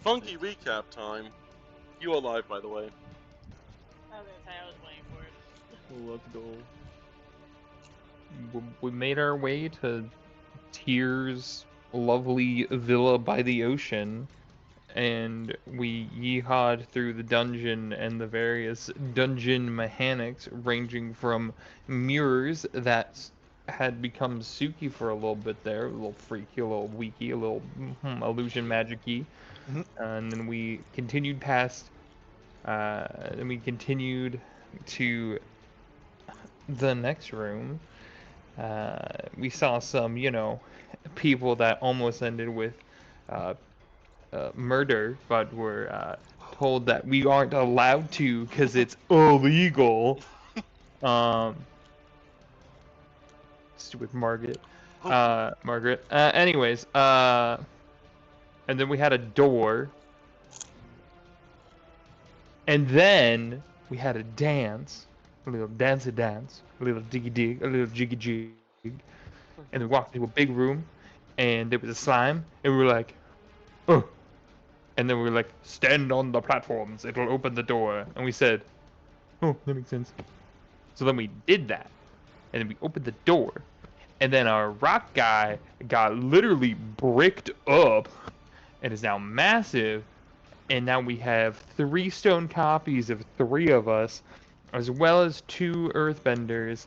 Funky recap time. You alive, by the way. I was gonna say I was waiting for it. Let's go. We made our way to Tyr's lovely villa by the ocean, and we yeehawed through the dungeon and the various dungeon mechanics, ranging from mirrors that had become Suki for a little bit there, a little freaky, a little weaky, a little illusion magic-y. And then we continued past, and we continued to the next room. We saw some, people that almost ended with murder, but were told that we aren't allowed to because it's illegal. Stupid Margaret. Margaret. Anyways, and then we had a door. And then we had a dance, a little dancey dance, a little diggy dig, a little jiggy jig. And we walked into a big room, and there was a slime, and we were like, oh. And then we were like, stand on the platforms, it'll open the door. And we said, oh, that makes sense. So then we did that, and then we opened the door, and then our rock guy got literally bricked up, and is now massive. And now we have 3 stone copies of 3 of us, as well as 2 earthbenders,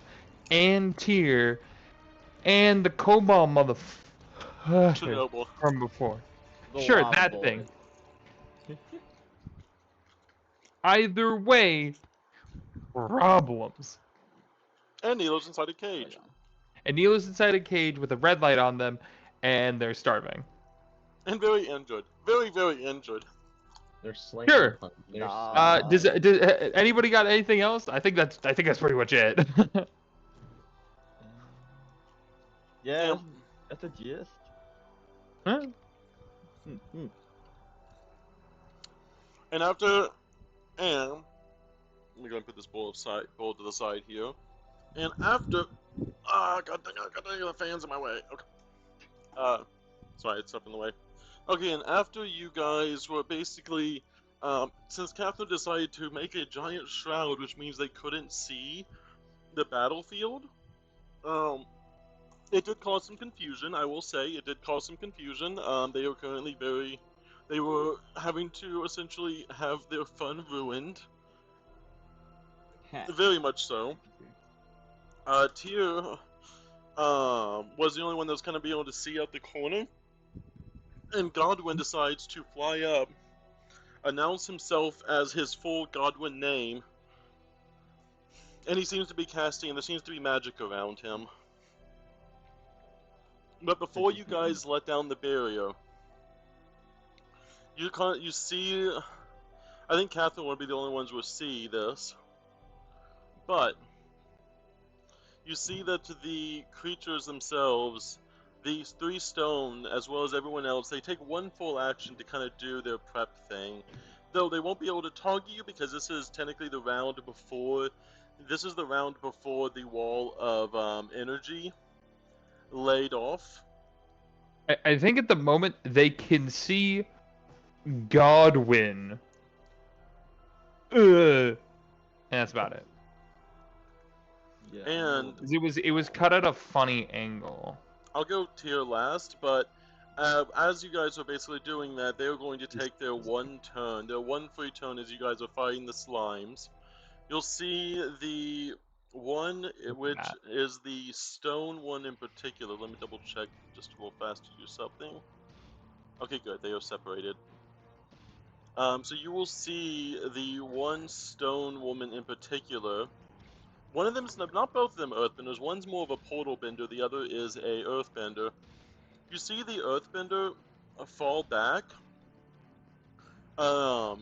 and Tyr, and the Cobalt motherfucker from before. Sure, that boy. Thing. Either way, problems. And Nilo's inside a cage. And Nilo's inside a cage with a red light on them, and they're starving. And very injured. Very, very injured. They're slaying. Sure. Does anybody got anything else? I think that's pretty much it. Yeah, that's a gist. Huh? And after, let me go and put this bowl to the side here. And after, god dang it, the fan's in my way. Okay. Sorry, it's up in the way. Okay, and after you guys were basically, since Catherine decided to make a giant shroud, which means they couldn't see the battlefield, it did cause some confusion, I will say. It did cause some confusion. They were currently they were having to essentially have their fun ruined. Very much so. Tyr, was the only one that was kind of being able to see out the corner. And Godwin decides to fly up, announce himself as his full Godwin name, and he seems to be casting, and there seems to be magic around him. But before you guys let down the barrier, you see, I think Catherine would be the only ones who will see this, but you see that to the creatures themselves, these 3 stone, as well as everyone else, they take 1 full action to kind of do their prep thing. Though they won't be able to target you because this is technically the round before. This is the round before the wall of energy laid off. I think at the moment they can see Godwin. And that's about it. Yeah. And it was cut at a funny angle. I'll go Tyr last, but as you guys are basically doing that, they're going to take their 1 turn, their 1 free turn as you guys are fighting the slimes. You'll see the one, which is the stone one in particular. Let me double check just real fast to do something. Okay, good, they are separated. So you will see the 1 stone woman in particular. One of them is not both of them earthbenders. One's more of a portal bender. The other is a earthbender. You see the earthbender fall back. So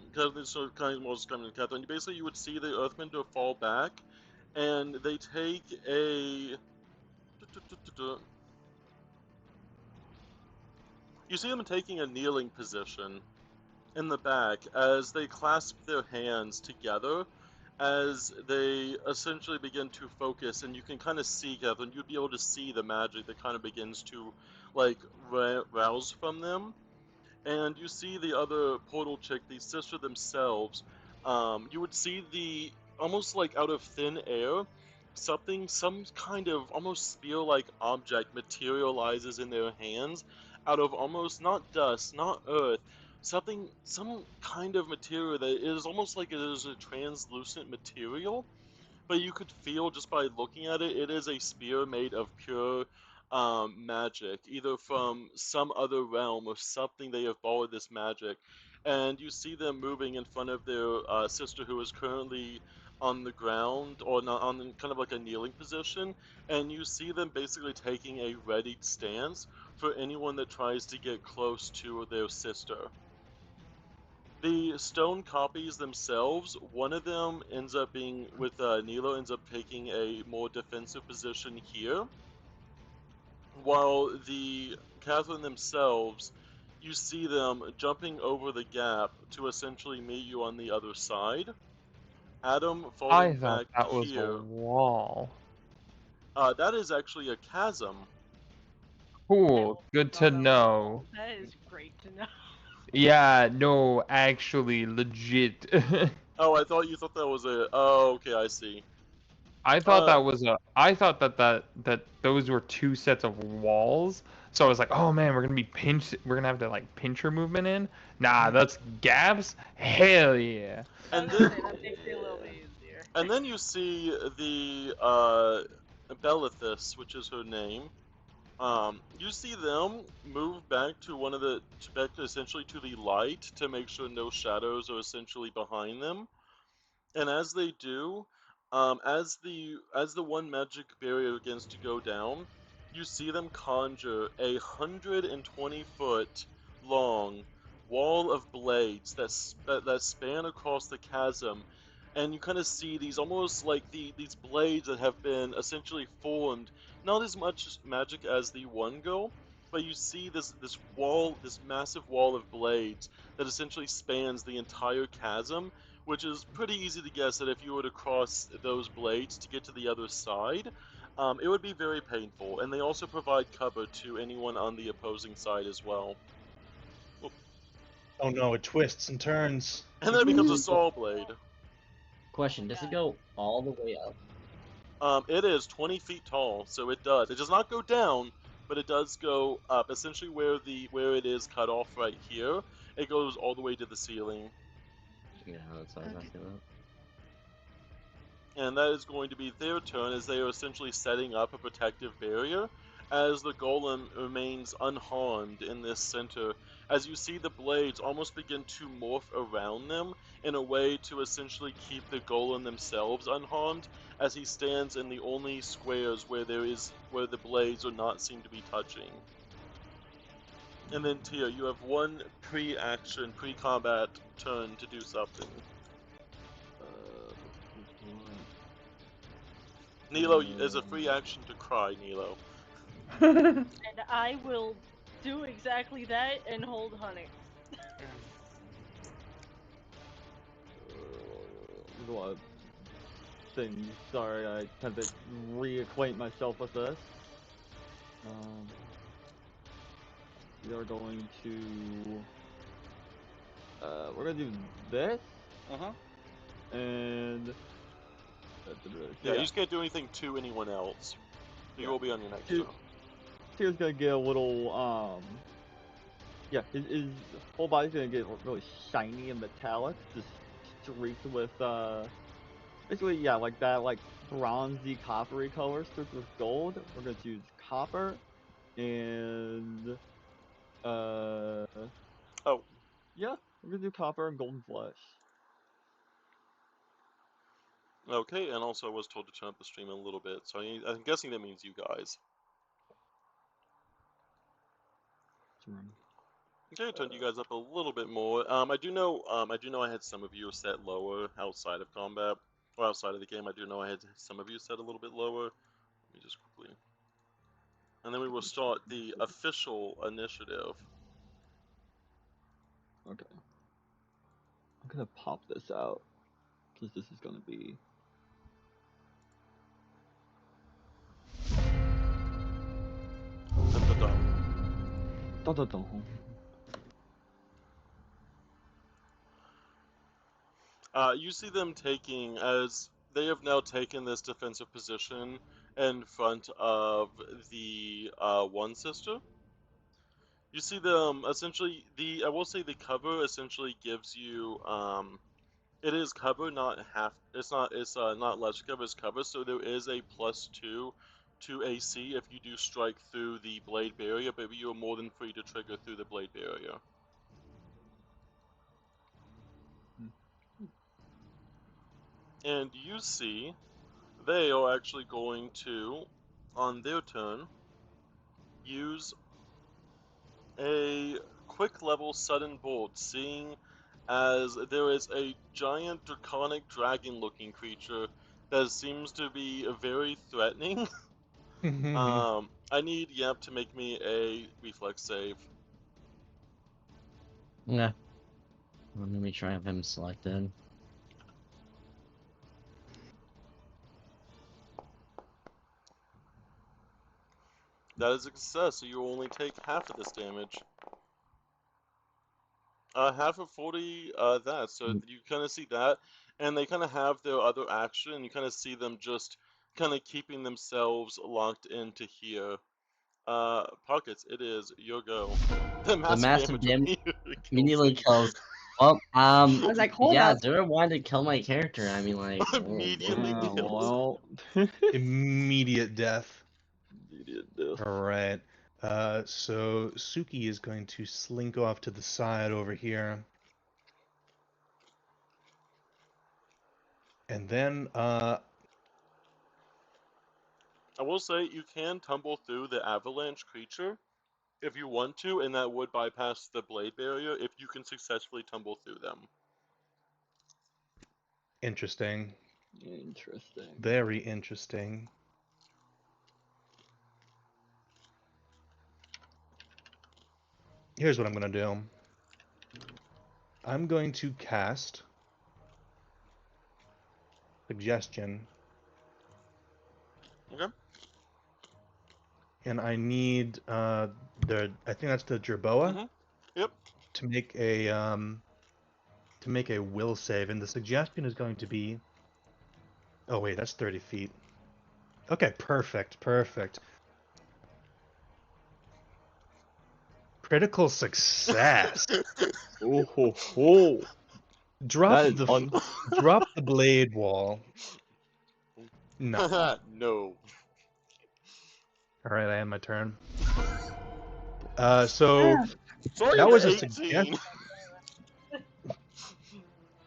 kind of most coming to Catherine. Basically, you would see the earthbender fall back, and they take a. You see them taking a kneeling position in the back as they clasp their hands together, as they essentially begin to focus, and you can kind of see, Catherine, you'd be able to see the magic that kind of begins to, like, rouse from them. and you see the other portal chick, the sister themselves. You would see the almost like out of thin air, some kind of almost spear-like object materializes in their hands, out of almost not dust, not earth, some kind of material that is almost like it is a translucent material, but you could feel just by looking at it, it is a spear made of pure magic, either from some other realm or something they have borrowed this magic. And you see them moving in front of their sister, who is currently on the ground or not on kind of like a kneeling position, and you see them basically taking a readied stance for anyone that tries to get close to their sister. The stone copies themselves, one of them ends up being with Nilo ends up taking a more defensive position here, while the Catherine themselves, you see them jumping over the gap to essentially meet you on the other side. Adam I falling thought back that was a here. wall. That is actually a chasm. Cool. It's Good to not a know. wall. That is great to know. Yeah, no, actually, legit. Oh, I thought you thought that was a. Oh, okay, I see. I thought Uh, that was a. I thought that those were two sets of walls. So I was like, oh man, we're gonna be pinched. We're gonna have to like pinch her movement in. Nah, that's gaps. Hell yeah. I and was gonna then say that makes it a little bit easier. And then you see the Belethis, which is her name. You see them move back to back essentially to the light to make sure no shadows are essentially behind them. And as they do, as the one magic barrier begins to go down, you see them conjure 120-foot long wall of blades that span across the chasm, and you kind of see these almost like these blades that have been essentially formed, not as much magic as the one girl, but you see this massive wall of blades that essentially spans the entire chasm, which is pretty easy to guess that if you were to cross those blades to get to the other side, it would be very painful. And they also provide cover to anyone on the opposing side as well. Oh no, it twists and turns. And then it becomes a Ooh. saw blade. Question, does it go all the way up? It is 20 feet tall, so it does. It does not go down, but it does go up. Essentially, where it is cut off right here, it goes all the way to the ceiling. Yeah, that's what I was asking about. And that is going to be their turn as they are essentially setting up a protective barrier as the golem remains unharmed in this center, as you see the blades almost begin to morph around them in a way to essentially keep the golem themselves unharmed, as he stands in the only squares where the blades are not seem to be touching. And then Tia, you have one pre-combat turn to do something. Nilo is a free action to cry, Nilo. And I will do exactly that and hold Hunnick. There's a lot of things. Sorry, I have to reacquaint myself with this. We are going to. We're gonna do this, and. Yeah, you just can't do anything to anyone else. You will be on your next Two- turn. Tier's gonna get a little, yeah, his whole body's gonna get really shiny and metallic, just streaked with, basically, yeah, like that, like, bronzy, coppery color streaked with gold. We're gonna choose copper, and, oh. Yeah, we're gonna do copper and golden flesh. Okay, and also I was told to turn up the stream a little bit, so I'm guessing that means you guys. Okay, I turned you guys up a little bit more. I do know I had some of you set lower outside of combat, or outside of the game. I do know I had some of you set a little bit lower. Let me just quickly. And then we will start the official initiative. Okay. I'm gonna pop this out, because this is gonna be... Dun, dun, dun. Dun, dun, dun. You see them taking, as they have now taken this defensive position in front of the one sister. You see them essentially. I will say the cover essentially gives you. It is cover, not half. It's not. It's not less cover. It's cover. So there is a +2 to AC if you do strike through the blade barrier, but you are more than free to trigger through the blade barrier. And you see, they are actually going to, on their turn, use a quick level sudden bolt, seeing as there is a giant draconic dragon looking creature that seems to be very threatening. I need Yep to make me a reflex save. Yeah. Well, let me try have him selected. That is a success, so you only take half of this damage. Half of 40, that, so you kind of see that, and they kind of have their other action, and you kind of see them just kind of keeping themselves locked into here. Pockets, it is your go. The massive damage immediately kills. Well, I was like, hold yeah, up. Zero wanted to kill my character. I mean, like, Immediately kills. Well, Immediate death. immediate death. All right. So Suki is going to slink off to the side over here. And then, I will say you can tumble through the avalanche creature if you want to, and that would bypass the blade barrier if you can successfully tumble through them. interesting. Interesting. Very interesting. Here's what I'm going to do. I'm going to cast Suggestion. Okay. And I need I think that's the Jerboa. Yep. To make a will save, and the suggestion is going to be. Oh wait, that's 30 feet. Okay, perfect. Critical success. Oh ho ho! Drop That is drop the blade wall. No. No. All right, I end my turn. So Sorry, that was a 18. suggestion.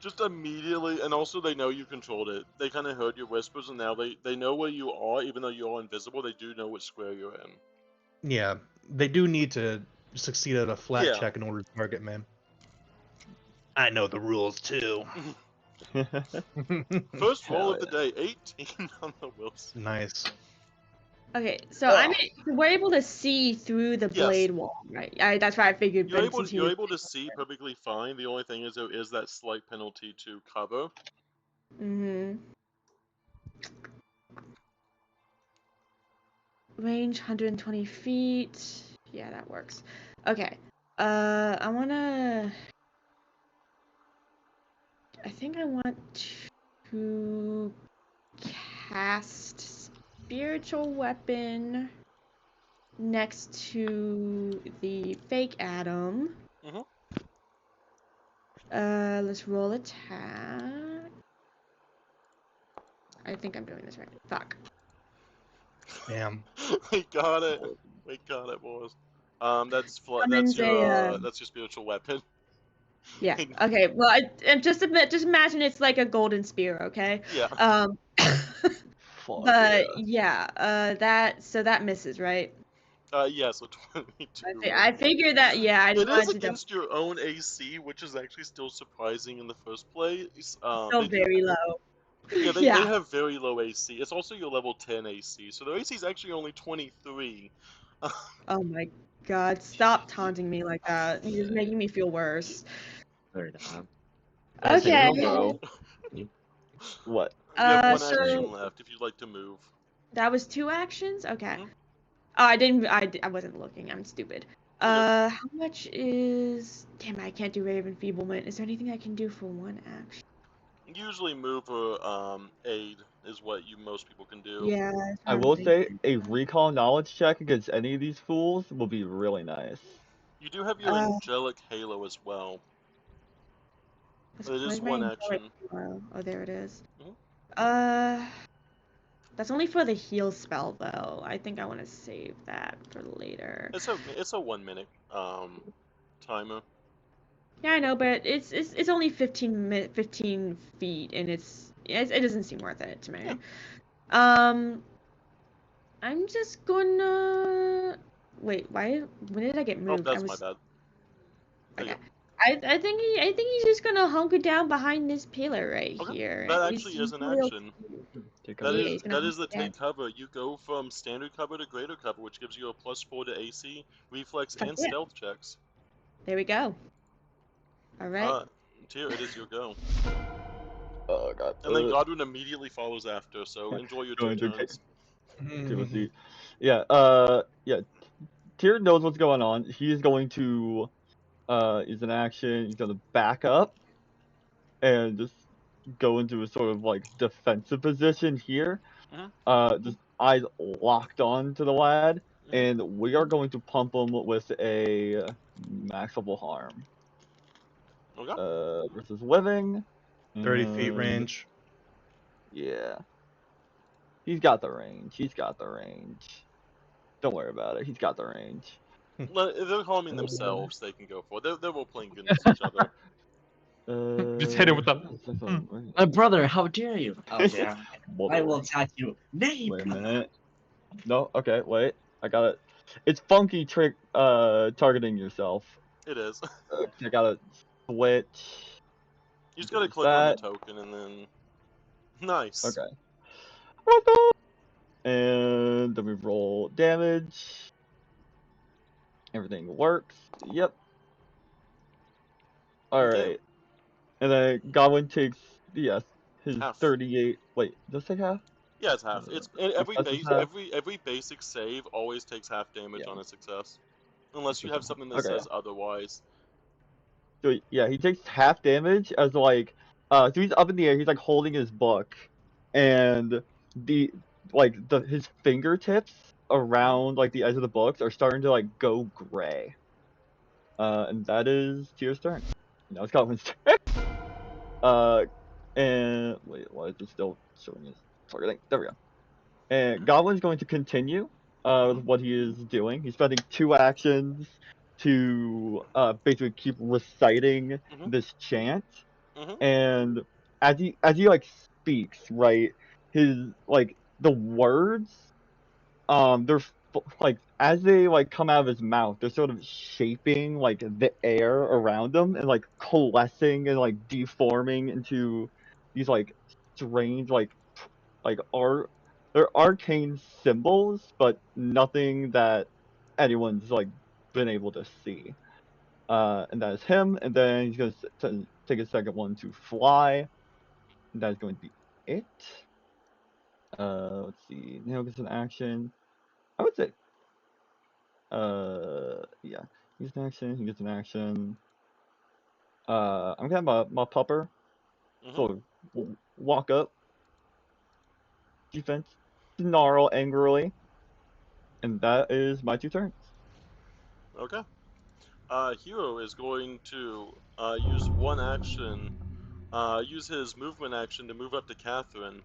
Just immediately, and also they know you controlled it. They kind of heard your whispers, and now they know where you are, even though you are invisible. They do know which square you're in. Yeah, they do need to succeed at a flat Yeah. check in order to target me. I know the rules too. First roll Hell of the day, 18 on the Wilson. Nice. Okay, so we're able to see through the blade wall, right? That's what I figured. You're able to see perfectly fine. The only thing is there is that slight penalty to cover. Mm-hmm. Range 120 feet. Yeah, that works. Okay. I think I want to cast Spiritual Weapon next to the fake Adam. Mhm. Let's roll attack. I think I'm doing this right. Fuck. Damn. We got it. We got it, boys. That's Summons that's your spiritual weapon. Yeah. Okay. Well, just imagine it's like a golden spear. Okay. Yeah. Fuck But yeah. That misses, right? Yeah. So 22. I figured that. Yeah. I It is wanted to against your own AC, which is actually still surprising in the first place. still very low. Yeah, they have very low AC. It's also your level 10 AC, so their AC is actually only 23. Oh my god! Stop taunting me like that. You're just making me feel worse. Third time. Okay. bro. What? You have one so action left if you'd like to move. that was 2 actions. Okay. Mhm. Oh, I didn't. I wasn't looking. I'm stupid. How much is? Damn, I can't do Raven Feeblement. Is there anything I can do for 1 action? Usually move or aid is what most people can do. Yeah. that's I what I'm will say thinking. a recall knowledge check against any of these fools will be really nice. You do have your angelic halo as well. It is where's my one angelic action. halo? Oh, there it is. Mhm. That's only for the heal spell, though. I think I want to save that for later. It's a 1 minute timer. Yeah, I know, but it's only 15 feet, and it doesn't seem worth it to me. Yeah. I'm just gonna wait. When did I get Oh, moved? that's my bad. There you Okay. I think he's just gonna hunker down behind this pillar right Okay. here. That He's- actually is he's an real action. cute. Take That cover. Yeah, is he's gonna that is hunker the down. take cover. You go from standard cover to greater cover, which gives you a +4 to AC, reflex, Fuck and yeah. stealth checks. There we go. All right. Tyr, it is your go. Oh god. And then Godwin immediately follows after, so enjoy your 2 Going to turns. Take a seat. Yeah. Yeah. Tyr knows what's going on. He's going to use an action. He's going to back up and just go into a sort of like defensive position here. Just eyes locked on to the lad, and we are going to pump him with a max level harm. Okay. Versus living. 30 feet and- range. Yeah. He's got the range. He's got the range. Don't worry about it. He's got the range. If they're harming themselves, they can go for it. They're all playing against each other. Just hit him with the. My brother, how dare you? Okay, I will attack you. Nay, Wait a brother. minute. No, okay, wait. I got it. It's funky trick targeting yourself. It is. I gotta switch. You just gotta There's click on the that. token and then. Nice. Okay. And then we roll damage. Everything works. Yep. Okay. Alright. And then Godwin takes, yes, his Half. 38. Wait, does it take half? Yeah, it's half. It's every That's base half? every basic save always takes half damage Yeah. on a success, unless you have something that Okay. says otherwise. So yeah, he takes half damage as like so he's up in the air, he's like holding his book, and his fingertips around like the edge of the books are starting to like go gray. And that is Tyr's turn. Now it's Godwin's turn. And wait, why is it still showing his targeting? There we go. And Godwin's going to continue with what he is doing. He's spending 2 actions to basically keep reciting this chant. And as he like speaks, right, his like the words, they're like as they like come out of his mouth, they're sort of shaping like the air around him and like coalescing and like deforming into these like strange like they're arcane symbols, but nothing that anyone's like been able to see. And that is him. And then he's gonna take a second one to fly. And that is going to be it. Let's see. Now gets an action. I would say. Yeah. He gets an action. He gets an action. I'm gonna have my pupper sort of walk up. Defense. Snarl angrily. And that is my 2 turns. Okay. Hero is going to use one action, use his movement action to move up to Catherine,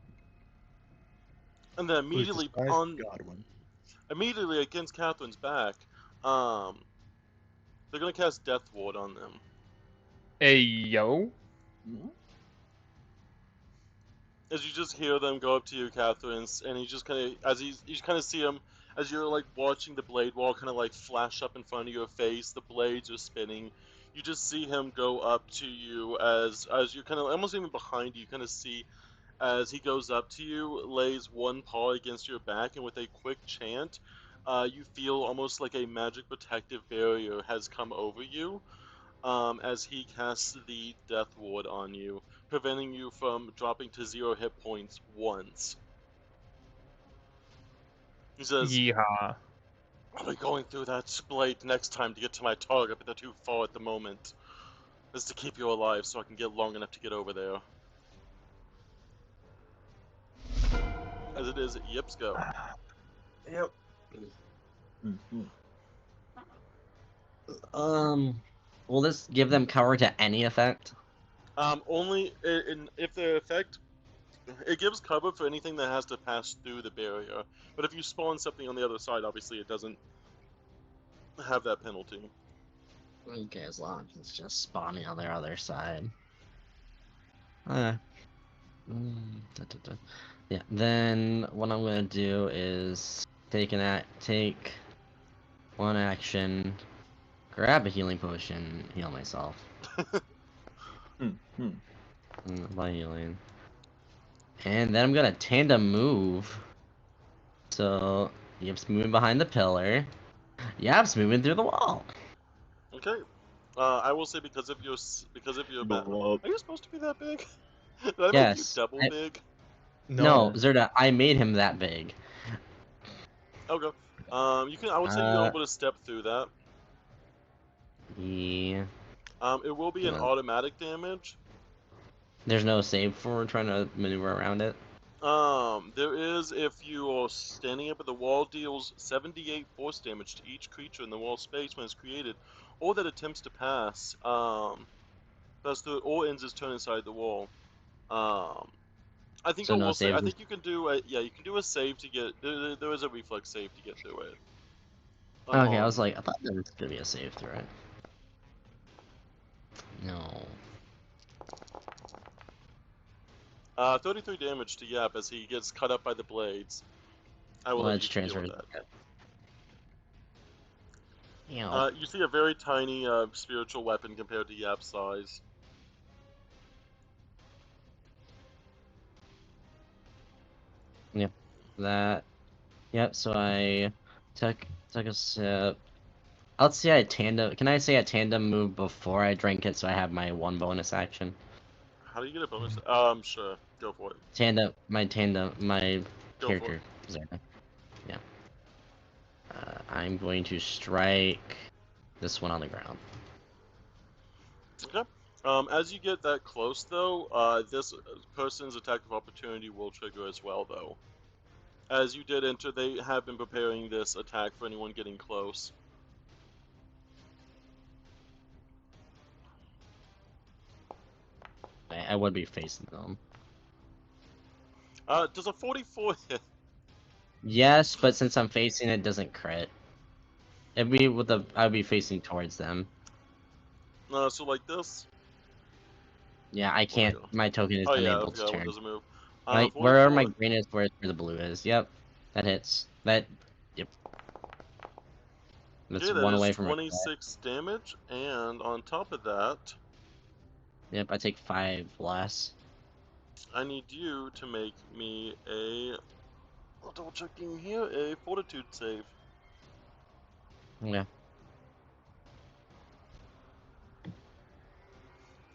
and then Who's disguised Godwin. immediately against Catherine's back, they're gonna cast Death Ward on them. Hey yo. As you just hear them go up to you, Catherine, and you just kind of, you kind of see them as you're like watching the blade wall kind of like flash up in front of your face. The blades are spinning. You just see him go up to you as you're kind of almost even behind you. You kind of see as he goes up to you, lays one paw against your back, and with a quick chant, you feel almost like a magic protective barrier has come over you. As he casts the Death Ward on you, preventing you from dropping to 0 hit points once. He says, Yeehaw. I'll be going through that blade next time to get to my target, but they're too far at the moment. This is to keep you alive so I can get long enough to get over there. as it is Yip's go. Yep. Mhm. Will this give them cover to any effect? Only if the effect, it gives cover for anything that has to pass through the barrier. But if you spawn something on the other side, obviously it doesn't have that penalty. Okay, as long as it's just spawning on their other side. Uh, Yeah, then what I'm gonna do is take one action, grab a healing potion, heal myself. Mhm. By healing. And then I'm gonna tandem move. So Yip's moving behind the pillar. Yap's moving through the wall. Okay. I will say because of your Blow up. are you supposed to be that big? Did I make you Yes. double big? No, No. Zerda, I made him that big. Okay. You can. I would say you're Uh, able to step through that. yeah. It will be an Well, automatic damage. there's no save for trying to maneuver around it. There is if you are standing up at the wall, deals 78 force damage to each creature in the wall space when it's created, or that attempts to pass. That's the or ends its turn inside the wall. I think So I no will say. I save. think you can do a you can do a save to get. There is a reflex save to get through it. Okay, I was Unharmed. like, I thought there was gonna be a save through it. No. 33 damage to Yap as he gets cut up by the blades. I will Well, let it's you deal with transferred. that. Yeah. You see a very tiny spiritual weapon compared to Yap's size. Yep. That. Yep. So I took a sip. Let's say I tandem. Can I say I tandem move before I drink it so I have my one bonus action? How do you get a bonus? Sure. Go for it. My Go for it. character. Zerda. Yeah. I'm going to strike this one on the ground. Okay. As you get that close, though, this person's attack of opportunity will trigger as well, though. As you did enter, they have been preparing this attack for anyone getting close. I would be facing them. Does a 44 hit? Yes, but since I'm facing it, doesn't crit. I'd be facing towards them. So like this? Yeah, I Or can't. My token is oh yeah, I unable to forgot one turn. doesn't move. Right, wherever my 44. green is, where the blue is. Yep, that hits. That. Yep. That's Okay, that one is away from a crit. 26 damage, and on top of that, Yep, I take 5 less. I need you to make me a. Double checking here, a fortitude save. Yeah.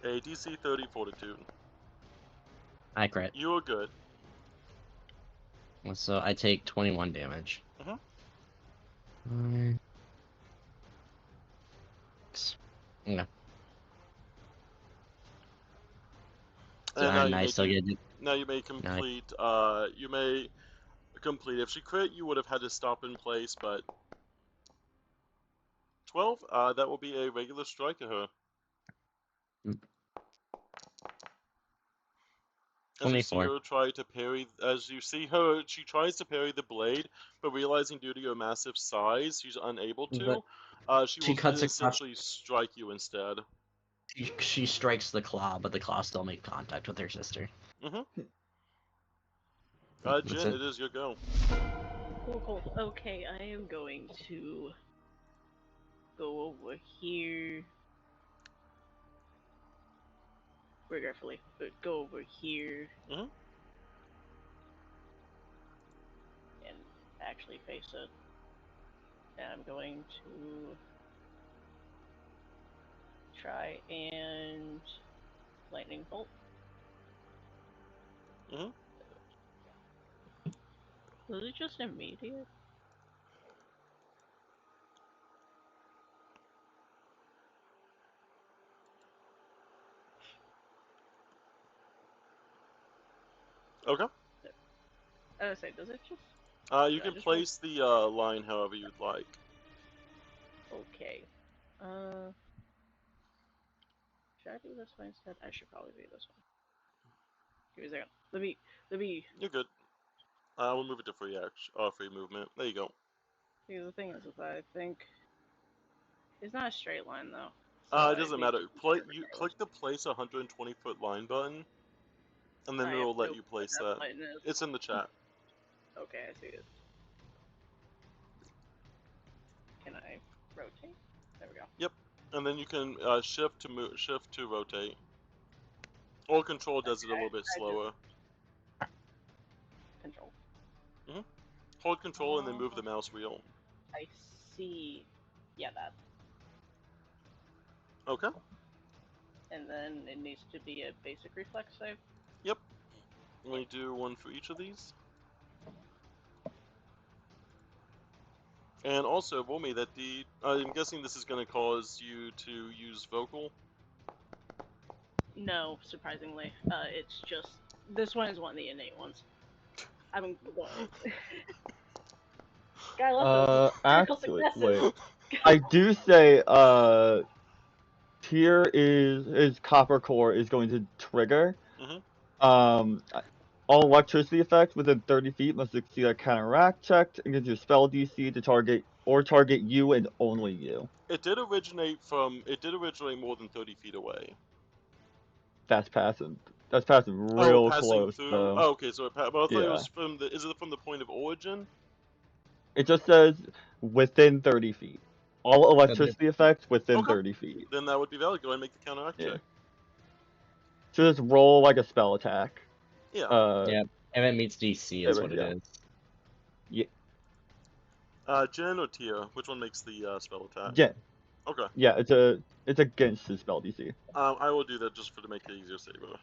A DC 30 fortitude. I crit. You are good. So I take 21 damage. Mhm. Mm. Yeah. So And now and you I may still do. get. Now you may Now I, complete. You may complete. If she crit, you would have had to stop in place, but 12. That will be a regular strike at her. mm, As you see 24. her try to parry, as you see her, she tries to parry the blade, but realizing due to your massive size, she's unable But to. She she will cuts across. essentially strike you instead. She strikes the claw, but the claw still makes contact with her sister. Mm-hmm. That's Jin, it. it is your go. Cool, cool. Okay, I am going to go over here. Regretfully, but go over here Mhm. and actually face it. And I'm going to try and lightning bolt. Mhm. Was it just immediate? Okay. I was say, does it just? You Yeah, can just place the line however you'd like. Okay. Should I do this one instead? I should probably do this one. Give me a second. Let me. You're good. We'll move it to free action, free movement. There you go. See, the thing is, if I think it's not a straight line though. It doesn't matter. You click the place 120-foot line button, and then I it'll have let no you place clue what that. button is. It's in the chat. Okay, I see it. Can I rotate? There we go. Yep. And then you can shift to rotate. Or control does it a little bit slower. Control. Hold control and then move the mouse wheel. I see. Yeah, that. Okay. And then it needs to be a basic reflex save. Yep. Let me do one for each of these. And also, roll me that D. I'm guessing this is going to cause you to use vocal. No, surprisingly. It's just this one is one of the innate ones. I mean, guy left those critical Actually, successes. wait. I do say, tier is copper core is going to trigger. Mhm. All electricity effects within 30 feet must succeed a counteract check against your spell DC to target you and only you. It did originate more than 30 feet away. That's passing. That's passing real passing close. through. Though. Oh, okay. So I thought it Yeah. was from the. Is it from the point of origin? It just says within 30 feet. All electricity effects within Okay. 30 feet. Then that would be valid. Go ahead and make the counteract check. So just roll like a spell attack. Yeah. Yeah, if it meets DC is what it is. Yeah. Jen or Tia? Which one makes the spell attack? Jen. Okay. Yeah, it's against his spell DC. I will do that just to make it easier, Saber.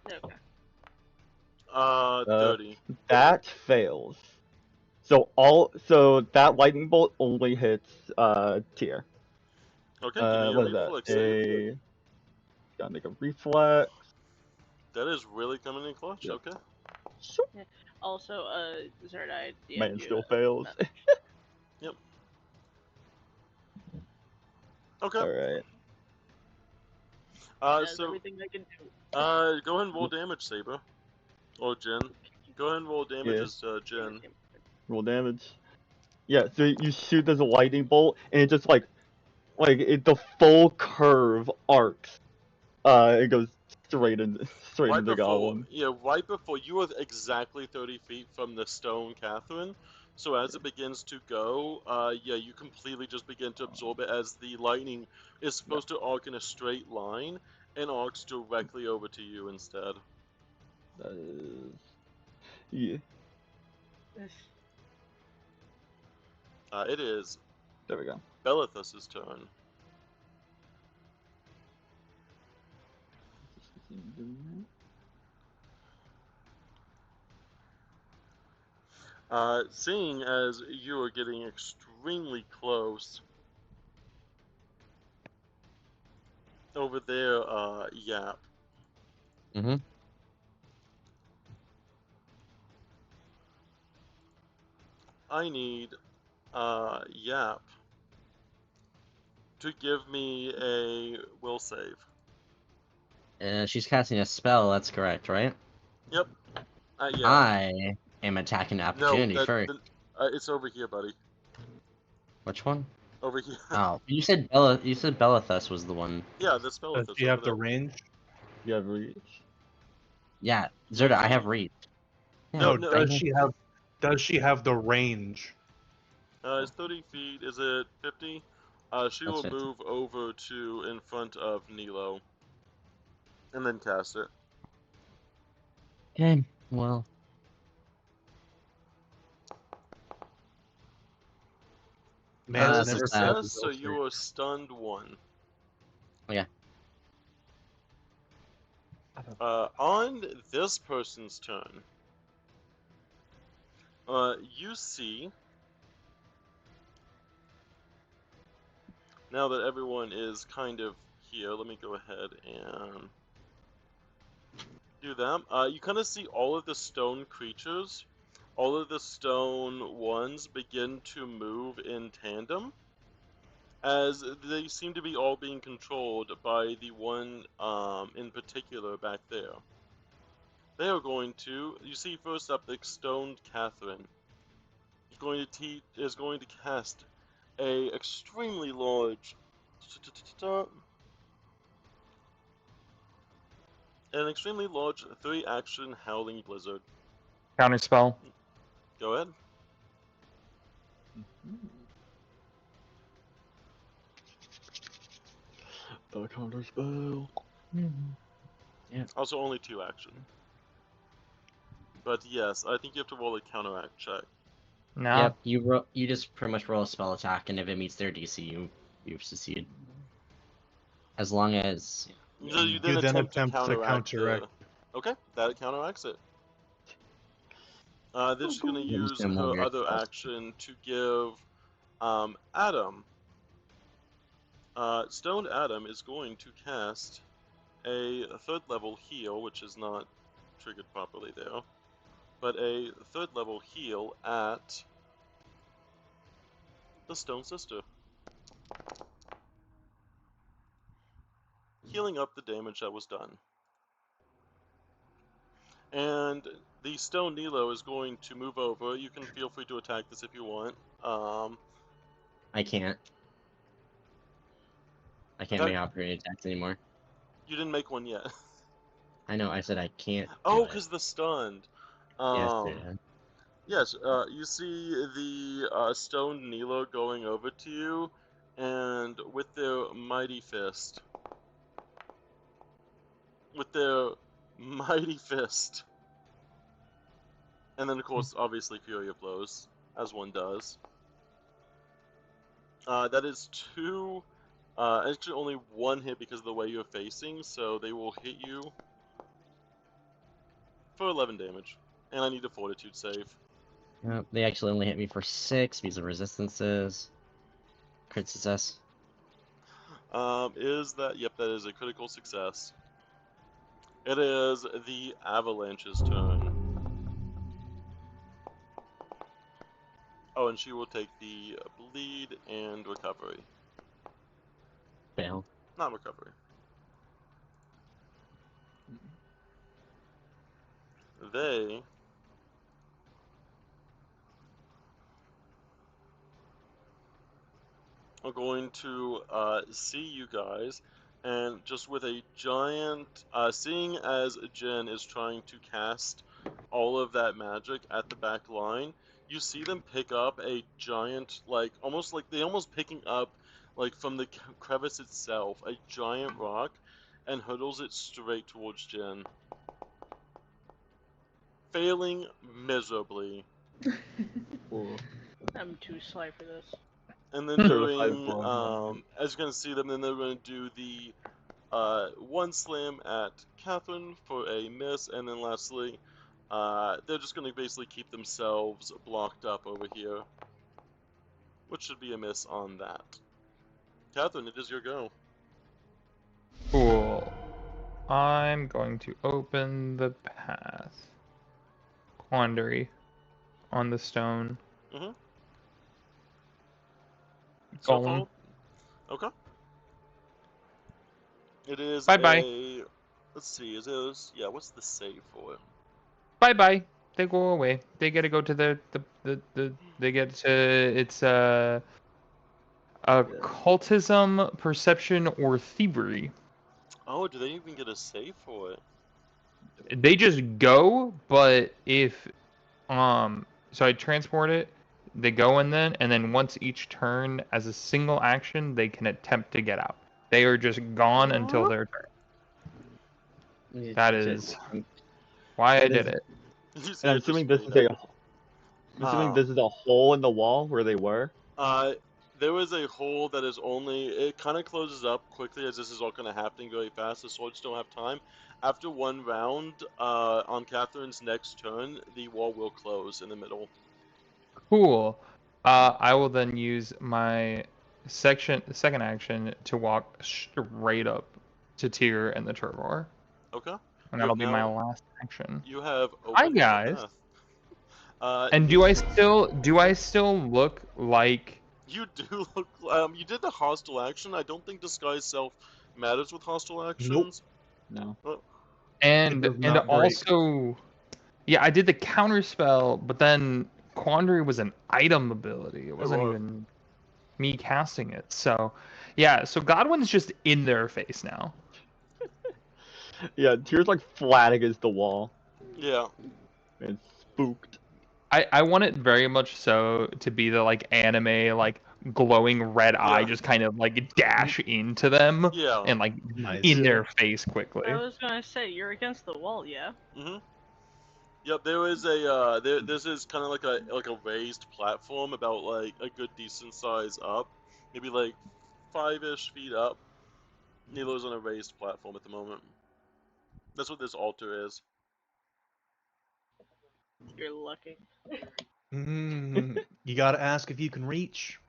Okay. 30. That fails. So that lightning bolt only hits Tier. Okay, give me a What is that? reflex save. Gotta make a reflex. That is really coming in clutch. Yep. Okay. Yeah. Also, Zerdai, Man still fails. Yep. Okay. Alright. That's So everything I can do. go ahead and roll damage, Saber. Or Jen. Go ahead and roll damage Yeah. as Jen. Roll damage. Yeah, so you shoot this lightning bolt, and it just the full curve arcs. It goes straight into the goblin. Yeah, right before you were exactly 30 feet from the stone Catherine. So as it begins to go, yeah, you completely just begin to absorb it as the lightning is supposed to arc in a straight line and arcs directly over to you instead. That is... Yeah. It is There we go. Belithus's turn. Seeing as you are getting extremely close over there, Yap. Mm-hmm. I need, Yap to give me a will save. She's casting a spell, that's correct, right? Yep. Yeah. I am attacking the opportunity first. It's over here, buddy. Which one? Over here. Oh, you said Belithus was the one. Yeah, the spell. Does she have the range? You have reach. Yeah, Zerda, I have reach. Yeah, No, Does she have the range? It's 30 feet. Is it 50? She will 50. move over to in front of Nilo. And then cast it. Okay, well. Man's this never is failed. Success, so you are stunned 1. Okay. On this person's turn, you see, now that everyone is kind of here, let me go ahead and do that. You kind of see all of the stone creatures all of the stone ones begin to move in tandem, as they seem to be all being controlled by the one in particular back there. They are going to, you see first up the stoned Catherine is going to cast a extremely large an extremely large 3-action Howling Blizzard. Counter spell. Go ahead. The counter spell. Also only 2 action. But yes, I think you have to roll a counteract check. No. Yep, you just pretty much roll a spell attack, and if it meets their DC, you succeed. As long as So you You then then attempt to attempt to counteract counteract. Okay, that counteracts it. Then she's going to Yeah, just use gonna her weird other spells. action to give Adam. Stoned Adam is going to cast a 3rd level heal, which is not triggered properly there, but a 3rd level heal at the Stone Sister. Healing up the damage that was done. And the Stone Nilo is going to move over. You can feel free to attack this if you want. I can't. I can't make opportunity attacks anymore. You didn't make one yet. I know. I said I can't. Oh, do because it. the stunned. Yes, yeah. Yes, you see the Stone Nilo going over to you, and with their mighty fist. With their mighty fist. And then, of course, obviously, Fury of Blows, as one does. That is 2. Actually, only 1 hit because of the way you're facing, so they will hit you for 11 damage. And I need a Fortitude save. They actually only hit me for 6 because of resistances. Crit success. Is that? Yep, that is a critical success. It is the Avalanche's turn. Oh, and she will take the bleed and recovery. Fail. Not recovery. They are going to see you guys, and just with a giant, seeing as Jen is trying to cast all of that magic at the back line, you see them pick up a giant, like they almost picking up, like from the crevice itself, a giant rock, and hurtles it straight towards Jen. Failing miserably. I'm too sly for this. And then Certified doing, fraud. as you're going to see them, then they're going to do the 1 slam at Catherine for a miss, and then lastly, they're just going to basically keep themselves blocked up over here, which should be a miss on that. Catherine, it is your go. Cool. I'm going to open the path. Quandary on the stone. Mm-hmm. Golem. Okay. It is Bye-bye. let's see, yeah, what's the save for it? Bye-bye. They go away. They get to go to they get to, it's occultism, perception, or thievery. Oh, do they even get a save for it? They just go, but if so I transport it, they go and then once each turn as a single action, they can attempt to get out. They are just gone until their turn. That is why I did it. And I'm assuming this is a hole in the wall where they were. There is a hole that is only, it kind of closes up quickly as this is all kind of happening very fast. The swords don't have time. After 1 round, on Catherine's next turn, the wall will close in the middle. Cool. I will then use my second action to walk straight up to Tyr and the Turvor. Okay. And that'll be my last action. You have Hi opened guys. the path. And do I still look like? You do look. You did the hostile action. I don't think disguise self matters with hostile actions. No. And does not break. also, yeah, I did the counter spell, but then Quandary was an item ability. It wasn't was. even me casting it. So, yeah, so Godwin's just in their face now. Yeah, Tyr's like flat against the wall Yeah. and spooked. I want it very much so to be the like anime like glowing red eye Yeah. just kind of like dash into them Yeah. and like Nice. in their face quickly. I was gonna say, you're against the wall, yeah? Yep. There is a. This is kind of like a raised platform about like a good decent size up, maybe like 5-ish feet up. Nilo's on a raised platform at the moment. That's what this altar is. You're lucky. You gotta ask if you can reach.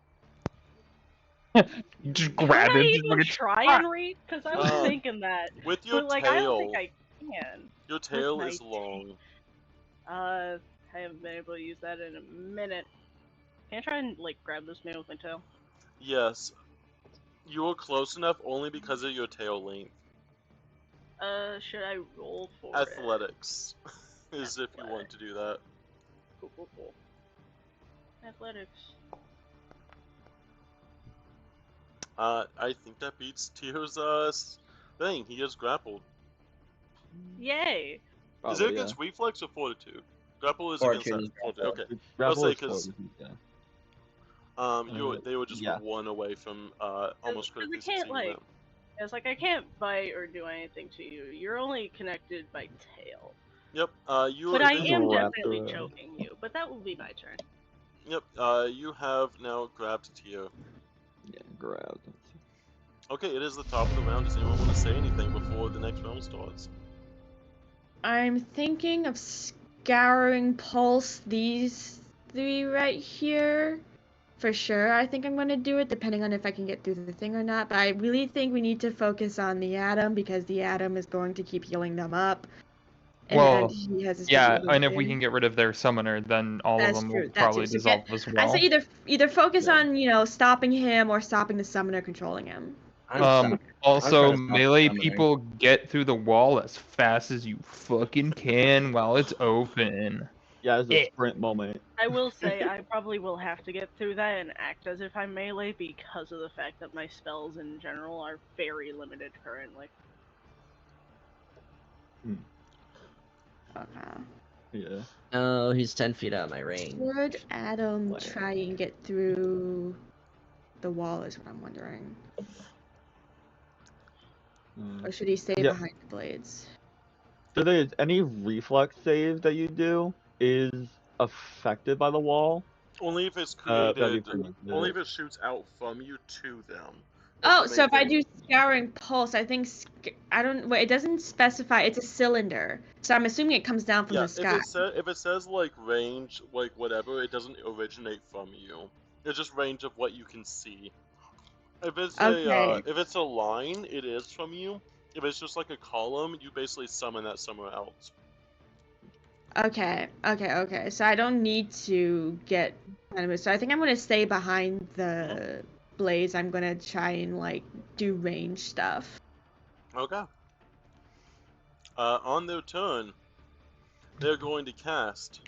Just Can grab I him. Just even like, try "Ah!" and read? Because I was thinking that. With your But, like, tail. I don't think I can. Your tail my is long. I haven't been able to use that in a minute. Can I try and, like, grab this man with my tail? Yes. You are close enough only because of your tail length. Should I roll for Athletics is if you want to do that. it? Cool. Athletics. I think that beats Tio's thing. He is grappled. Yay! Is Probably, it against reflex or fortitude? Grapple is against Fortitude. that. Fortitude. Okay. Yeah. Grapple say is 'cause- fortitude, yeah. They were just yeah. one away from almost I critically can't, succeeding like, that. it's like I can't bite or do anything to you. You're only connected by tail. Yep. You. But I this- am wrapped definitely around. choking you. But that will be my turn. Yep. You have now grabbed Tio. Yeah, grab. Okay, it is the top of the round. Does anyone want to say anything before the next round starts? I'm thinking of scouring pulse these three right here. For sure, I think I'm gonna do it, depending on if I can get through the thing or not. But I really think we need to focus on the atom because the atom is going to keep healing them up. And Well, he has his yeah, big and if we ability. can get rid of their summoner, then all That's of them true. will That probably too. So dissolve as I well. say either focus Yeah. on stopping him or stopping the summoner controlling him. I'm sorry. Also, to stop the melee summoner. people get through the wall as fast as you fucking can while it's open. Yeah, it's a Eh. sprint moment. I will say I probably will have to get through that and act as if I'm melee because of the fact that my spells in general are very limited currently. Okay. Yeah. Oh, he's 10 feet out of my range. Would Adam Wow. try and get through the wall is what I'm wondering. Mm. Or should he stay Yeah. behind the blades? So there is any reflex save that you do is affected by the wall. Only if it's That'd be created. pretty much Only it. if it shoots out from you to them. Oh, That's the so main if I thing. do scouring pulse, I think I don't. Wait, it doesn't specify. It's a cylinder, so I'm assuming it comes down from Yeah, the sky. if it says like range, like whatever, it doesn't originate from you. It's just range of what you can see. If it's Okay. if it's a line, it is from you. If it's just like a column, you basically summon that somewhere else. Okay. So I don't need to get So I think I'm gonna stay behind the blades. I'm gonna try and like do range stuff. Okay. On their turn, they're going to cast.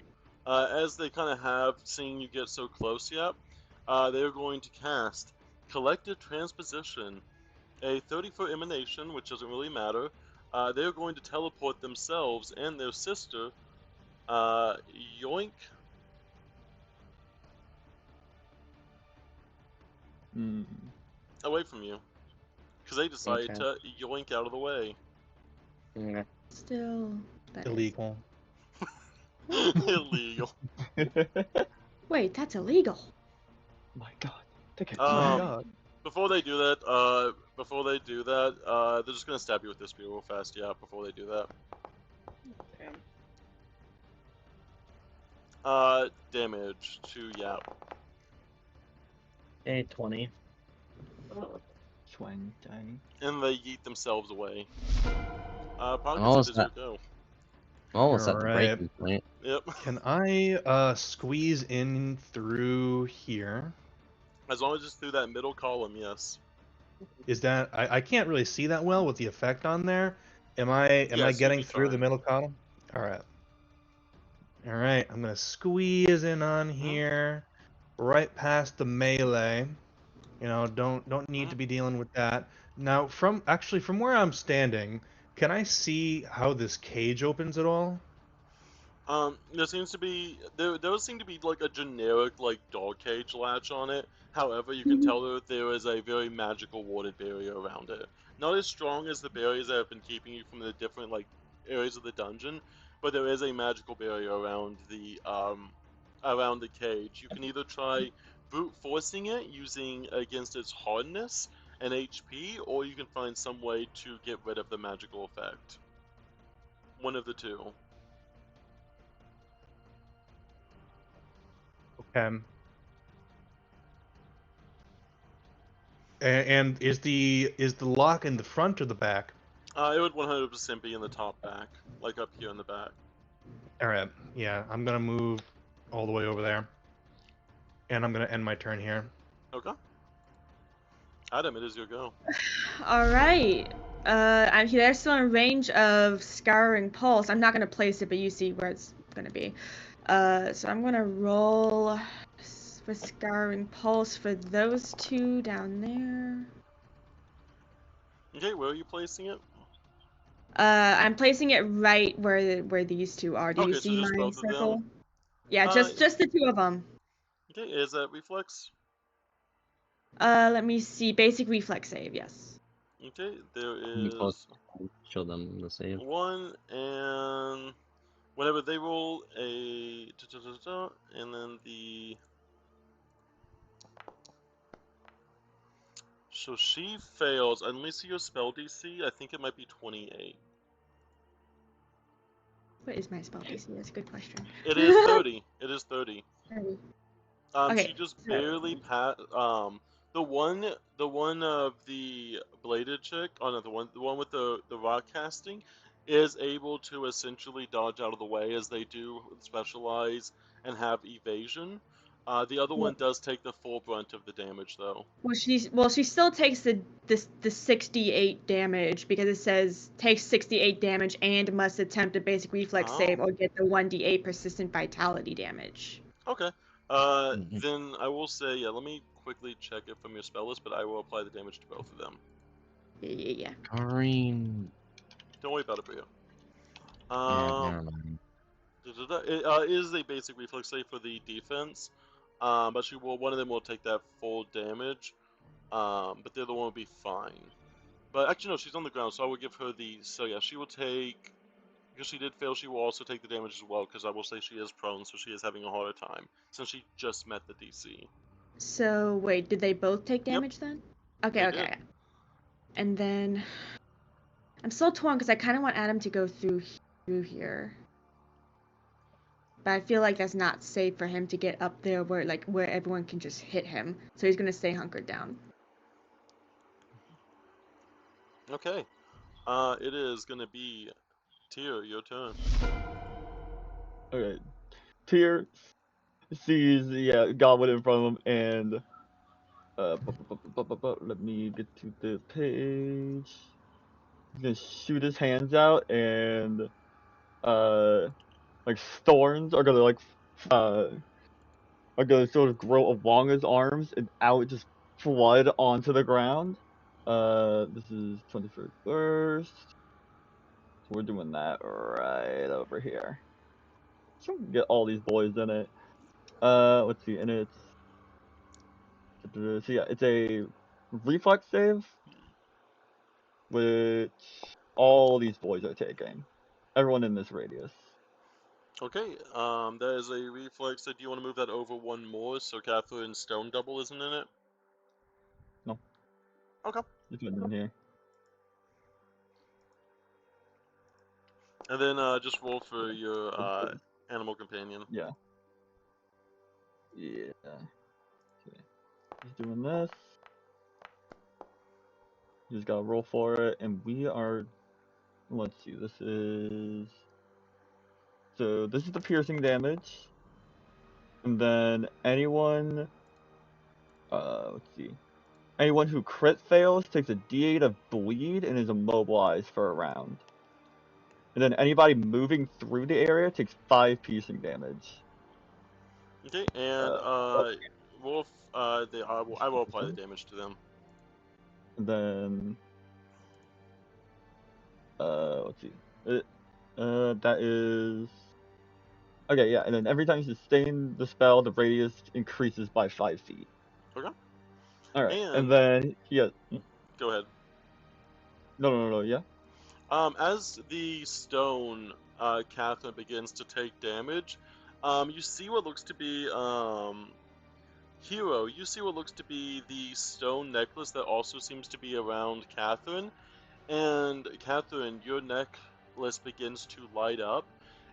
As they kind of have, seeing you get so close yet, they're going to cast Collective Transposition, a 30-foot emanation, which doesn't really matter. They're going to teleport themselves and their sister, Yoink. Away from you. Because they decided Okay. to yoink out of the way. Yeah. Still. that is- Illegal. Illegal. Wait, that's illegal. My God. Take it. Oh my Um, god. Before they do that, they're just gonna stab you with this spear real fast. Yeah, before they do that. Okay. Damage to Yap. Okay, 20. 20. And they yeet themselves away. Oh, Pockets, is it is your that- go. Almost at the Alright. breaking point. Yep. Can I squeeze in through here? As long as it's through that middle column, yes. Is that I can't really see that well with the effect on there. Am I Yes, you'd getting be through the fine. middle column? Alright. Alright, I'm gonna squeeze in on here. Right past the melee. You know, don't need to be dealing with that. Now from where I'm standing, can I see how this cage opens at all? There seems to be there does seem to be like a generic like dog cage latch on it. However, you can tell that there is a very magical warded barrier around it. Not as strong as the barriers that have been keeping you from the different like areas of the dungeon, but there is a magical barrier around the cage. You can either try brute forcing it using against its hardness and HP, or you can find some way to get rid of the magical effect. One of the two. Okay. And is the lock in the front or the back? It would 100% be in the top back, like up here in the back. Alright, yeah, I'm gonna move all the way over there. And I'm gonna end my turn here. Okay. Adam, it is your go. Alright. They're still in range of Scouring Pulse. I'm not gonna place it, but you see where it's gonna be. So I'm gonna roll for Scouring Pulse for those two down there. Okay, where are you placing it? I'm placing it right where these two are. Do you Okay, so see just my both of them? circle? Yeah, just the two of them. Okay, is that reflex? Let me see. Basic reflex save, yes. Okay, there You close. is Show them the save. one, and whenever they roll a and then the so she fails. And let me see your spell DC. I think it might be 28. What is my spell DC? That's a good question. It is 30. It is 30. 30. She Okay, just so- barely passed. The one of the bladed chick, oh no, the one with the rock casting, is able to essentially dodge out of the way as they do specialize and have evasion. The other one does take the full brunt of the damage though. Well, she still takes the 68 damage because it says takes 68 damage and must attempt a basic reflex save or get the 1d8 persistent vitality damage. Okay. Then I will say, yeah, let me quickly check it from your spell list, but I will apply the damage to both of them. Yeah. Green. Don't worry about it, Bria. Never mind. It is a basic reflex save for the defense, but one of them will take that full damage, but the other one will be fine. But actually, no, she's on the ground, so I will give her so yeah, she will take, because she did fail, she will also take the damage as well, because I will say she is prone, so she is having a harder time, since she just met the DC. So, wait, did they both take damage then? Okay. Did. And then, I'm still torn because I kind of want Adam to go through here. But I feel like that's not safe for him to get up there where everyone can just hit him. So he's gonna stay hunkered down. Okay. It is gonna be Tyr, your turn. Okay. Tyr sees Goblin in front of him and let me get to the page. He's gonna shoot his hands out and like thorns are gonna sort of grow along his arms and out just flood onto the ground. This is 21st burst. So we're doing that right over here. So we can get all these boys in it. Let's see, and it's it's a reflex save, which all these boys are taking. Everyone in this radius. Okay, that is a reflex. So do you want to move that over one more so Catherine's stone double isn't in it? No. Okay. Just put it in here. And then just roll for your animal companion. Yeah. Yeah. Okay. He's doing this. You just gotta roll for it, and we are. Let's see. This is So this is the piercing damage. And then anyone, let's see. Anyone who crit fails takes a d8 of bleed and is immobilized for a round. And then anybody moving through the area takes 5 piercing damage. Okay, and Wolf, I will apply the damage to them. And then, let's see. That is. Okay, yeah, and then every time you sustain the spell, the radius increases by 5 feet. Okay. Alright, And and then, yeah. go ahead. No, yeah. As the stone, Catherine begins to take damage, you see what looks to be, Hero, you see what looks to be the stone necklace that also seems to be around Catherine, and Catherine, your necklace begins to light up,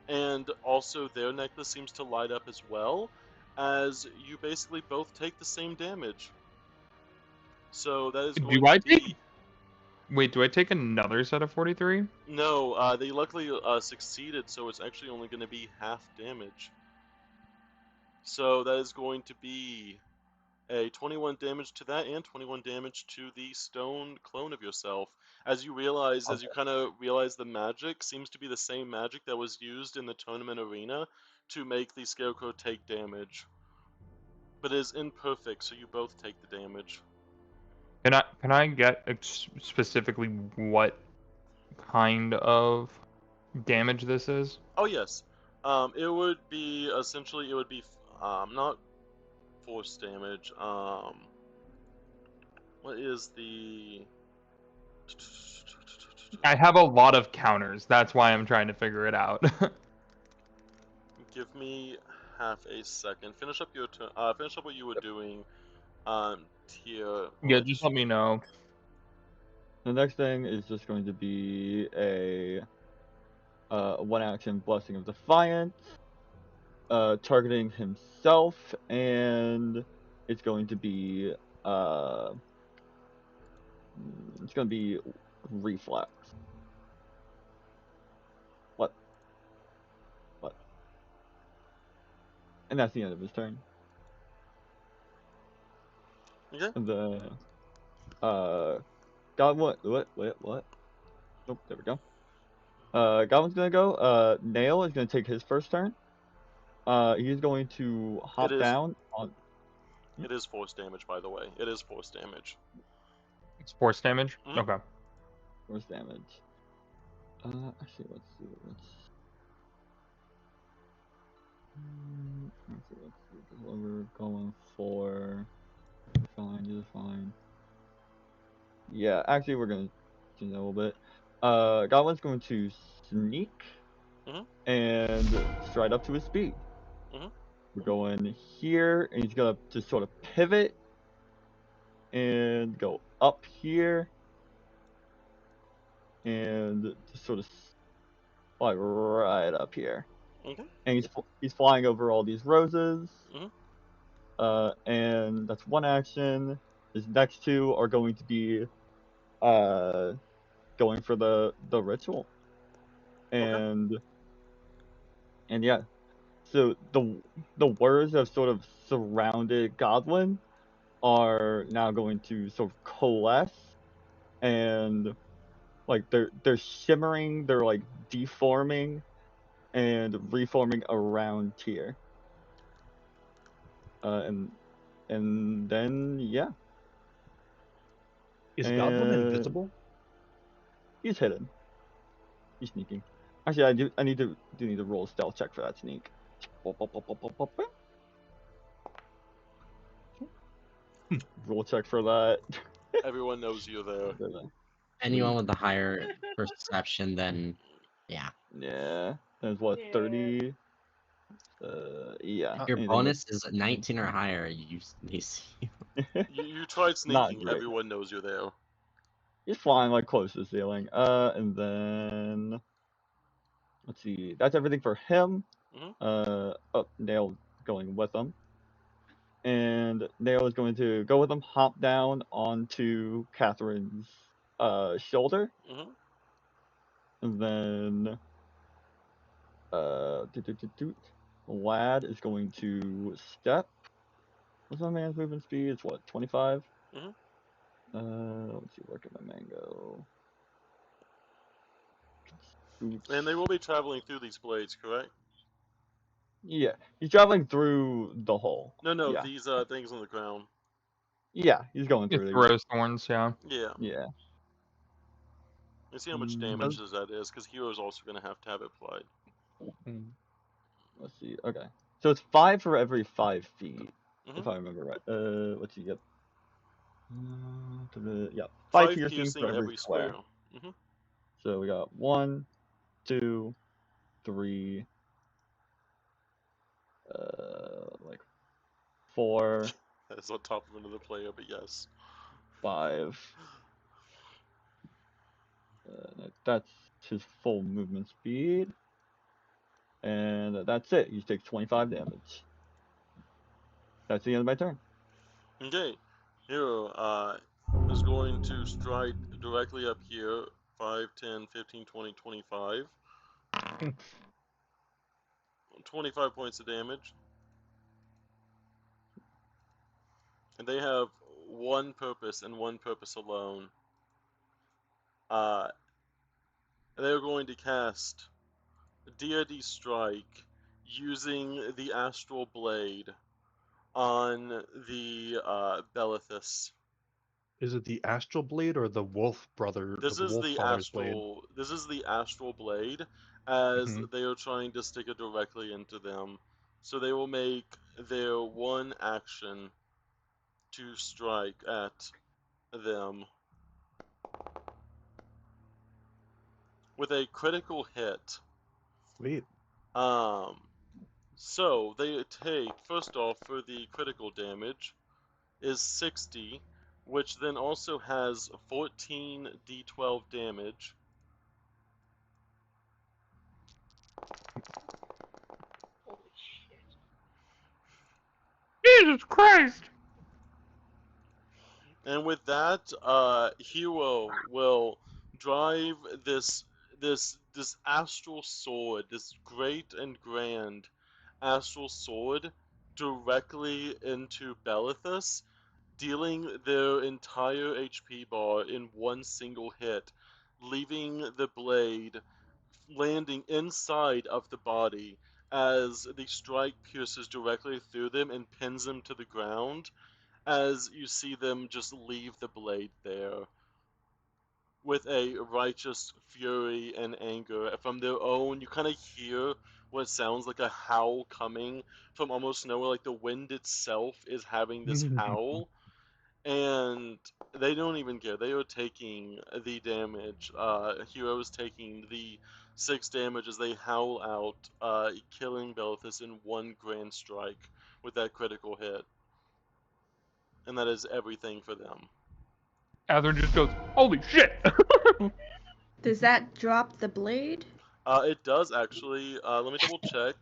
and also their necklace seems to light up as well, as you basically both take the same damage. So that is going Do I to be... take? Wait, do I take another set of 43? No, they luckily succeeded, so it's actually only going to be half damage. So that is going to be a 21 damage to that and 21 damage to the stone clone of yourself. As you realize, as you kind of realize the magic seems to be the same magic that was used in the tournament arena to make the scarecrow take damage. But it is imperfect, so you both take the damage. Can I get specifically what kind of damage this is? Oh yes, it would be essentially not force damage. What is the... I have a lot of counters. That's why I'm trying to figure it out. Give me half a second. Finish up your turn. Finish up what you were doing. Tier. Yeah, just let me know. The next thing is just going to be a one action Blessing of Defiance, targeting himself, and it's going to be reflex. What? And that's the end of his turn. Okay. And then Goblin, what? Nope, there we go. Goblin's gonna go. Nail is gonna take his first turn. He's going to hop down on. It is force damage, by the way. It is force damage. It's force damage? Mhm. Okay. Force damage. Actually, let's see. Let's see. Because we're going for. Fine, you're fine. Yeah, actually, we're gonna change that a little bit. Goblin's going to sneak and stride up to his speed. We're going here, and he's gonna just sort of pivot and go up here, and just sort of fly right up here. Okay. And he's flying over all these roses. And that's one action. His next two are going to be going for the ritual. And yeah. So the words that have sort of surrounded Godwin are now going to sort of coalesce, and like they're shimmering, they're like deforming and reforming around here. And then yeah. Is Godwin invisible? He's hidden. He's sneaking. Actually, I need to roll a stealth check for that sneak. Roll check for that. Everyone knows you're there. Anyone with the higher perception, then yeah. Yeah. That's what, 30? Yeah. Your anything bonus is 19 or higher. They see you. You tried Not sneaking. great. Everyone knows you're there. He's flying like close to the ceiling. And then let's see. That's everything for him. Oh, Nail going with him. And Nail is going to go with him, hop down onto Catherine's shoulder. And then Lad is going to step. What's my man's movement speed? It's what, 25? Mhm. Let's see, where can my man go? Scoot. And they will be traveling through these blades, correct? Yeah, he's traveling through the hole. No, Yeah, these things on the ground. yeah, he's going It's through these. rose thorns, yeah. Yeah. Yeah. Let's see how much damage that is, because hero's also going to have it applied. Let's see. Okay, so it's 5 for every 5 feet, Mhm. if I remember right. Let's see. Yep. Yeah, 5 5 piercing for every square. Mhm. So we got 1, 2, 3, like 4, That is on top of another player, but yes. 5. That's his full movement speed. And that's it. He takes 25 damage. That's the end of my turn. Okay. Hero is going to strike directly up here. 5, 10, 15, 20, 25. 25 points of damage. And they have one purpose and one purpose alone. They're going to cast Deity Strike using the Astral Blade on the Belethus. Is it the Astral Blade or the Wolf Brother, This the is Wolf the Father's blade? astral. This is the astral blade, as Mhm. they are trying to stick it directly into them. So they will make their one action to strike at them with a critical hit. Sweet. So they take, first off, for the critical damage is 60, which then also has 14 d12 damage. Holy shit. Jesus Christ! And with that, Hero will drive this astral sword, this great and grand astral sword, directly into Belethus, dealing their entire HP bar in one single hit, leaving the blade landing inside of the body as the strike pierces directly through them and pins them to the ground, as you see them just leave the blade there with a righteous fury and anger from their own. You kind of hear what sounds like a howl coming from almost nowhere, like the wind itself is having this howl, and they don't even care. They are taking the damage. Hero is taking the 6 damage as they howl out, killing Belethus in one grand strike with that critical hit. And that is everything for them. Catherine just goes, holy shit! Does that drop the blade? It does actually. Let me double check.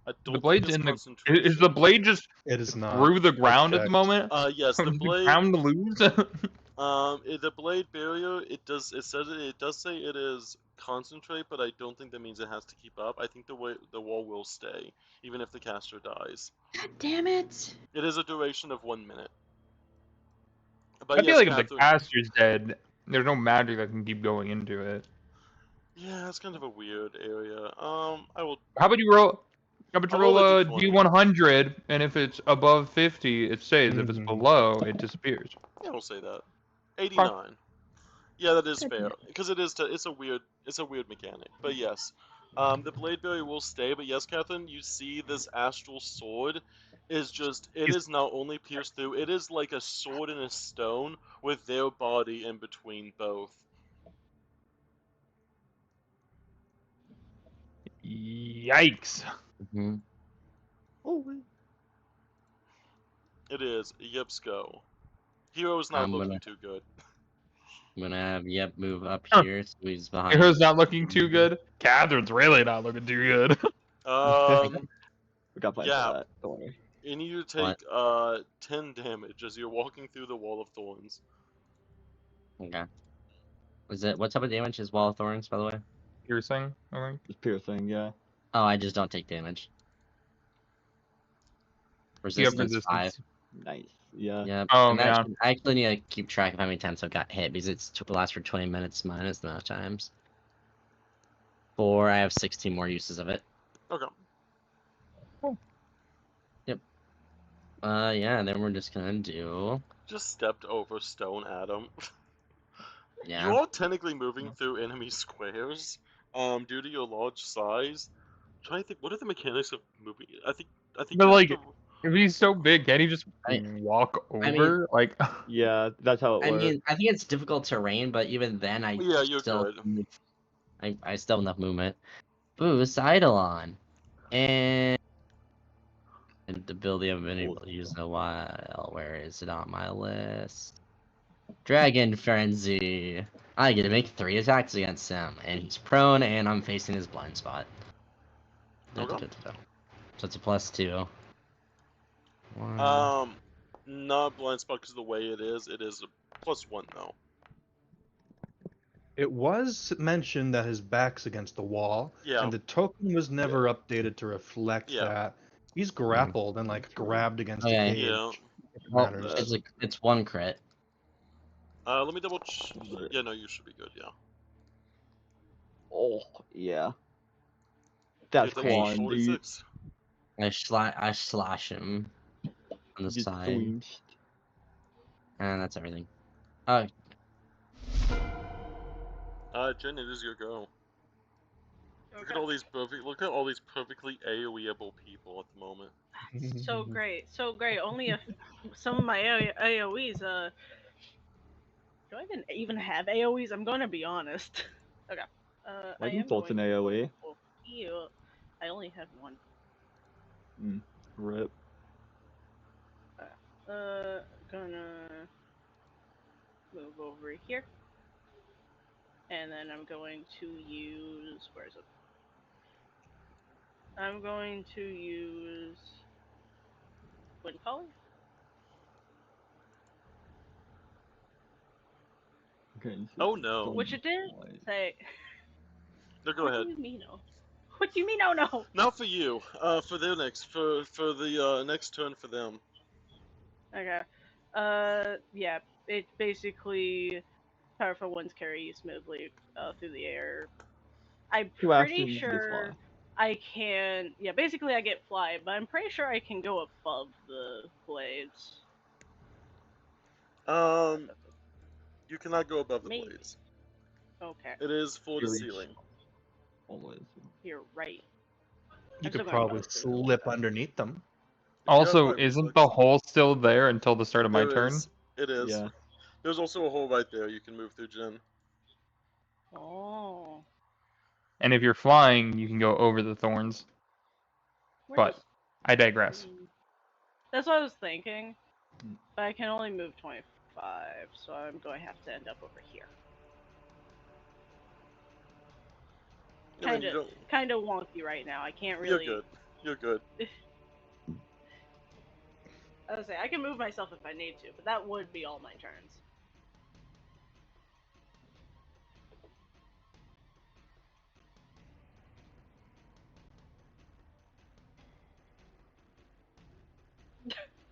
I The don't think blade's it's in the. concentration. Is the blade just It is not. through the I've ground at the checked. moment? Yes, the The blade. ground loose? The blade barrier. It does. It says it does say it is concentrate, but I don't think that means it has to keep up. I think the wall will stay even if the caster dies. God damn it! It is a duration of 1 minute. But I feel yes, like if the Catherine. caster's dead, there's no magic that can keep going into it. Yeah, it's kind of a weird area. I will. How about you roll? How about you I'll roll roll a a d20. D100, and if it's above 50, it stays. If it's Mhm. below, it disappears. Yeah, we'll say that. Okay. 89. Yeah, that is Good fair enough. because it's a weird mechanic. But yes, the blade barrier will stay. But yes, Catherine, you see this astral sword is just it He's- is not only pierced through. It is like a sword and a stone with their body in between both. Yikes. Hmm. Holy. It is Yipsko. Hero's not I'm looking gonna too good. I'm gonna have Yep move up Huh. here so he's behind. Hero's not looking too good. Catherine's really not looking too good. Um, We got plans for yeah, that. Don't worry. you need to What? take 10 damage as you're walking through the wall of thorns. Okay. Is it what type of damage is Wall of Thorns, by the way? Piercing, I think. Just piercing, yeah. Oh, I just don't take damage. You have Resistance 5. resistance. Nice. Yeah. Yep. Oh, and yeah. I actually need to keep track of how many times I've got hit because it lasts for 20 minutes minus the amount of times. 4. I have 16 more uses of it. Okay. Yep. Yeah. Then we're just gonna do. Just stepped over Stone Adam. Yeah. You are technically moving through enemy squares, due to your large size. I'm trying to think, what are the mechanics of moving? I think But you have like, to- if he's so big, can't he just I- walk I mean- over? Like, Yeah, that's how it I works. mean, I think it's difficult terrain, but even then, I Yeah, you're still. good. I still have enough movement. Boost Eidolon. And the ability I've been able to use in a while. Where is it on my list? Dragon Frenzy. I get to make 3 attacks against him, and he's prone, and I'm facing his blind spot. Okay. So it's a +2. Not blind spot because of the way it is a +1 though. It was mentioned that his back's against the wall, Yeah. and the token was never updated to reflect Yeah. that. He's grappled and like grabbed against Okay. a cage. Yeah. If it Well, matters. it's 1 crit. Let me double. Yeah, no, you should be good. Yeah. Oh, yeah. That's Okay, double one, dude. 46. I slash him on the Just side, flinched. and that's everything. Jen, it is your go. Look at all these perfectly AoEable people at the moment. So great, so great. Only if some of my AOE's, do I even have AOE's? I'm gonna be honest. Okay. I Lightning am bolt's going an to AoE. heal. I only have one. Rip. Gonna move over here. And then I'm going to use, where is it? I'm going to use Wind Collar. Okay. Oh, no. Which it did say. No, go What ahead. do you mean no? What do you mean oh no? Not for you. For their next. For the next turn for them. Okay. Yeah. It basically powerful ones carry you smoothly through the air. I'm Two pretty actions, you get sure I can. Yeah, basically I get fly, but I'm pretty sure I can go above the blades. You cannot go above the Maybe. blades. Okay. It is floor to Reach. ceiling. Always. You're right. You I'm could still gonna probably go through. slip underneath them. also, Yeah, isn't reflex. the hole still there until the start of my There turn? is. It is. Yeah. There's also a hole right there you can move through, Jen. Oh. And if you're flying, you can go over the thorns. Where's But I digress. the- That's what I was thinking. But I can only move 25, so I'm going to have to end up over here. I mean, you don't. Kind of wonky right now. I can't really. You're good. You're good. I was say I can move myself if I need to, but that would be all my turns.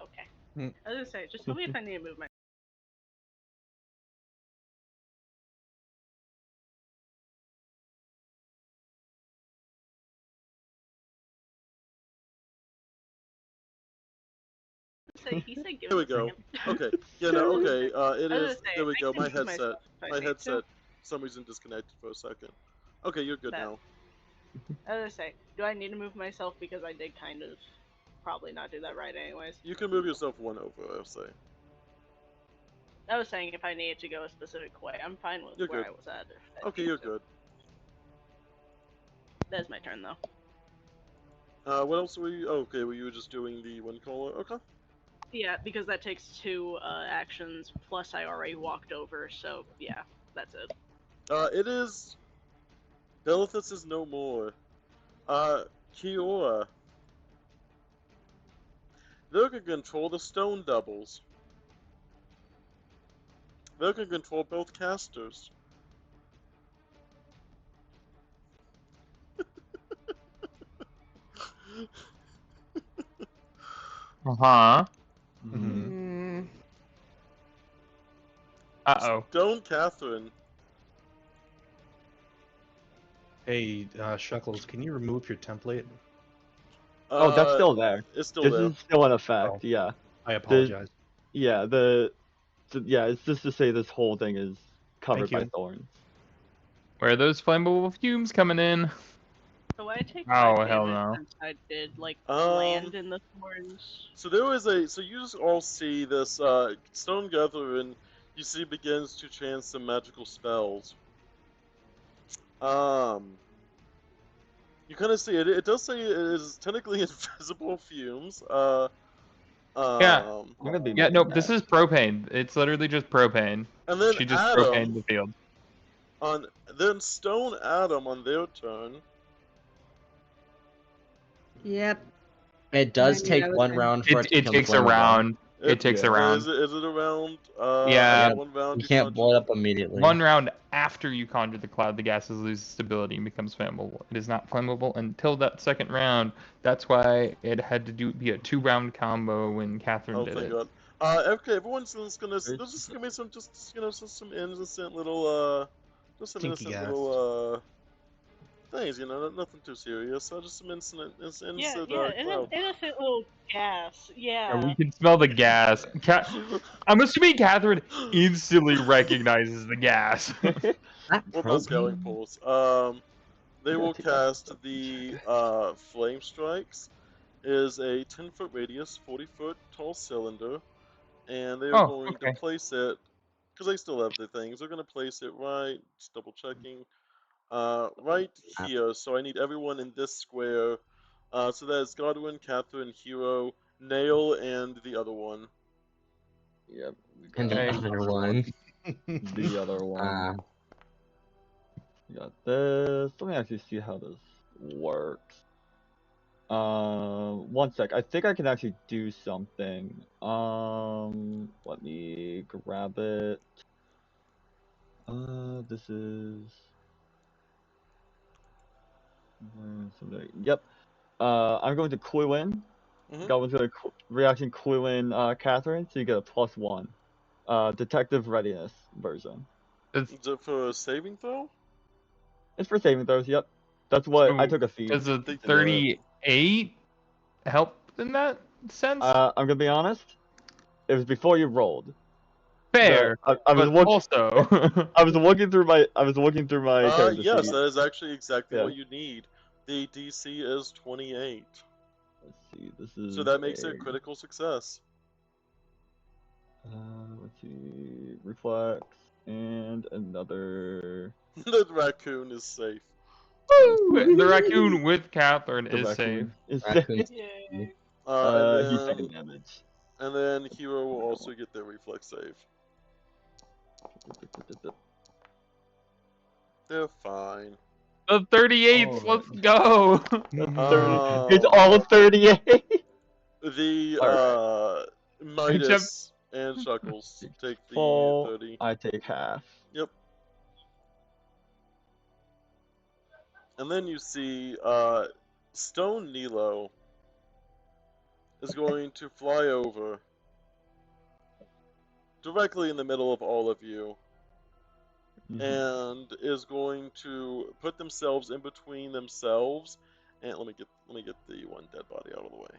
Okay. Hmm. I was gonna say, just tell me if I need to move my. He said give There we it a go. second. Okay. Yeah. No. Okay. It I was is. gonna say, There we I go. can My move myself headset. if I My need headset. to. Some reason disconnected for a second. Okay, you're good That- now. I was gonna say, do I need to move myself because I did kind of probably not do that right anyways. You can move yourself one over, I'll say. I was saying if I needed to go a specific way, I'm fine with You're where good. I was at. if I Okay, needed you're to. good. That's my turn though. What else were you? Okay, were you just doing the one caller? Okay. Yeah, because that takes 2 actions, plus I already walked over, so yeah, that's it. It is. Delithus is no more. Kiora. They can control the stone doubles. They can control both casters. Uh-huh. Mhm. Mm. Uh-oh. Stone Catherine. Hey, Shuckles, can you remove your template? Oh, that's still there. It's still This there. is still in effect. Oh. Yeah. I apologize. Yeah. Yeah. It's just to say this whole thing is covered by you. thorns. Where are those flammable fumes coming in? So I take Oh, 5 hell damage no. since I did like Um, land in the thorns. So so you just all see this Stone Gatherer, you see begins to chant some magical spells. You kind of see it. It does say it is technically invisible fumes. Yeah. I'm gonna be Yeah, making nope, this that. is propane. It's literally just propane. And then She just propaned Adam the field. then Stone Adam on their turn. Yep. It does I knew take that was one coming. round for it to It become takes a flammable. round. It takes a round. Is it a round? Yeah. Yeah, one round. you can't conjure- blow it up immediately. One round after you conjure the cloud, the gases lose stability and becomes flammable. It is not flammable until that second round. That's why it had to be a 2-round combo when Catherine Oh, did thank it. God. Okay, everyone's just gonna. There's just gonna be some, just some innocent little, just some Stinky innocent gas. little things. Nothing too serious. Just some innocent Yeah, cloud. innocent little gas. Yeah, Yeah. we can smell the gas. I'm assuming Catherine instantly recognizes the gas. That What about scouting propane? pools? They I gotta will take that cast stuff. the flame strikes. Is a 10-foot radius, 40-foot tall cylinder, and they are Oh, going to okay. place it because they still have the things. They're going to place it right. Just double checking. Right here. So I need everyone in this square. So that is Godwin, Catherine, Hero, Nail, and the other one. Yep. We And got the Okay. other one. the other one. We got this. Let me actually see how this works. 1 sec. I think I can actually do something. Let me grab it. This is. Yep. I'm going to clue in. Mhm. Goblin's gonna reaction clue in Catherine, so you get a +1. Detective readiness version. Does, Is it for a saving throw? It's for saving throws. Yep. That's what I so took a feat does a to do it. 38 help in that sense? I'm gonna be honest. It was before you rolled. Fair, I was but looking. also I was looking through my character Yes, sheet. that is actually exactly Yeah. what you need. The DC is 28, Let's see. This is so that makes it a critical success. Let's see. Reflex and another. The raccoon is safe. the raccoon with Catherine The is safe. raccoon is Raccoon's Yay. he's And taking then damage. Hero will also get their reflex save. They're fine. The 38s, let's go. That's 30. Um, It's all 38. The Alright. Midas and Shuckles take the Full. 30. I take half. Yep. And then you see Stone Nilo is going to fly over directly in the middle of all of you and is going to put themselves in between themselves. And let me get the one dead body out of the way.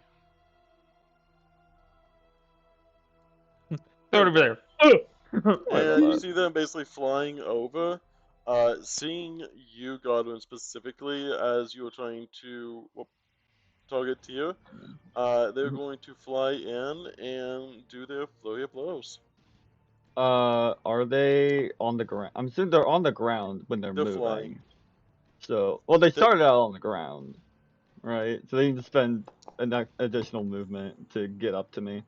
Throw it over there. And you see them basically flying over, seeing you, Godwin, specifically as you are trying to target Tia. They're going to fly in and do their flurry of blows. Are they on the ground? I'm assuming they're on the ground when they're They're moving. flying. So, well, they started out on the ground, right? So they need to spend an additional movement to get up to me.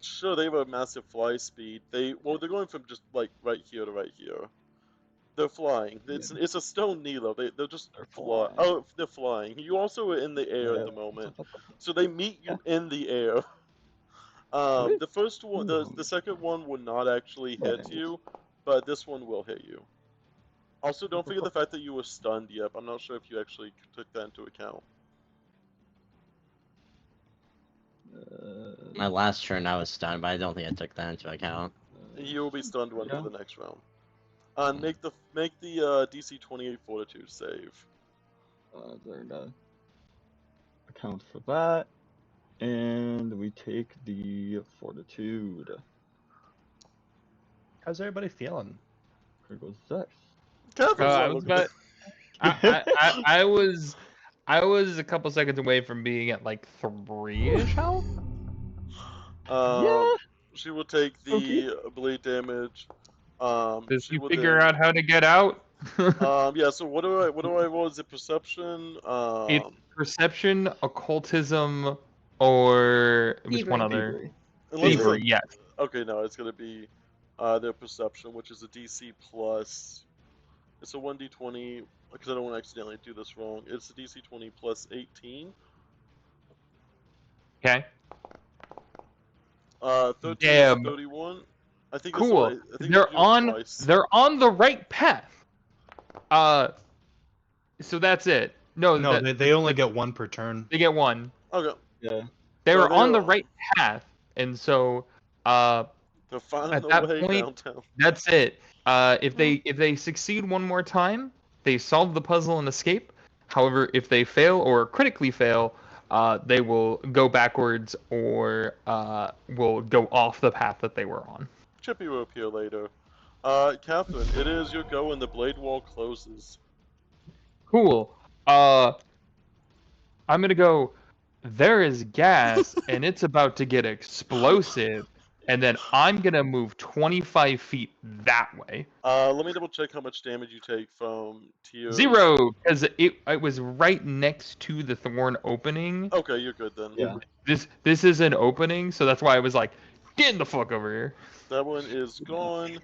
Sure, they have a massive fly speed. They're going from just like right here to right here. They're flying. It's a stone Nilo. They're just They're fly. flying. Oh, they're flying. You also are in the air at the moment, so they meet you in the air. The first one, the second one will not actually hit you, but this one will hit you. Also, don't forget the fact that you were stunned. Yep, I'm not sure if you actually took that into account. My last turn I was stunned, but I don't think I took that into account. You will be stunned one Yeah. for the next round. Make the DC 28 Fortitude save. There to account for that, and we take the Fortitude. How's everybody feeling? Critical success. Catherine's I not was looking. about. I was a couple seconds away from being at like 3-ish health. Yeah. She will take Okay. the bleed damage. Does She he will figure then, out how to get out? yeah. So what do I roll? Is it perception? It's perception, occultism, or which one Thievery. other? Thievery. Unless it's Thievery, yes. okay, no, it's gonna be their perception, which is a DC plus. It's a 1d20 because I don't want to accidentally do this wrong. It's a DC 20 plus 18. Okay. 13 Damn. is 31. I think Cool. It's I think it's twice. They're on the right path. So that's it. No, No, they only get one per turn. they get one. Okay. Yeah. They So were on the they're- right path, and so They're finding at their that way point, downtown. that's it. If they succeed one more time, they solve the puzzle and escape. However, if they fail or critically fail, they will go backwards or will go off the path that they were on. Chippy will appear later. Catherine, it is your go and the blade wall closes. Cool. I'm gonna go. There is gas, and it's about to get explosive, and then I'm gonna move 25 feet that way. Let me double check how much damage you take from Tio's. 0, because it was right next to the thorn opening. Okay, you're good then. Yeah. This is an opening, so that's why I was like, get the fuck over here. That one is gone.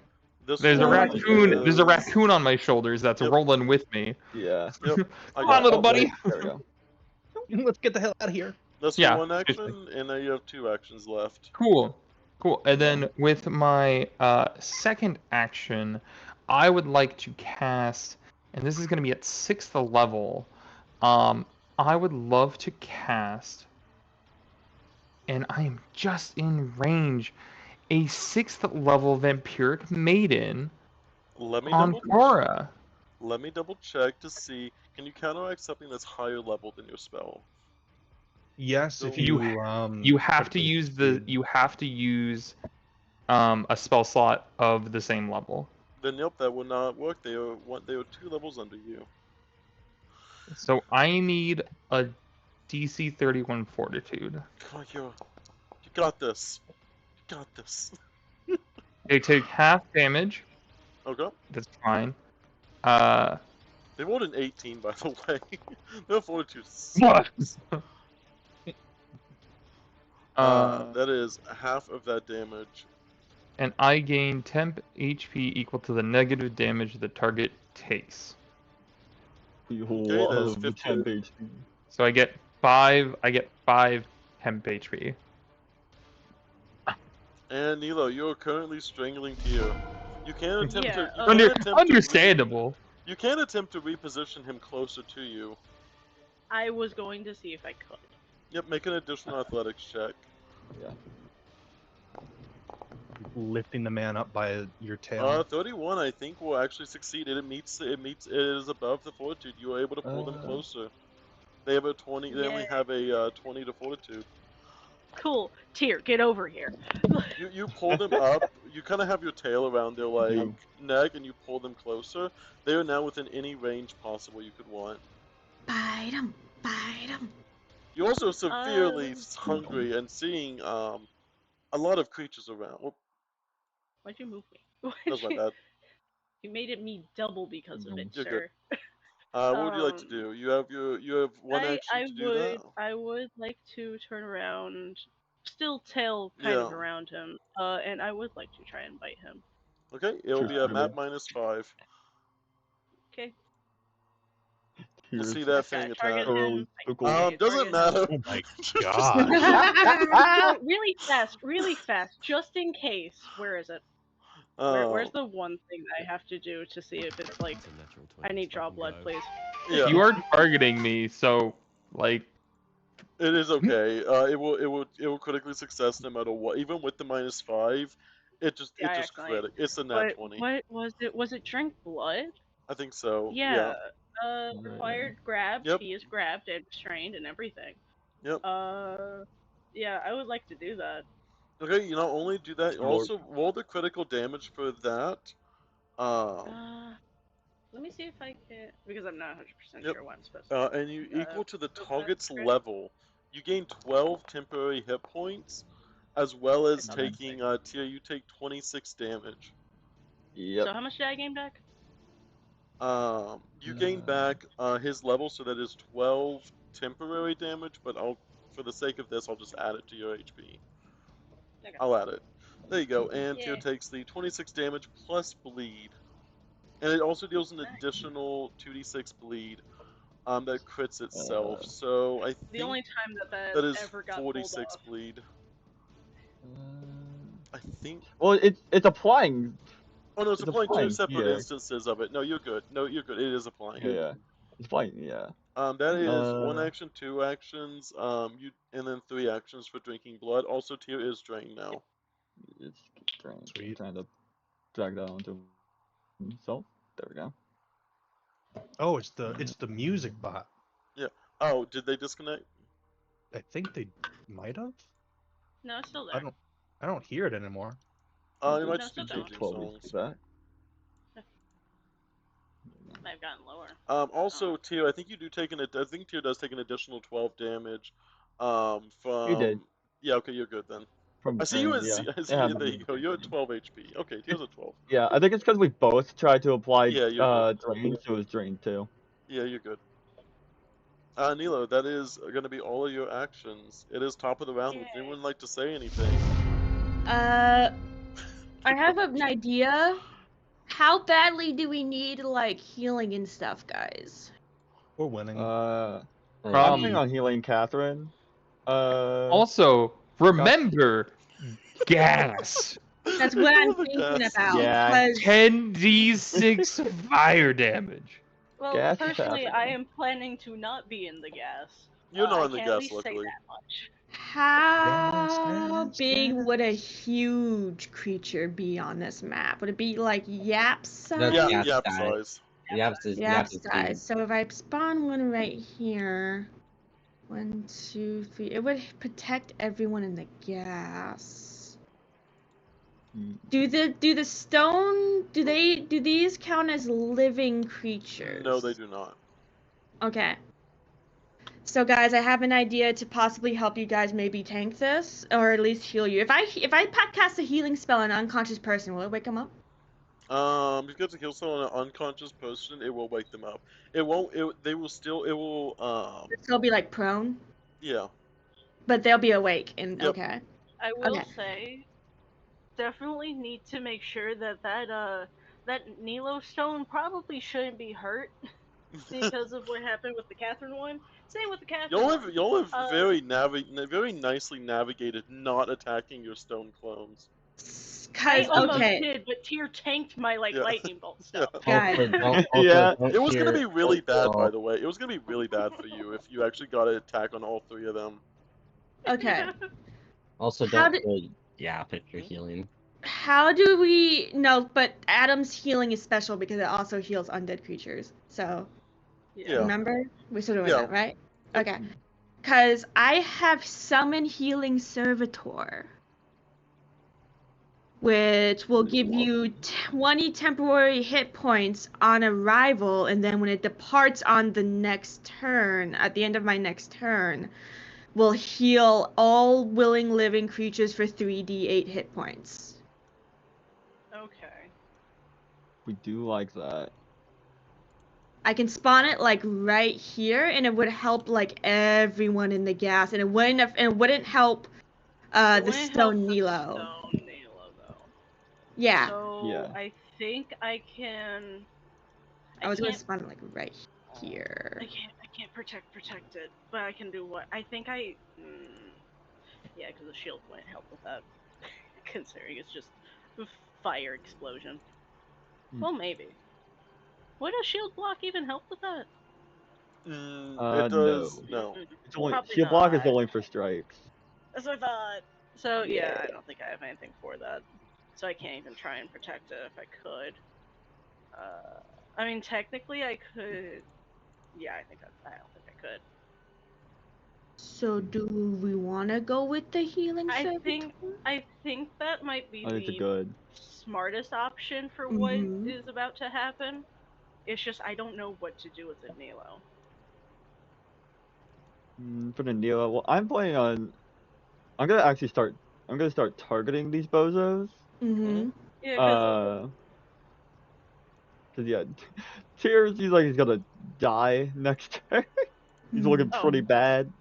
This There's a one raccoon. is- There's a raccoon on my shoulders that's Yep. rolling with me. Yeah. Yep. I Come got on, little it. buddy. There we go. Let's get the hell out of here. That's Yeah, one action, seriously. and now you have 2 actions left. Cool. And then with my second action, I would like to cast, and this is going to be at 6th level. I would love to cast, and I am just in range, a 6th level Vampiric Maiden Let me on Cora. Let me double check to see. Can you counteract something that's higher level than your spell? Yes, if You you You have to critically use succeed. a spell slot of the same level. Then nope, that will not work. They are 2 levels under you. So I need a DC 31 Fortitude. Come on, you got this. You got this. They take half damage. Okay. That's fine. They rolled an 18, by the way. Their fortitude What? sucks. Uh, That is half of that damage. and I gain temp HP equal to the negative damage the target takes. You that is love 15. 10 HP. So I get 5. I get 5 temp HP. And Nilo, you are currently strangling Tio. You can attempt Yeah, to. You uh, can attempt to Understandable. you can attempt to reposition him closer to you. I was going to see if I could. Yep, make an additional athletics check. Yeah. Lifting the man up by your tail. 31, I think, will actually succeed. It is above the fortitude. You are able to pull them closer. They have a 20. They only Yay. have a 20 to fortitude. Cool. Tyr, get over here. You pull them up. You kind of have your tail around their like Yeah. neck, and you pull them closer. They are now within any range possible you could want. Bite 'em, bite 'em. You're also severely Um, hungry and seeing a lot of creatures around. Whoop, Why'd you move me? that's my bad. You made it me double because of it, You're sir. good. What would you like to Um, do? You have one action to do that. I would like to turn around, still tail kind of Yeah. around him, and I would like to try and bite him. Okay, it will Sure, be a sure. map -5. Okay. We'll Here's see that Gotta thing target attack. early him. pickle. Doesn't target matter. Oh my Just- god. Oh, really fast, really fast, just in case. Where is it? Where's the one thing that I have to do to see if it's like It's a natural 20. I need Let's draw fucking blood, go. please? Yeah, You are targeting me, so like it is okay. It will critically success no matter what. Even with the -5, it Yeah, I just accidentally. crit. It's a nat But 20. what was it? Was it drink blood? I think so. Yeah. Yeah. Required grabbed. Yep. He is grabbed and restrained and everything. Yep. Yeah, I would like to do that. Okay, you not only do that, you Lord. also roll the critical damage for that. Let me see if I can, because I'm not 100% Yep. sure what I'm supposed to do. And you equal to the So that's target's great. level. You gain 12 temporary hit points, as well as It's not that taking big. Tia, you take 26 damage. Yep. So how much did I gain back? You gain back his level, so that is 12 temporary damage. But for the sake of this, I'll just add it to your HP. Okay. I'll add it. There you go. And Tia Yay. takes the 26 damage plus bleed, and it also deals an Nice. additional 2d6 bleed. That crits itself. So I The think only time that that is ever got pulled 46 off. bleed. I think. Well, it's applying. Oh no, it's applying two applying separate here. instances of it. No, you're good. No, you're good. It is applying. Yeah. It's applying. Yeah. That is one Uh, action, two actions, and then 3 actions for drinking blood. Also, Tyr is drained now. It's Sweet. trying to drag that onto himself. There we go. Oh, it's the music bot. Yeah. Oh, did they disconnect? I think they might have. No, it's still I there. don't hear it anymore. It might No, just be it's still going. changing 12 songs. HP back. Might have gotten lower. Also, Tyr, I think you do take I think Tyr does take an additional 12 damage. From. You did. Yeah. Okay, you're good then. From I see you drain, as. yeah. I It see. happened. There you go. You're at 12 HP. Okay, Tyr's at 12. Yeah, I think it's because we both tried to apply Yeah, you're good. drain, so it was drained too. Yeah, you're good. Nilo, that is going to be all of your actions. It is top of the round. Would Yay. anyone like to say anything? I have an idea. How badly do we need like healing and stuff, guys? We're winning. I'm Problem- planning on healing Catherine. Also, remember gas. That's what I'm All the thinking gas. about. Yeah. Because 10d6 fire damage. Well, Gas personally, Catherine. I am planning to not be in the gas. You're not I in the can gas, at least luckily. say that much. how Gas, big gas. would a huge creature be on this map? Would it be like Yap size? That's Yeah, Yap yap size. size. Yaps is Yap Yaps is size. huge. So if I spawn one right here, 1, 2, 3, it would protect everyone in the gas. Do the stone? Do these count as living creatures? No, they do not. Okay. So guys, I have an idea to possibly help you guys maybe tank this, or at least heal you. If I cast a healing spell on an unconscious person, will it wake them up? If you get to kill someone, an unconscious person, it will wake them up. It won't. They will still. It will. They'll be like prone, Yeah. but they'll be awake. And Yep. okay. I will Okay. say, definitely need to make sure that Nilo stone probably shouldn't be hurt because of what happened with the Catherine one. Same with the Catherine. Y'all have one. very nicely navigated not attacking your stone clones. I Cause almost okay, did, but Tyr tanked my Yeah. lightning bolt stuff. guys. Yeah. It was gonna be really bad, by way. the way. It was gonna be really bad for you if you actually got an attack on all 3 of them. Okay. Also, How don't did- really yap if you're healing. How do we no? But Adam's healing is special because it also heals undead creatures. So Yeah. remember, we still doing Yeah. that, right? Yep. Okay. Cause I have summon healing servitor, which will give you 20 temporary hit points on arrival, and then when it departs on the next turn, at the end of my next turn, will heal all willing living creatures for 3d8 hit points. Okay. We do like that. I can spawn it like right here, and it would help like everyone in the gas, and it wouldn't help It the wouldn't stone help the Nilo. Stone Nilo, though. Yeah, So Yeah. I think I can. I was gonna can't- spawn it like right here. I can't protect it, but I can do what I think I. Yeah, because the shield wouldn't help with that. Considering it's just fire explosion. Hmm. Well, maybe. Would a shield block even help with that? It does. No. It's only Probably shield block is not. only for strikes. That's what I thought. So yeah, Yeah. I don't think I have anything for that. So I can't even try and protect it if I could. I mean, technically I could. Yeah, I don't think I could. So do we want to go with the healing I servitor? think that might be I think it's a the good. smartest option for what is about to happen. It's just I don't know what to do with it, Nilo. For the Neo, well, I'm planning on. I'm gonna actually start. I'm gonna start targeting these bozos. Mm-hmm. Yeah, because Cause yeah, Tears. He's like he's gonna die next turn. He's looking Oh. pretty bad.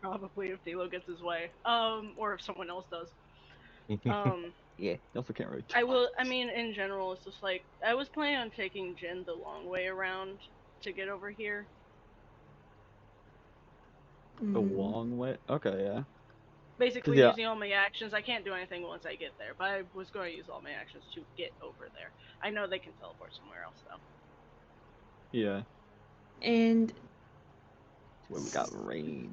probably if Nilo gets his way, or if someone else does. Yeah. He also can't really. I will. I mean, in general, it's just like I was planning on taking Jin the long way around to get over here. The long way. Okay, yeah. Basically, yeah. using all my actions. I can't do anything once I get there, but I was going to use all my actions to get over there. I know they can teleport somewhere else though. Yeah. And Where we got range.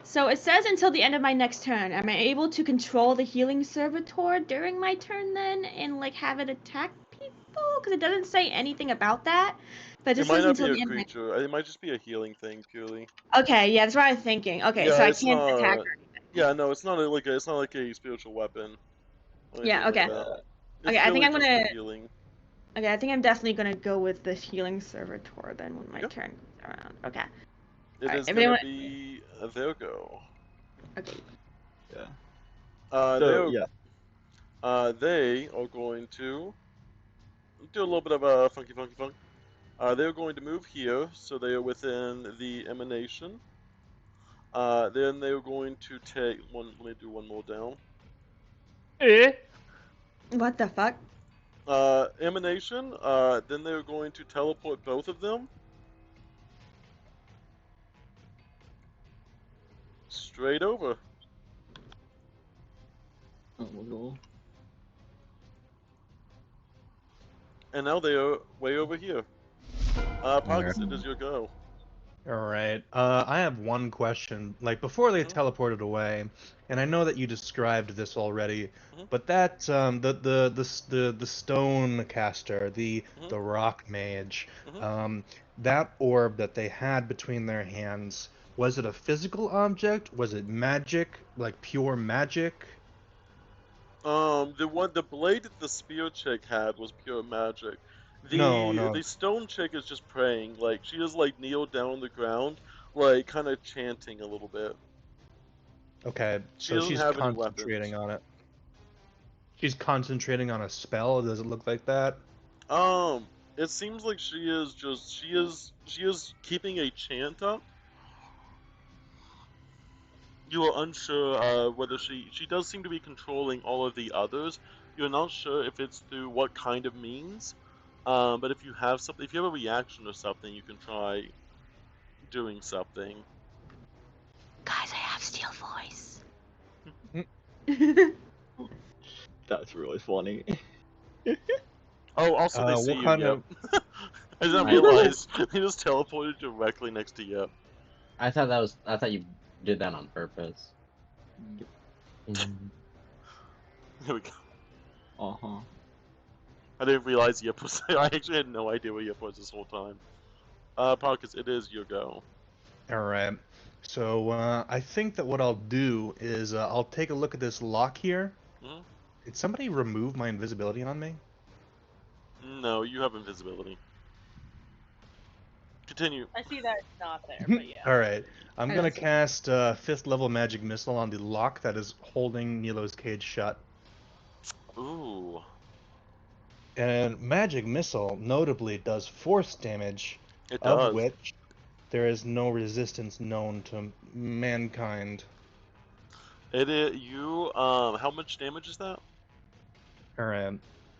so it says until the end of my next turn. Am I able to control the healing servitor during my turn then, and like have it attack people? Because it doesn't say anything about that. But it It just might says not until be a the end. creature. It might just be a healing thing purely. Okay, yeah, that's what I was thinking. Okay, so Yeah, I it's can't attack not. her. Yeah, no, it's not it's not like a spiritual weapon. Or anything Yeah, okay. Like that. It's Okay, I think purely I'm just gonna. for healing. Okay, I think I'm definitely gonna go with the healing servitor then when my Okay. turn comes around. Okay. It Alright, is everyone- gonna be their go. Okay. Yeah. They're Yeah. they are going to do a little bit of a funky. They're going to move here, so they are within the emanation. Then they're going to take one. Let me do one more down. What the fuck? Emanation. Then they're going to teleport both of them straight over. Oh, we'll go. And now they are way over here. Pogus, it is your go. All right. I have one question. Like before they teleported away, and I know that you described this already, but that the stone caster, the rock mage, that orb that they had between their hands, was it a physical object? Was it magic, like pure magic? The blade that the spear chick had was pure magic. No. The stone chick is just praying. Like she is like kneeled down on the ground, like kind of chanting a little bit. Okay, She so doesn't she's have any concentrating weapons. on it. She's concentrating on a spell. Does it look like that? It seems like she is keeping a chant up. You are unsure whether she does seem to be controlling all of the others. You're not sure if it's through what kind of means. But if you have something, if you have a reaction or something, you can try doing something. Guys, I have steel voice. That's really funny. Oh, also they see what you. kind Yep. of? I didn't realize they just teleported directly next to Yep. I thought you did that on purpose. There we go. Uh-huh. I didn't realize Yep was there. I actually had no idea where Yep was this whole time. Pockets, it is your go. All right. So I think that what I'll do is I'll take a look at this lock here. Did somebody remove my invisibility on me? No, you have invisibility. Continue. I see that it's not there, but yeah. All right. I'm I gonna don't see it. cast 5th level magic missile on the lock that is holding Nilo's cage shut. Ooh. And magic missile notably does force damage, It of does. which there is no resistance known to mankind. It is you. How much damage is that? All right.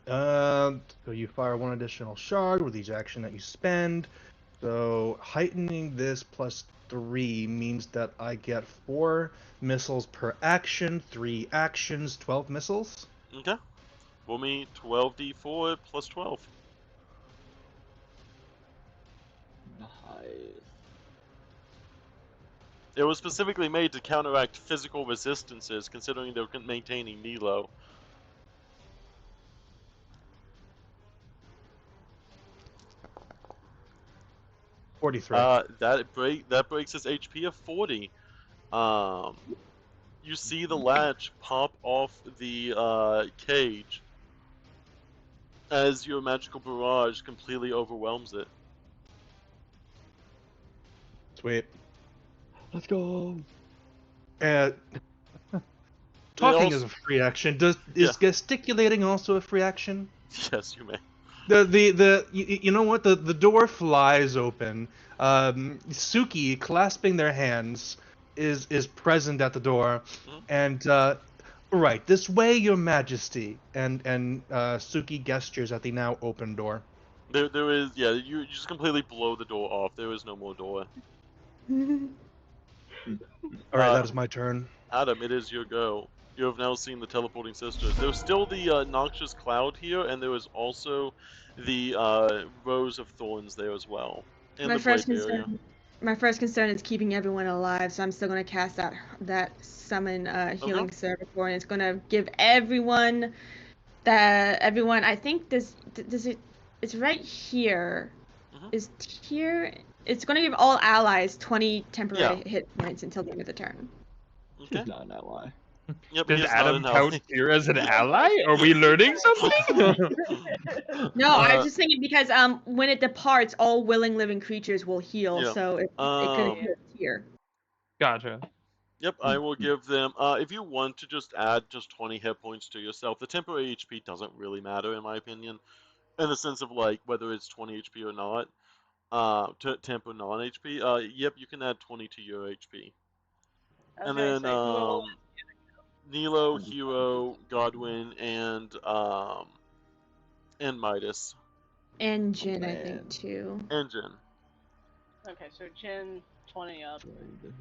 So you fire one additional shard with each action that you spend. So heightening this +3 means that I get 4 missiles per action, 3 actions, 12 missiles. Okay. Roll me 12d4 plus 12. Nice. It was specifically made to counteract physical resistances, considering they're maintaining Nilo. That breaks his HP of 40. You see the latch pop off the cage as your magical barrage completely overwhelms it. Sweet. Let's go. Talking also- is a free action. Is Yeah. gesticulating also a free action? Yes, you may. You know what? The door flies open. Suki, clasping their hands, is present at the door, and right this way, Your Majesty. And Suki gestures at the now open door. There is, yeah. You just completely blow the door off. There is no more door. All right, that is my turn. Adam, it is your go. You have now seen the teleporting sisters. There's still the noxious cloud here, and there is also the rows of thorns there as well. And My the first blade barrier. concern. My first concern is keeping everyone alive, so I'm still gonna cast that summon healing servitor, and it's gonna give everyone I think does it it's right here. Is here it's gonna give all allies 20 temporary hit points until the end of the turn. Okay. He's not an ally. Yep, Does he is Adam not an ally. count here as an ally? Are we learning something? No, I was just thinking because when it departs, all willing living creatures will heal, Yeah. so it could hit here. Gotcha. Yep, I will give them. If you want to just add just 20 hit points to yourself, the temporary HP doesn't really matter in my opinion, in the sense of like whether it's 20 HP or not. To temp or non HP. Yep, you can add 20 to your HP. And then Nilo, Hero, Godwin, and Midas. And Jin, I think too. And Jin. Okay, so Jin 20 up.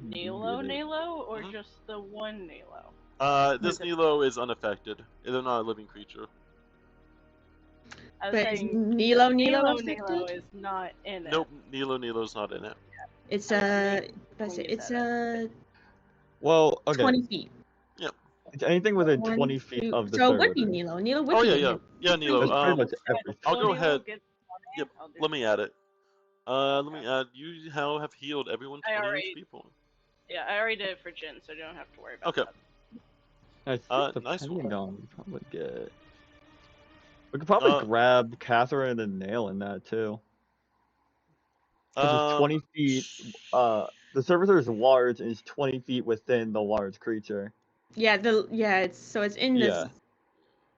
Nilo, or just the one Nilo? This Nilo is unaffected. They're not a living creature. I was But is saying Nilo Nilo affected? is not in it. Nope, Nilo's not in it. It's Well, okay. 20 feet. Yep. It's anything within 1, 20 feet 2 of the So it servitor. would be Nilo. Nilo would Oh be yeah, in yeah, here. yeah, Nilo. That's pretty much everything. I'll go Nilo ahead. gets 20, Yep. I'll do Let me add it. Let me add. You have healed everyone 20 already- HP points. Yeah, I already did it for Jin, so you don't have to worry about Okay. that. I think nice depending one. on, we probably get. We could probably grab Catherine and nail in that too. Because it's 20 feet. The servitor is large and is 20 feet within the large creature. Yeah, it's in this.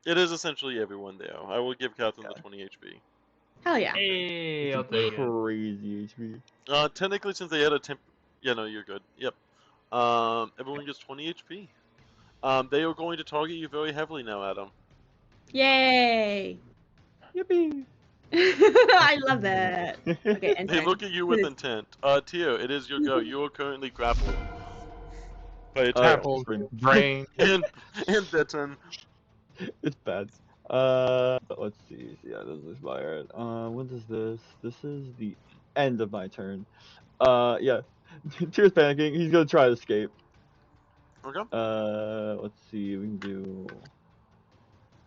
Yeah. It is essentially everyone there. I will give Catherine the 20 HP. Hell yeah. Hey, I'll It's take it. crazy HP. Technically, since they had a temp. Yeah, no, you're good. Yep. Everyone gets 20 HP. They are going to target you very heavily now, Adam. Yay! Yippee! I love that. Okay, and They look at you with intent. Tio, it is your go. You are currently grappled by a tail. Apple, brain. and bitten. It's bad. Let's see. Yeah, this is expired. When is this? This is the end of my turn. Yeah. Tio's panicking. He's gonna try to escape. Okay. Let's see. We can do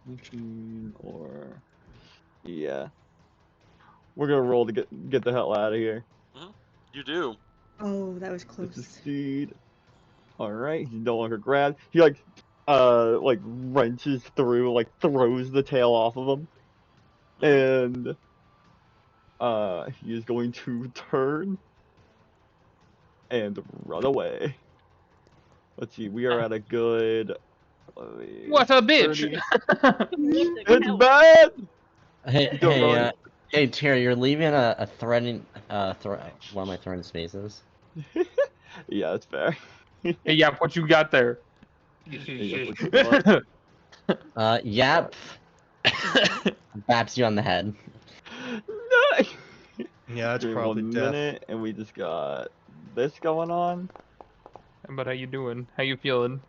19 or yeah. We're gonna roll to get the hell out of here. You do. Oh, that was close. Succeed. All right. He's no longer grabbed. He like wrenches through, like throws the tail off of him, and he is going to turn and run away. Let's see. We are at a good. What a bitch! 30. It's bad. Hey, Terry, you're leaving a threatening one of my threatened spaces. Yeah, that's fair. Hey, Yap, what you got there? Yep. Yap. Baps you on the head. No. Yeah, that's Give me probably 1 death. minute, and we just got this going on. But how you doing? How you feeling?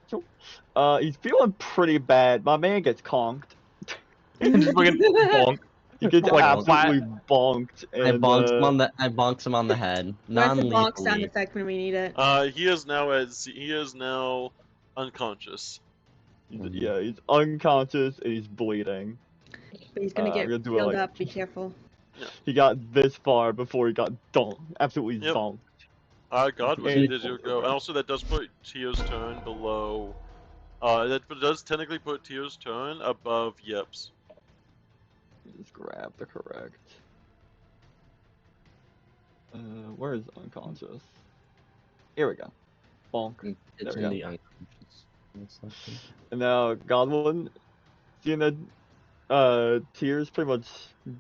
He's feeling pretty bad. My man gets conked. Just fucking bonk. He gets Like absolutely bonked, and I bonks him on the head. Where's the bonk sound Non-lethally. effect when we need it? He is now unconscious. yeah, he's unconscious and he's bleeding. But he's gonna I'm get gonna do it healed like up. Be careful. he got this far before he got absolutely Yep. zonked. Godwin, And- did you go? And also, that does put Tio's turn below. That does technically put Tio's turn above Yip's. Just grab the correct. Where is unconscious? Here we go. Bonk. It's There we in go. the unconscious. And now Godwin, seeing that Tears pretty much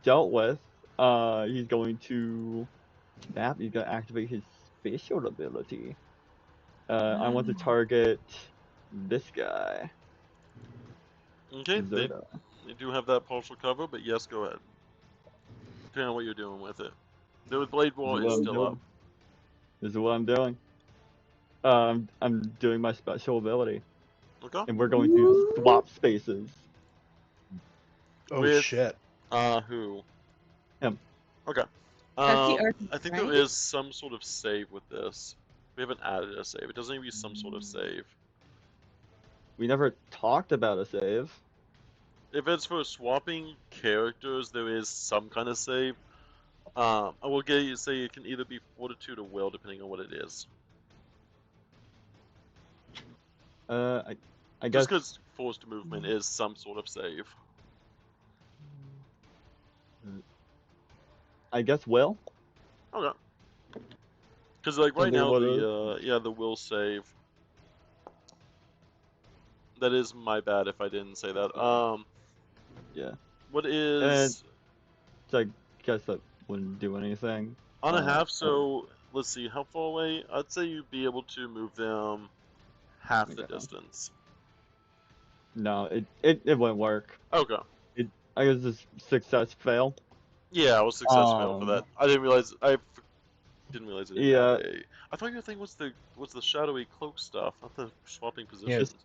dealt with, he's going to he's gonna activate his spatial ability. I want to target this guy. Okay, they Zerda. do have that partial cover, but yes, go ahead. Depending on what you're doing with it. The Blade Wall This is what I'm still doing. up. This is what I'm doing. I'm doing my special ability, Okay. and we're going to swap spaces. Oh With- shit. Who? Him. Okay. That's the Earth, I think right? there is some sort of save with this. We haven't added a save. It doesn't need to be some sort of save. We never talked about a save. If it's for swapping characters, there is some kind of save. I will say it can either be Fortitude or Will, depending on what it is. I guess. Just because forced movement is some sort of save. I guess Will. Okay. Because like right Something now about the will save. That is my bad if I didn't say that. Yeah. What is So I guess that wouldn't do anything. on a half? So let's see, how far away? I'd say you'd be able to move them half the Okay. distance. No, it wouldn't work. Okay. I guess it's success fail. Yeah, I was successful for that. I didn't realize didn't realize it. Yeah. I thought your thing was the shadowy cloak stuff, not the swapping Yeah, positions.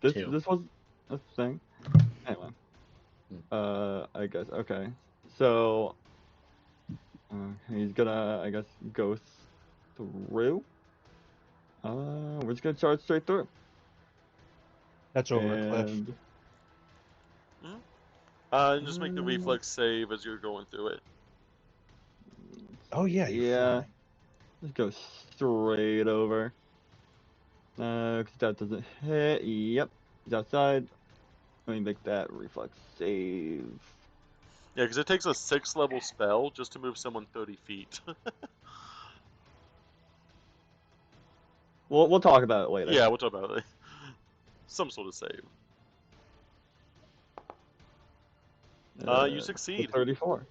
This Two. this was a thing. Anyway. Hmm. I guess okay. So he's gonna I guess go through. We're just gonna charge straight through. That's over a cliff. And just make the reflex save as you're going through it. Oh yeah, you're Yeah. flying. Let's go straight over. 'Cause that doesn't hit. Yep. He's outside. Let me make that reflex save. Yeah, because it takes a 6th level spell just to move someone 30 feet. We'll talk about it later. Yeah, we'll talk about it. Some sort of save. You succeed. 34.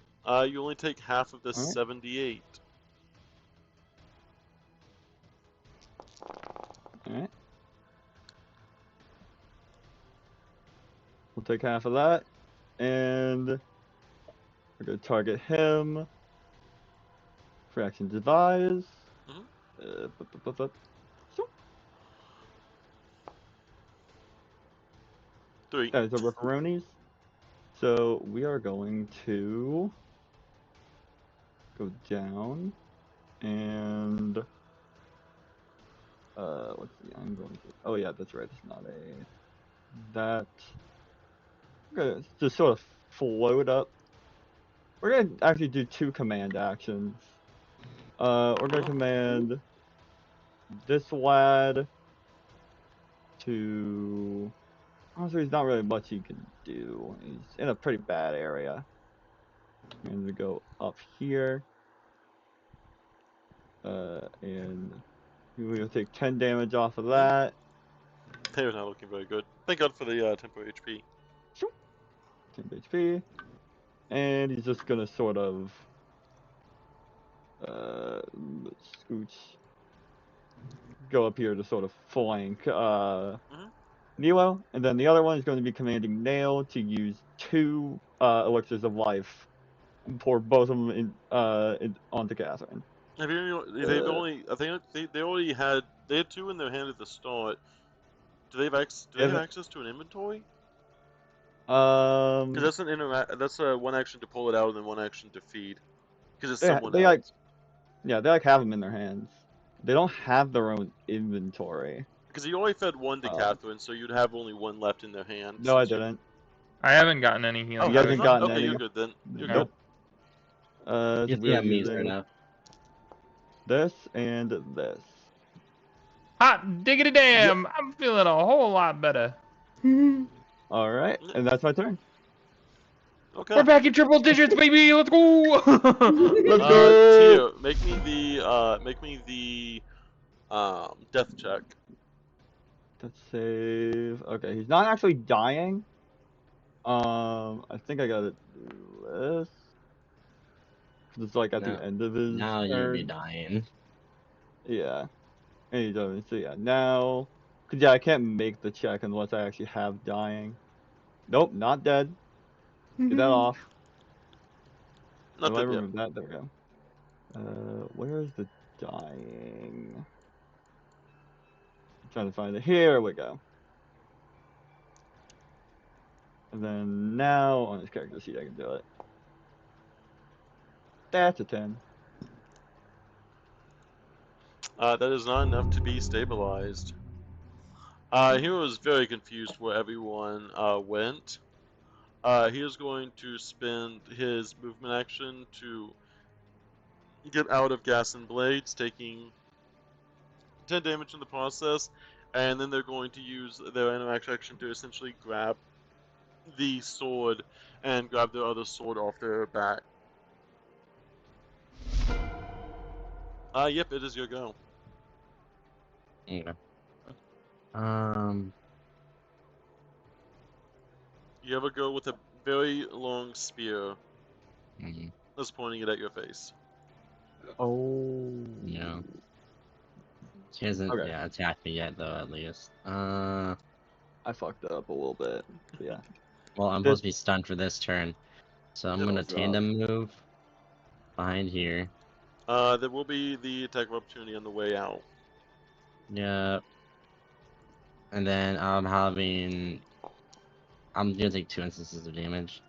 You only take half of the Alright. 78. Alright. We'll take half of that, and we're gonna target him. For action devise. Mhm. So, 3. that is over Ripperonis. So we are going to go down and let's see, I'm going to oh yeah, that's right, it's not that we're gonna just sort of float up. We're gonna actually do 2 command actions. We're gonna command this lad to honestly there's not really much he can do. He's in a pretty bad area. I'm gonna go up here. And we'll take 10 damage off of that. They're not looking very good. Thank God for the temporary HP. 10 HP. And he's just gonna sort of scooch, go up here to sort of flank Nilo, and then the other one is going to be commanding Nail to use 2 elixirs of life and pour both of them in onto Catherine. Have you? They've only. I think they already had. They had 2 in their hand at the start. Do they have access to an inventory? Because that's that's one action to pull it out and then one action to feed. Because it's they someone they else. yeah, they have them in their hands. They don't have their own inventory. Because you only fed one to Oh. Catherine, so you'd have only one left in their hand. No, I since you- didn't. I haven't gotten any Oh, healing. You have haven't not? gotten Okay, any. you're good then. You're Nope. good. You We're have me using enough. this and this. Hot diggity damn! I'm feeling a whole lot better. All right, and that's my turn. Okay. We're back in triple digits, baby. Let's go. Let's go. Tia, make me the death check. Let's save. Okay, he's not actually dying. I think I gotta do this. 'Cause it's like at No. the end of his Now you'll be turn. dying. Yeah. And he doesn't. So yeah, now. Cause yeah, I can't make the check unless I actually have dying. Nope, not dead. Get that off. Not If I dead yet. remove that, there we go. Where's the dying? I'm trying to find it. Here we go. And then now on his character sheet, I can do it. That's a 10. That is not enough to be stabilized. He was very confused where everyone went. He is going to spend his movement action to get out of Gas and Blades, taking 10 damage in the process, and then they're going to use their interaction action to essentially grab the sword and grab their other sword off their back. Yep, it is your go. Okay. You have a go with a very long spear mhm, that's pointing it at your face. Oh. yeah. She hasn't Okay. attacked me yet though, at least. I fucked up a little bit. But yeah. Well, I'm supposed to be stunned for this turn, so I'm Yep. gonna Oh, God. tandem move behind here. There will be the attack of opportunity on the way out. Yeah. And then I'm gonna take 2 instances of damage.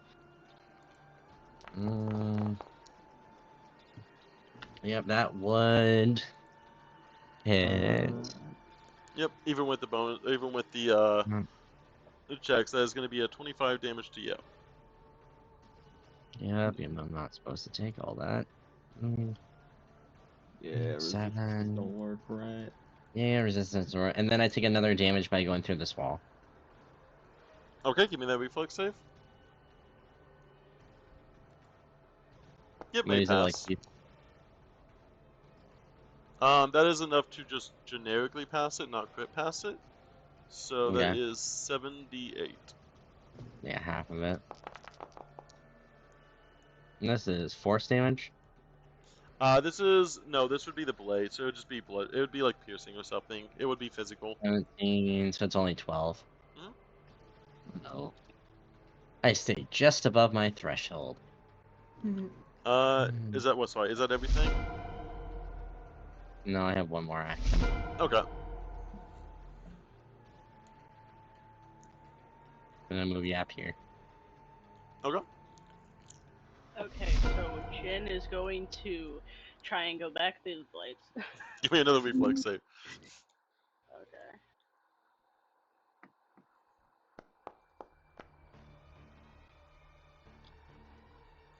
Yep, that would hit. Yep, even with the bonus, even with Mm. the checks, that is going to be a 25 damage to you. Yep, even though I'm not supposed to take all that. Yeah, resistance 7. don't work right. Yeah, resistance, and then I take another damage by going through this wall. Okay, give me that reflex save. Yep, may Maybe like pass. That is enough to just generically pass it, not crit pass it. So that Okay. is 78. Yeah, half of it. And this is force damage. This would be the blade, so it would just be blood. It would be like piercing or something. It would be physical. 17, so it's only 12. Mhm. No. I stay just above my threshold. Is that what? Sorry, is that everything? No, I have one more action. Okay. I'm gonna move Yap here. Okay. Okay, so Jin is going to try and go back through the blades. Give me another reflex save. Okay.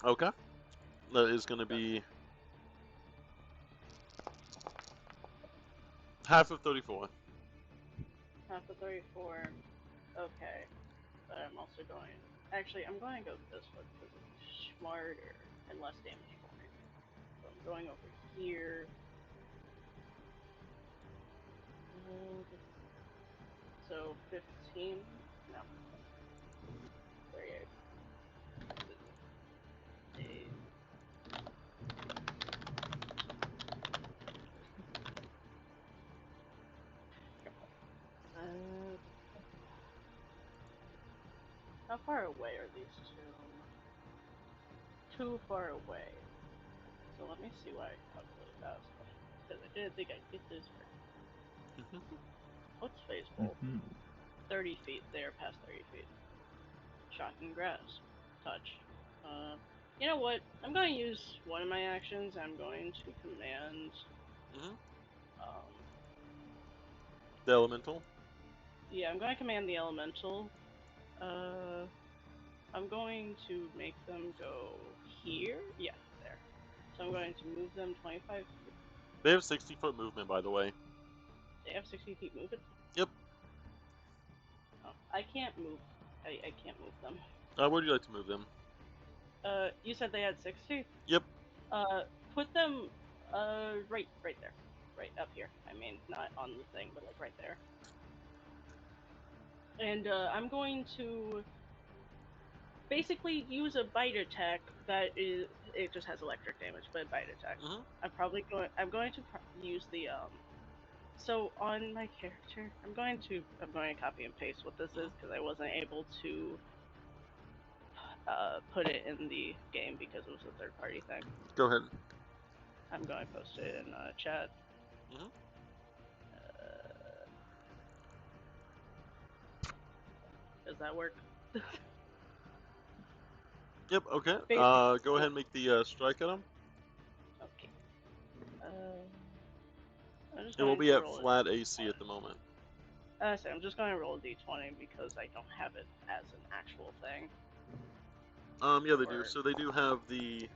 Okay. That is going to be half of 34. Half of 34. Okay. But I'm also going. Actually, I'm going to go this one because it's smarter and less damage for me. So I'm going over here. So 15. No. 38. How far away are these two? Too far away. So let me see why I calculated that. Because I didn't think I'd get this right. What's phase bolt? 30 feet. They are past 30 feet. Shocking Grasp. Touch. You know what? I'm going to use one of my actions. I'm going to command. Mhm. Um, The elemental. yeah, I'm going to command the elemental. I'm going to make them go here. Yeah, there. So I'm going to move them 25 feet. They have 60-foot movement, by the way. They have 60 feet movement. Yep. Oh, I can't move. I can't move them. Where would you like to move them? You said they had 60. Yep. Put them right there, right up here. I mean, not on the thing, but like right there. And I'm going to basically use a bite attack that is. It just has electric damage, but a bite attack. Mhm. I'm going to use the So on my character, I'm going to copy and paste what this is because I wasn't able to put it in the game because it was a third party thing. Go ahead. I'm going to post it in chat. Mhm. Does that work? Yep. Okay. Ba- Go ahead and make the strike at them. Okay. I'm just It will going be to at roll flat AC at the moment. I'm just going to roll a d20 because I don't have it as an actual thing. Yeah, they do. Or- So they do have the.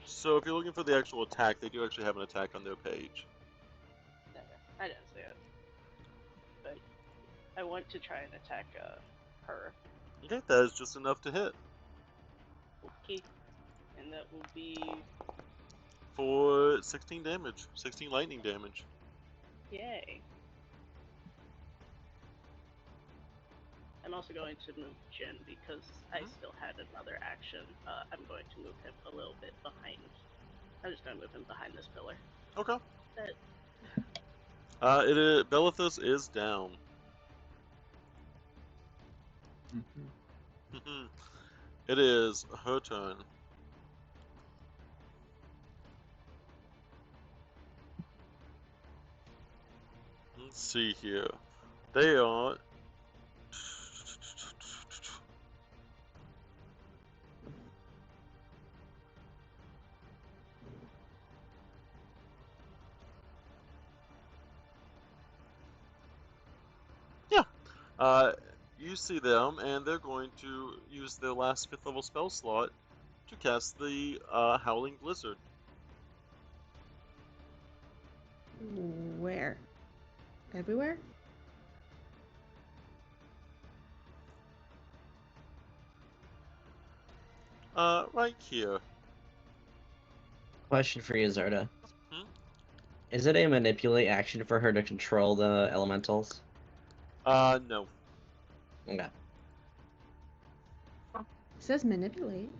So if you're looking for the actual attack, they do actually have an attack on their page. Okay, I didn't see it. But I want to try and attack her. Okay, that is just enough to hit. Okay. And that will be. For 16 damage. 16 lightning damage. Yay. I'm also going to move Jin because I still had another action. I'm going to move him a little bit behind. I'm just going to move him behind this pillar. Okay. That, It is, Belithus is down. It is her turn. Let's see here. They are. Yeah. You see them, and they're going to use their last 5th level spell slot to cast the Howling Blizzard. Where? Everywhere? Right here. Question for you, Zarda. Hmm? Is it a manipulate action for her to control the elementals? No. Okay. It says manipulate.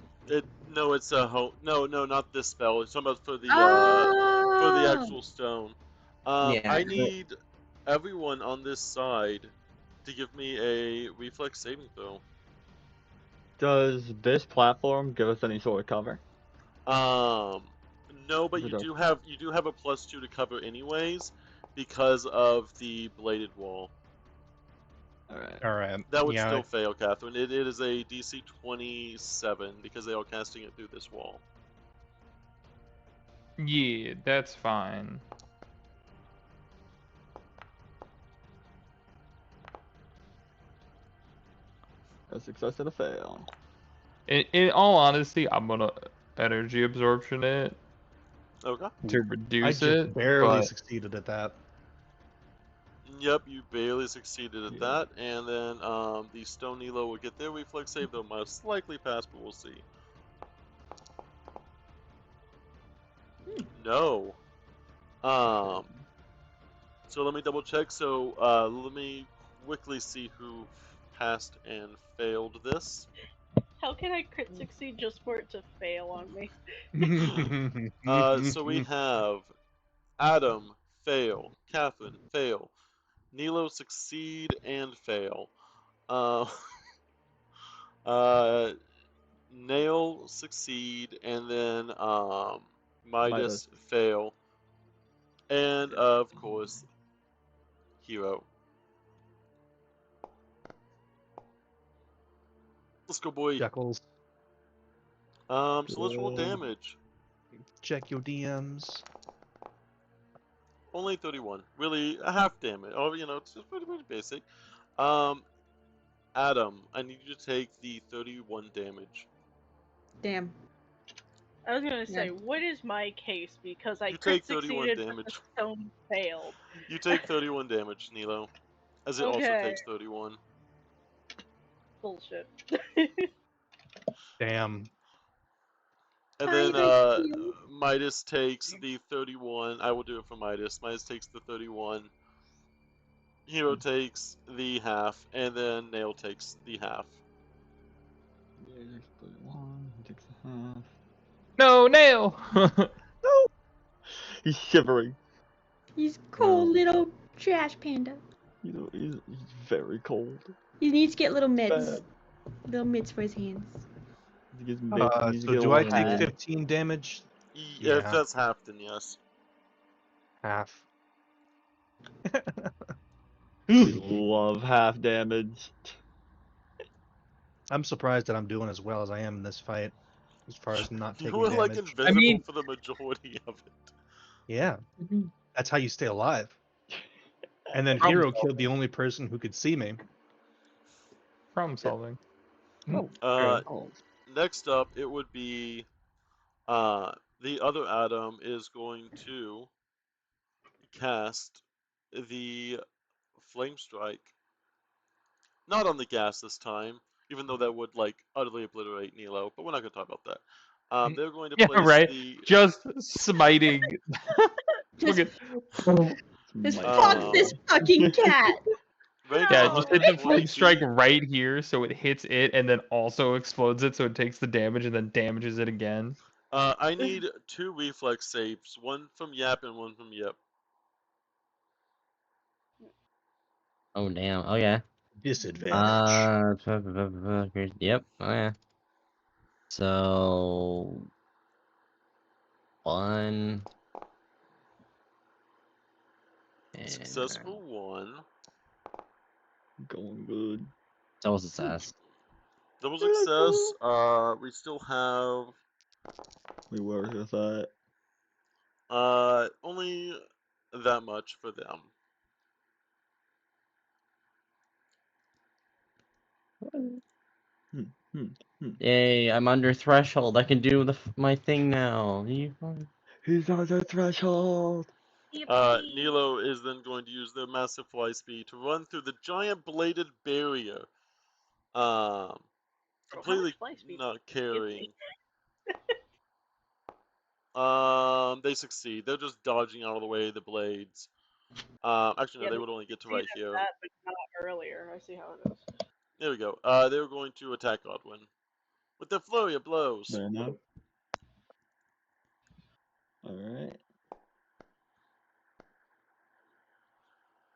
No, it's no, not this spell. It's talking about for the Oh! actual stone. Yeah, I 'cause need everyone on this side to give me a reflex saving throw. Does this platform give us any sort of cover? No, but Is it you do have a +2 to cover anyways because of the bladed wall. Alright. All right. That would Yeah. still fail, Catherine. It is a DC 27 because they are casting it through this wall. Yeah, that's fine. A success and a fail. In all honesty, I'm gonna energy absorption it Okay. to I reduce just it, barely but succeeded at that. Yep, you barely succeeded at Yeah. that, and then the Stone Elo will get their reflex save. They'll most likely pass, but we'll see. No. So let me double check. So let me quickly see who passed and failed this. how can I crit succeed just for it to fail on me? So we have Adam fail, Catherine fail, Nilo succeed and fail. Uh, Nail succeed, and then Midas fail, and of course Hero. Let's go, boy. Jackals. So let's roll Good. damage. Check your DMs. Only 31. Really, a half damage. Oh, it's just pretty much basic. Adam, I need you to take the 31 damage. Damn. I was gonna say, Yeah. what is my case? Because I You crit take 31 succeeded, but damage. the stone failed. You take 31 damage, Nilo. As it also Okay. takes 31. Bullshit. Damn. And Hi, then thank you. Midas takes the 31. I will do it for Midas. Midas takes the 31. Hero takes the half, and then Nail takes the half. Yeah, he takes 31. He takes a half. No, nail. No! He's shivering. He's cold No. little trash panda. You know, he's very cold. He needs to get little mitts. Bad. Little mitts for his hands. He gets mitts, he needs to So get a do I little take hat. 15 damage? If Yeah. that's half, then yes. Half. We love half damage. I'm surprised that I'm doing as well as I am in this fight, as far as not You taking were like damage. invisible mean- for the majority of it. Yeah, Mhm. that's how you stay alive. And then Problem Hero solving. killed the only person who could see me. Problem solving. Oh, Uh, Next up, it would be the other Adam is going to cast the Flame Strike. Not on the gas this time, even though that would like utterly obliterate Nilo. But we're not going to talk about that. They're going to Yeah, place right. the Just smiting. Just, Fucking- just my fuck Oh. this fucking cat. range Yeah, of just hit the 120 flame strike feet. right here, so it hits it and then also explodes it, so it takes the damage and then damages it again. I need 2 reflex saves, one from Yap and one from Yip. Oh damn. Oh yeah. Disadvantage. Yep. Oh yeah. So 1 and Successful 1. Going good. double success. Double success. We still have Wait, where was that? only that much for them. Yay! I'm under threshold. I can do my thing now. He's on the threshold. Nilo is then going to use their massive fly speed to run through the giant bladed barrier. Completely fly speed not do you caring. They succeed. They're just dodging out of the way of the blades. Actually, no, Yeah, they would only get to right here. That, but not earlier. I see how it is. There we go. They were going to attack Godwin with their flurry of blows. Fair enough. Alright.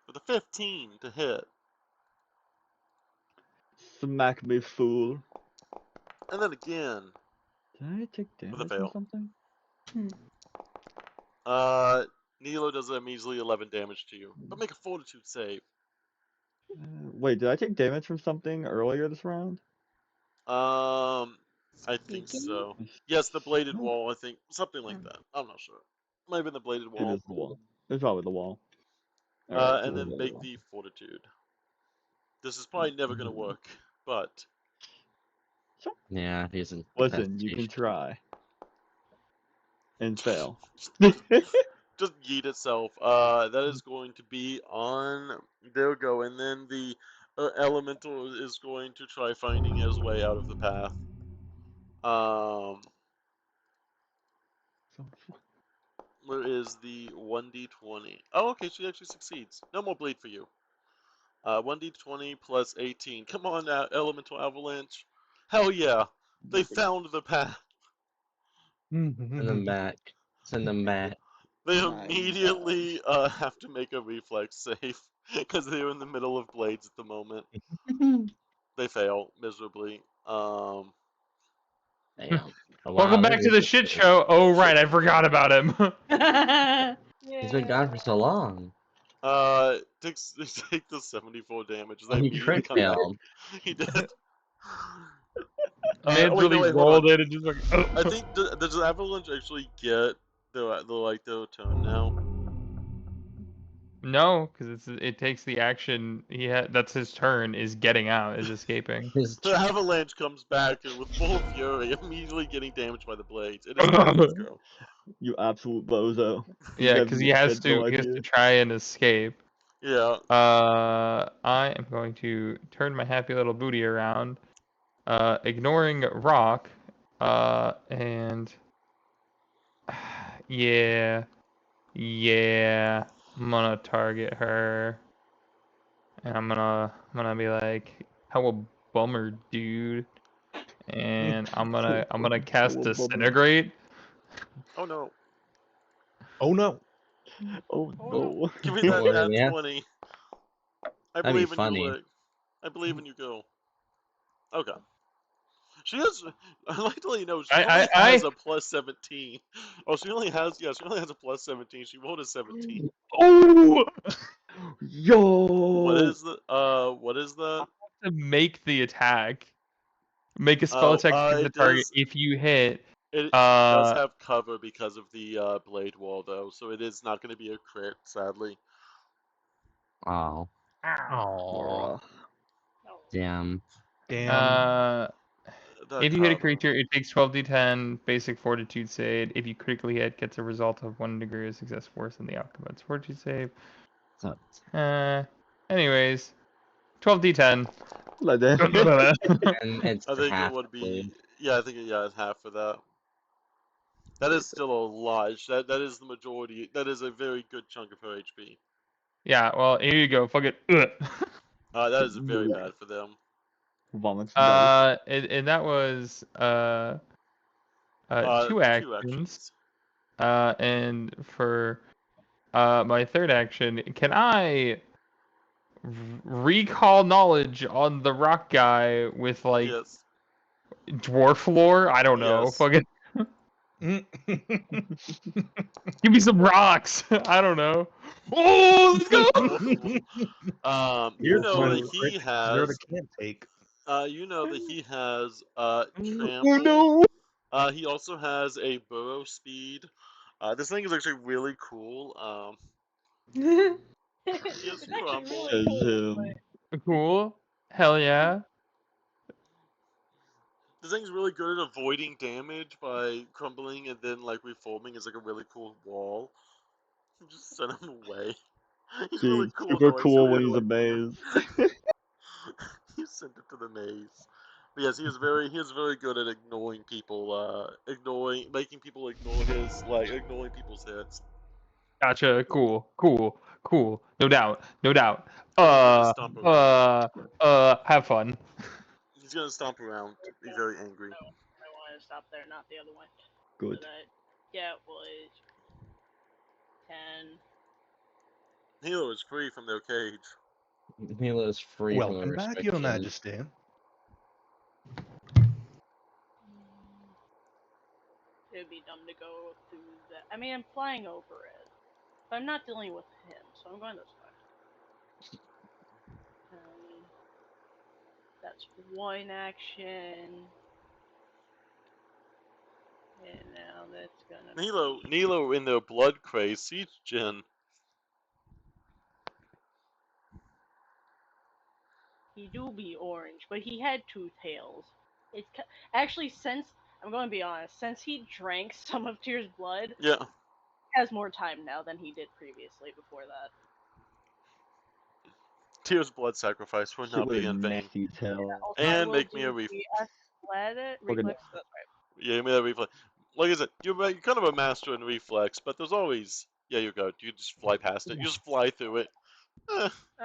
With a 15 to hit. Smack me, fool. And then again. Did I take With a damage fail. from something? Nilo does a measly 11 damage to you. But make a fortitude save. Wait, did I take damage from something earlier this round? I think so. Yes, the bladed wall, I think. Something like that. I'm not sure. Might have been the bladed It wall. is the wall. It's probably the wall. Alright, And then make the fortitude. This is probably never going to work, but... Yeah, he's in. Listen, you can try. And fail. Just yeet itself. That is going to be on... There we go. And then the elemental is going to try finding his way out of the path. Where is the 1d20? Oh, okay, she actually succeeds. No more bleed for you. 1d20 plus 18. Come on, elemental avalanche. Hell yeah. They found the path. Send them back. Send them back. They My immediately have to make a reflex save because they're in the middle of blades at the moment. They fail miserably. Damn. Oh, Welcome wow, back to the shit show. Oh right, I forgot about him. He's been gone for so long. Takes the 74 damage. Oh, They he immediately crit come back. failed. He did. Man's wait, no, really wait, hold rolled on. it and just like. I think does Avalanche actually get their turn now? No, because it takes the action that's his turn is getting out, is escaping. His The Avalanche comes back and with full fury, immediately getting damaged by the blades. It is time to go. You absolute bozo. You Yeah, guys because he has had no to idea. try and escape. Yeah. I am going to turn my happy little booty around, ignoring Rock, and yeah, I'm gonna target her, and I'm gonna be like, "How a bummer, dude," and I'm gonna cast How a bummer. Disintegrate. Oh no. Oh no. Oh Oh, no. Give me Don't that worry, nat yeah. 20. I That'd be believe in you, funny. Lick. I believe in you, go. Okay. She has. I'd like to let you know she only has a plus 17. Oh, she only has a plus 17. She rolled a 17. Oh! Yo. What is that? To make the attack, make a spell Oh, attack against the it target. does. If you hit, It does uh, have cover because of the blade wall, though, so it is not going to be a crit, sadly. Oh, Aww. no. damn. Damn. The If you hit a cover. creature, it takes 12d10 basic fortitude save. If you critically hit, gets a result of 1 degree of success worse than the outcome's fortitude save. So, Anyways, 12d10. Like that. and it's I think it half, would I be. believe. Yeah, I think it's half for that. That is still a lot. That is the majority. That is a very good chunk of her HP. Yeah, well, here you go. Fuck it. That is very bad for them. Vomits dice. And that was 2 Two actions. actions. And for my third action, can I recall knowledge on the rock guy with like Yes. dwarf lore? I don't know. Yes. Fucking give me some rocks. I don't know. Oh, let's go. You Here's know one that crit he Zerta has. can't take. You know that he has Oh trample. no. He also has a burrow speed. This thing is actually really cool. He has It's actually crumble. really Says cool, him. Cool. Hell yeah. This thing's really good at avoiding damage by crumbling and then like reforming as like a really cool wall. Just send him away. He's really Dude, cool super though. I cool still when he's really a maze. he sent it to the maze. But yes, he is very good at ignoring people, making people ignore ignoring people's hits. Gotcha. Cool. No doubt. And he's gonna stomp around. Have fun. He's gonna stomp around. Be very angry. I wanted to stop there, not the other one. Good. So that, yeah, it was 10. Hero is free from their cage. Mila is free from the Welcome back, Your restriction. Majesty. It would be dumb to go through that. I mean, I'm flying over it. But I'm not dealing with him, so I'm going this way. That's one action. And now that's gonna Nilo in their blood craze siege gen. He do be orange, but he had 2 tails. It's actually, since I'm going to be honest, since he drank some of Tyr's blood, Yeah. he has more time now than he did previously before that. Tyr's blood sacrifice would Shit not with be a in vain. nasty tail. Also, And make me a reflex. Fucking- Reflex. That's right. Yeah, give me that reflex. Like I said, you're kind of a master in reflex, but there's always you go. You just fly past it. You just fly through it.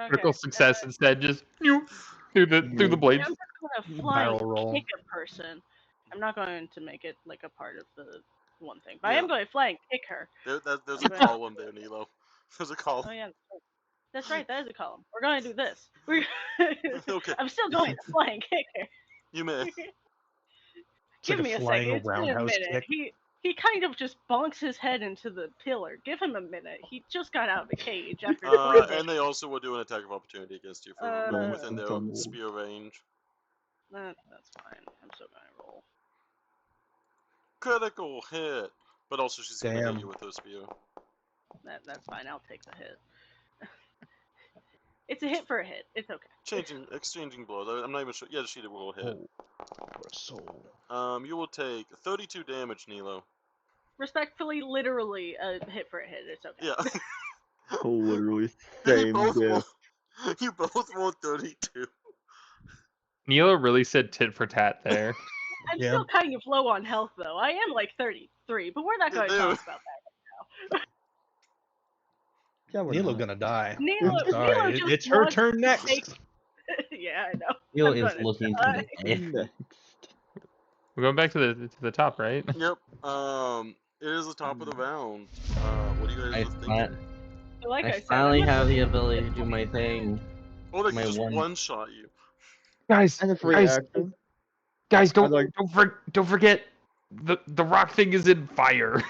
Critical success instead. Just through the blades. I'm just gonna fly Barrel and roll. kick a person. I'm not going to make it like a part of the one thing, but I am going to fly and kick her. There's a column there, Nilo. There's a column. Oh yeah, that's right. That is a column. We're going to do this. Okay. I'm still going to fly and kick her. You may. It's Give like me a a flying second. It's been a roundhouse minute. kick. He kind of just bonks his head into the pillar. Give him a minute. He just got out of the cage after sleeping. And they also will do an attack of opportunity against you for Uh, within their Crumble. spear range. That's fine. I'm still gonna roll. Critical hit. But also she's gonna hit Damn. you with her spear. That's fine. I'll take the hit. It's a hit for a hit. It's okay. Exchanging blows. I'm not even sure. Yeah, she will hit. Oh, for a soul. You will take 32 damage, Nilo. Respectfully, literally a hit for a hit. It's okay. Yeah. Literally you same both diff. rolled. You both rolled 32. Nilo really said tit for tat there. I'm Yeah. still kind of low on health though. I am like 33, but we're not going to Yeah, talk about that. Yeah, we're Nilo not. gonna die. Nilo, I'm sorry. Nilo just It's her wants turn to next. take- yeah, I know. Neil I'm is gonna looking to die. die. Next. We're going back to the top, right? Yep. It is the top of the round. What do you I, guys are fi- thinking? Like I I said, finally I'm not have the looking ability forward to do my thing. Oh, they can My just one- one-shot you. Guys, And a free guys, action. guys, I like. don't forget the rock thing is in fire.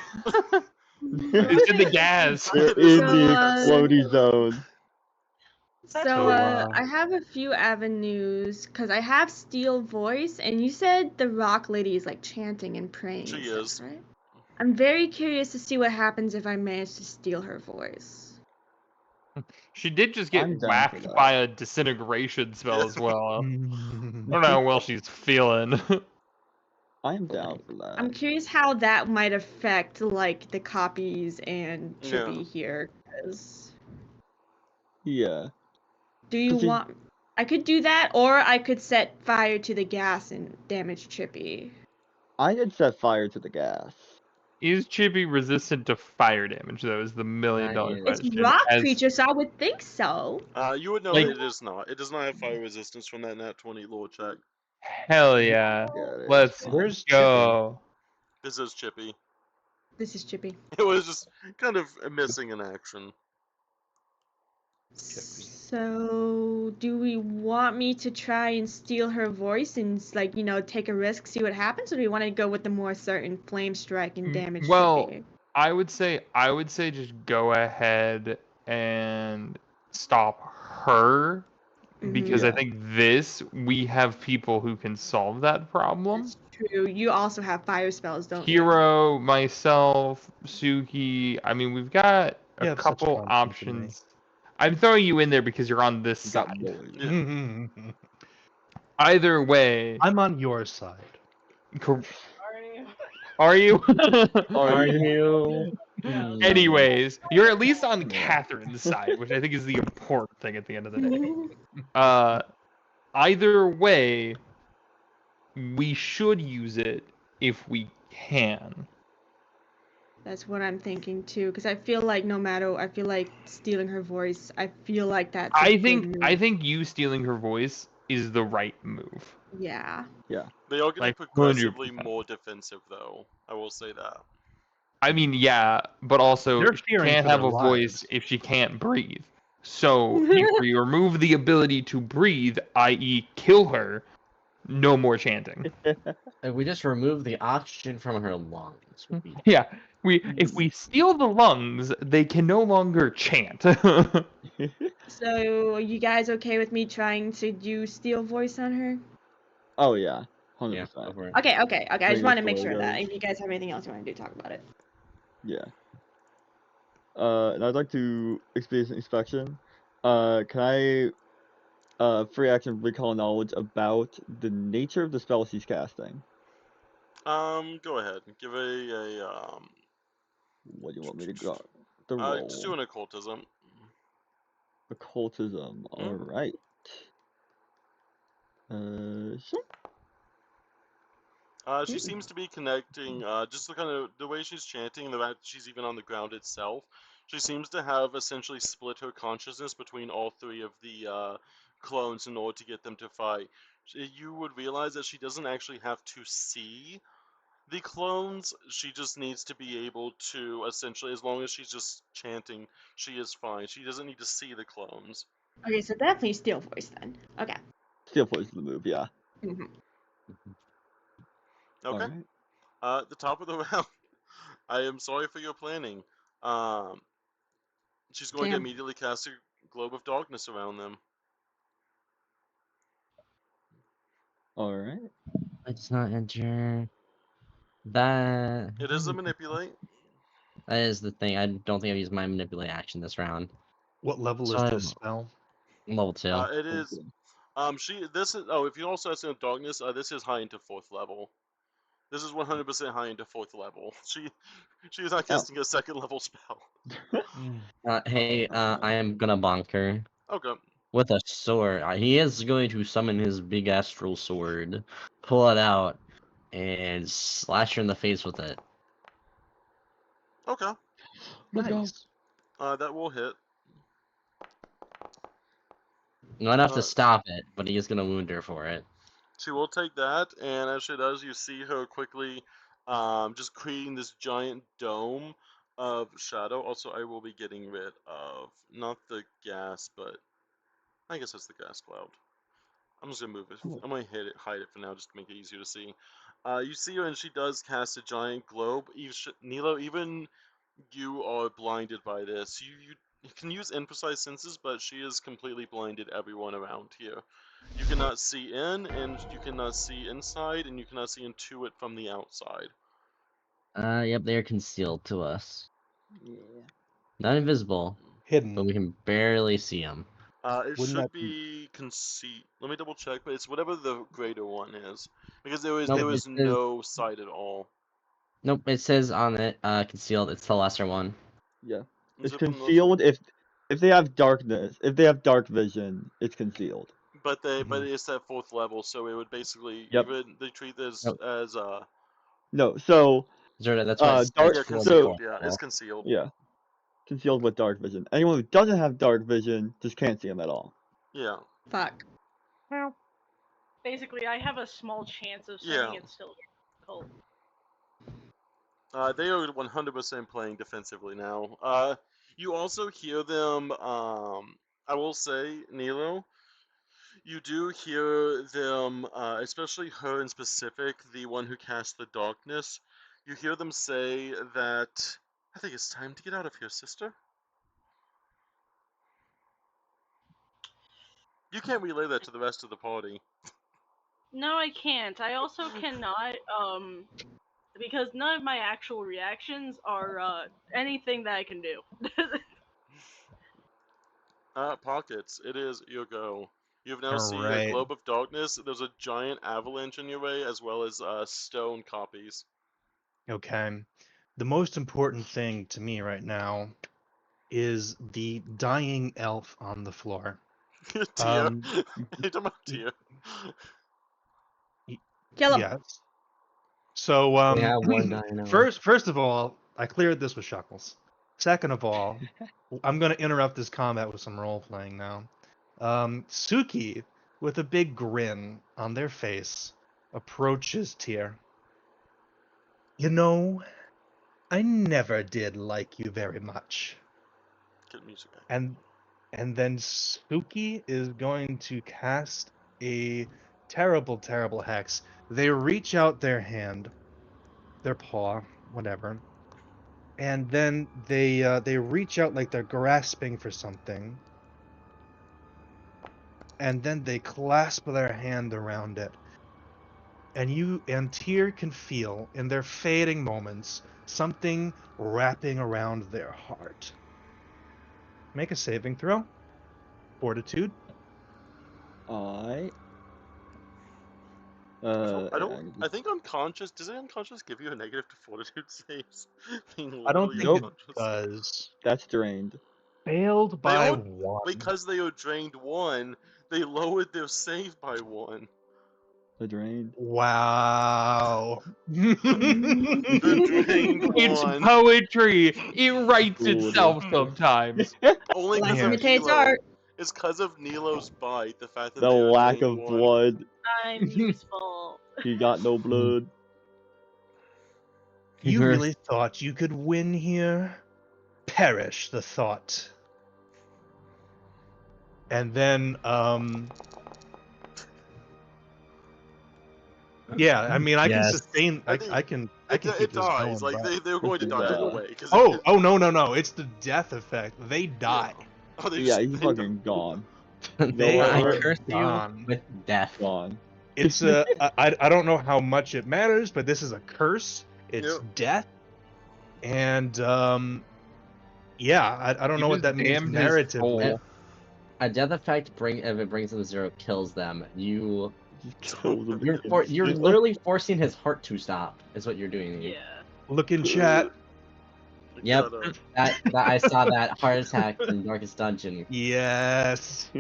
It's in the gas. They're It is in the explodey zone. That's So, fair. I have a few avenues because I have steel voice, and you said the rock lady is like chanting and praying. She and is. stuff, right? I'm very curious to see what happens if I manage to steal her voice. She did just get I'm down for whacked that. by a disintegration spell as well. I don't know how well she's feeling. I am down for that. I'm curious how that might affect like the copies and Chippy Yeah. here. 'Cause Yeah. do you 'Cause he- want? I could do that, or I could set fire to the gas and damage Chippy. I did set fire to the gas. Is Chippy resistant to fire damage, though, is the million-dollar Not yet. It's question. rock As, creature, so I would think so. You would know Like- that it is not. It does not have fire resistance from that nat 20 lore check. hell yeah. Yeah, it is Let's fine. Where's go. This is Chippy. This is Chippy. It was just kind of missing in action. So, do we want me to try and steal her voice and like take a risk, see what happens, or do we want to go with the more certain flame strike and damage Well, Chippy? I would say just go ahead and stop her because I Yeah. think we have people who can solve that problem. That's true. You also have fire spells, don't you? Hero, myself, Suki. I mean, we've got You a have such couple confidence in me. options. I'm throwing you in there because you're on this You got side. bullied. Yeah. Either way, I'm on your side. are you? Are you? Anyways, you're at least on Catherine's side, which I think is the important thing at the end of the day. Either way, we should use it if we can. That's what I'm thinking too, because I feel like I feel like stealing her voice. I feel like that's. I think you stealing her voice is the right move. Yeah. They are getting Like, progressively 100%. more defensive, though. I will say that. I mean, yeah, but also They're she fearing can't for have their a voice lives. if she can't breathe. So if we remove the ability to breathe, i.e., kill her, no more chanting. If we just remove the oxygen from her lungs. would be- Yeah, if we steal the lungs, they can no longer chant. So, are you guys okay with me trying to do steal voice on her? Oh yeah, Yeah, 100%. go for it. Okay. I Bring just it want to to make where it sure of that. goes. If you guys have anything else you want to do, talk about it. Yeah. And I'd like to experience inspection. Can I free action recall knowledge about the nature of the spell she's casting? Go ahead. Give What do you want me to go? The roll. just do an occultism. Occultism. Hmm? Alright. Sure. She seems to be connecting, just the way she's chanting, the fact that she's even on the ground itself. She seems to have essentially split her consciousness between all three of the clones in order to get them to fight. You would realize that she doesn't actually have to see the clones, she just needs to be able to, essentially, as long as she's just chanting, she is fine. She doesn't need to see the clones. Okay, so definitely steal voice then. Okay. Still plays the move, yeah. Mm-hmm. Okay. Alright. The top of the round. I am sorry for your planning. She's going to Damn. immediately cast a globe of darkness around them. Alright. Let's not enter that. It is a manipulate. That is the thing. I don't think I've used my manipulate action this round. What level So is I this spell? level 2. It is. This is. Oh, if you also have Sin Darkness, this is high into 4th level. This is 100% high into 4th level. She is not casting a 2nd level spell. Hey, I am gonna bonker Okay. with a sword. He is going to summon his big astral sword, pull it out, and slash her in the face with it. Okay. Let's go. Nice. That will hit. Not enough Uh, to stop it, but he is gonna wound her for it. She will take that, and as she does, you see her quickly, just creating this giant dome of shadow. Also, I will be getting rid of not the gas, but I guess that's the gas cloud. I'm just gonna move it. I'm gonna hide it for now, just to make it easier to see. You see her, and she does cast a giant globe. Nilo, even you are blinded by this. You can use imprecise senses, but she has completely blinded everyone around here. You cannot see in, and you cannot see inside, and you cannot see into it from the outside. Yep, they are concealed to us. Yeah. Not invisible, Hidden. but we can barely see them. It Wouldn't should that be- be conceit. Let me double check, but it's whatever the greater one is, because Nope, there it is says, no sight at all. nope, it says on it, concealed. It's the lesser one. Yeah. Is It's it from those? concealed if they have darkness. If they have dark vision, it's concealed. But Mhm. it's at 4th level, so it would basically Yep. even they treat this Nope. as No, so Zerda, that's what it dark says yeah, for concealed. before. Yeah, it's concealed. yeah, concealed with dark vision. Anyone who doesn't have dark vision just can't see him at all. Yeah. Fuck. Basically, I have a small chance of Yeah. saying it's still cold. They are 100% playing defensively now. You also hear them. I will say, Nilo, you do hear them, especially her in specific, the one who cast the darkness. You hear them say that I think it's time to get out of here, sister. You can't relay that to the rest of the party. No, I can't. I also cannot, because none of my actual reactions are, anything that I can do. Pockets, it is your go. You've now All seen a right. globe of darkness. There's a giant avalanche in your way, as well as stone copies. Okay. The most important thing to me right now is the dying elf on the floor. Tia, Um, hit him up, Tia. Kill him. Yes. So, We have one dino. first of all, I cleared this with Shuckles. Second of all, I'm going to interrupt this combat with some role playing now. Suki, with a big grin on their face, approaches Tyr. You know, I never did like you very much. Get music back. And then Suki is going to cast a terrible, terrible hex. They reach out their hand, their paw, whatever, and then they reach out like they're grasping for something, and then they clasp their hand around it. And Tyr can feel in their fading moments something wrapping around their heart. Make a saving throw. Fortitude. Alright. I think unconscious. Does it unconscious give you a negative to fortitude saves? Being I don't literally think it unconscious. does. That's drained. Failed by all- one. Because they are drained 1, they lowered their save by 1. The drained. Wow. The drained It's 1. poetry. It writes Good. itself sometimes. Only Life because of imitates Nilo. art. It's because of Nilo's bite. The fact that The they are lack drained of 1. blood. I'm useful. He got no blood. You really thought you could win here? Perish the thought. And then, yeah, I mean, I can Yes. sustain. I think can It keep this dies. going. Like but- they're going to die right Nah. away. Cause Oh no! It's the death effect. They die. Oh, Yeah, he's they fucking gone. They I are curse you gone. with death. Gone. It's I don't know how much it matters, but this is a curse. It's Yep. death, and yeah, I don't You know what just that means damned his narratively. soul. A death effect if it brings them to 0 kills them. You're Don't you're literally forcing his heart to stop. Is what you're doing. Yeah. Look in chat. Yep. Gotta- That I saw that heart attack in Darkest Dungeon. Yes.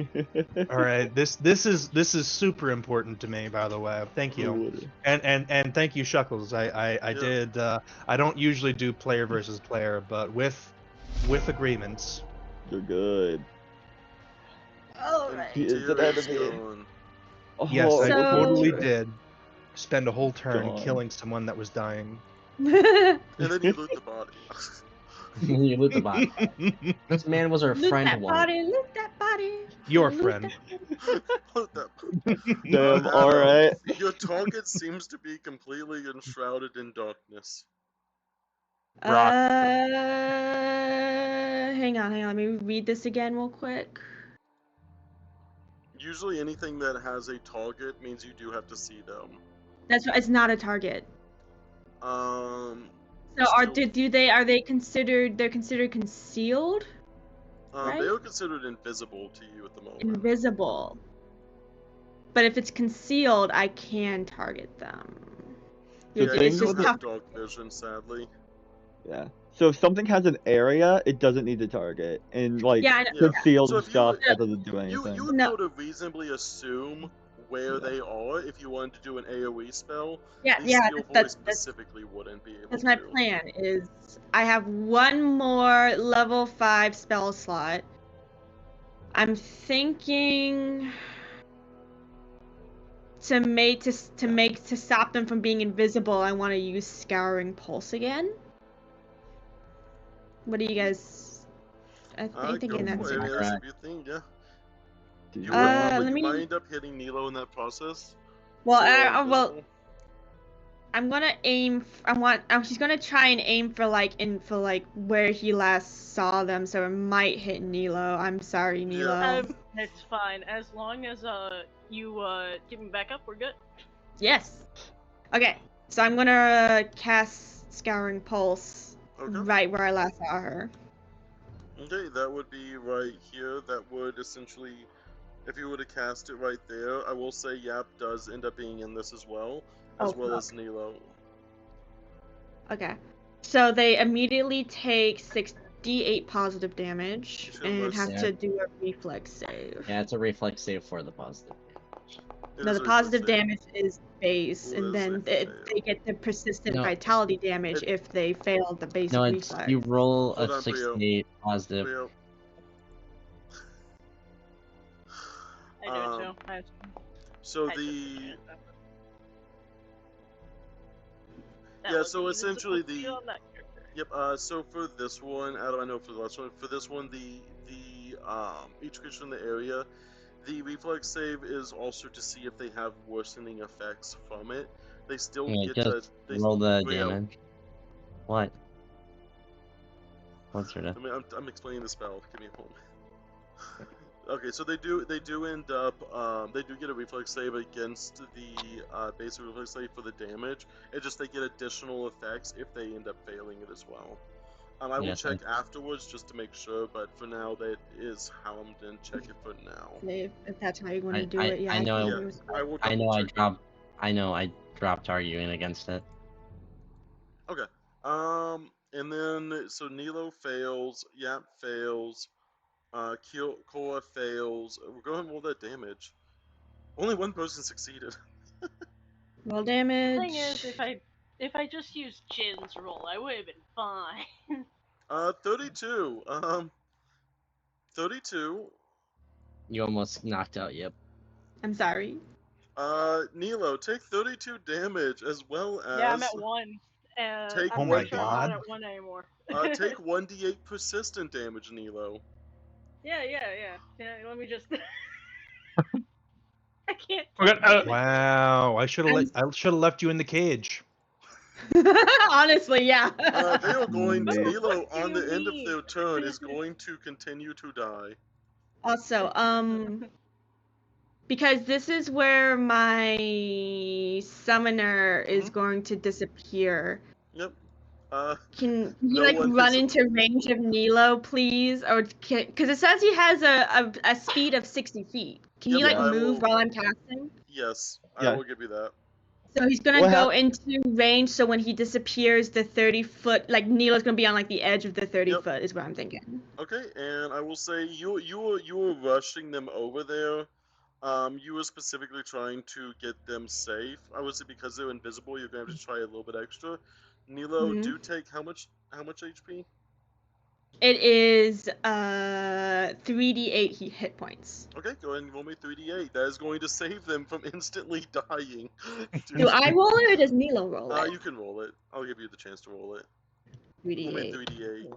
All right. This is super important to me, by the way. Thank you. And thank you, Shuckles. I Yeah. did. I don't usually do player versus player, but with agreements. You're good. Alright. He is an Tyrion's enemy. gone. Oh, Yes, I So- totally did. Spend a whole turn Gone. killing someone that was dying. And then you loot the body. You loot the body. This man was our Loot friend that once. body, loot that body. Your Loot friend. Loot that Damn, Adam, alright. Your target seems to be completely enshrouded in darkness. Hang on. Let me read this again real quick. Usually anything that has a target means you do have to see them. That's right. It's not a target. Um, So still- are they considered? They're considered concealed, They right? are considered invisible to you at the moment. Invisible. But if it's concealed, I can target them. The Yeah, It's thing you just don't with have tough. dark vision, sadly. Yeah. So if something has an area, it doesn't need to target. And like Yeah, I know. Yeah. concealed So and if you stuff, would- that doesn't do You anything. would be No. able to reasonably assume where Yeah. they are if you wanted to do an AoE spell. Yeah, The yeah. Steel Voice That's specifically wouldn't be able that's my to. plan. Is I have one more level 5 spell slot. I'm thinking to stop them from being invisible. I want to use Scouring Pulse again. What do you guys? I'm Go thinking that's for it. I mean, a that's a good thing, yeah. Do You, that. but let you me- might end up hitting Nilo in that process. well. So, Well, I'm gonna aim. She's gonna try and aim for where he last saw them, so it might hit Nilo. I'm sorry, Yeah. Nilo. It's fine. As long as you get me back up, we're good. Yes. Okay, so I'm gonna cast Scouring Pulse Okay. right where I last saw her. Okay, that would be right here. That would essentially, if you were to cast it right there, I will say Yap does end up being in this as well Oh, as Nilo. Okay, so they immediately take 6d8 positive damage Sure, and let's- have Yeah. to do a reflex save. Yeah, it's a reflex save for the positive. It No, is the a positive save. damage is base, Ooh, and that's then a they fail. get the persistent No. vitality damage It- if they fail the base No, it's reflex. you roll Hold a on, Brio. 68 positive. Brio. I do too. So I just the can't. That Yeah, would so be essentially visible to you the- on that character. Yep. So for this one, I don't know for the last one. For this one, each creature in the area, the reflex save is also to see if they have worsening effects from it. They still Yeah, get to just roll the Brio. damage. What? What's your death? I mean, I'm explaining the spell. Give me a moment. Okay, so they do end up they do get a reflex save against the basic reflex save for the damage. It's just they get additional effects if they end up failing it as well. I will Yes, check afterwards just to make sure, but for now that is how I'm gonna check it for now. If that's how you want to do I it, yeah. know think Yeah, it was- I will I know double I check. dropped. I know I dropped arguing against it. Okay. And then so Nilo fails, Yap fails, Korra fails. We're going to roll that damage. Only one person succeeded. Roll The damage. thing is, if I just used Jin's roll, I would have been fine. 32. 32. You almost knocked out. Yep. I'm sorry. Nilo, take 32 damage as well as Yeah, I'm at 1. And Take I'm Oh my pretty sure I'm God. not at 1 anymore. take 1d8 persistent damage, Nilo. Yeah. Let me just. I can't. Okay, Wow, I should have left you in the cage. Honestly, yeah. They are going to, Amazing. Nilo What do on you the end of mean? their turn is going to continue to die. Also, because this is where my summoner is going to disappear. Yep. Can you No like one run has- into range of Nilo, please? Or because it says he has a speed of 60 feet. Can Yep, he like I move will- while I'm casting? Yes, I Yeah. will give you that. So he's gonna What go into range. So when he disappears, the 30-foot, like Nilo's gonna be on like the edge of the 30-foot, is what I'm thinking. Okay, and I will say you were rushing them over there. You were specifically trying to get them safe. I would say because they're invisible, you're going to have to try a little bit extra. Nilo, Mhm. do take how much HP? It is 3d8 hit points. Okay, go ahead and roll me 3d8. That is going to save them from instantly dying. Do I roll it or does Nilo roll it? You can roll it. I'll give you the chance to roll it. 3d8. Roll me 3d8.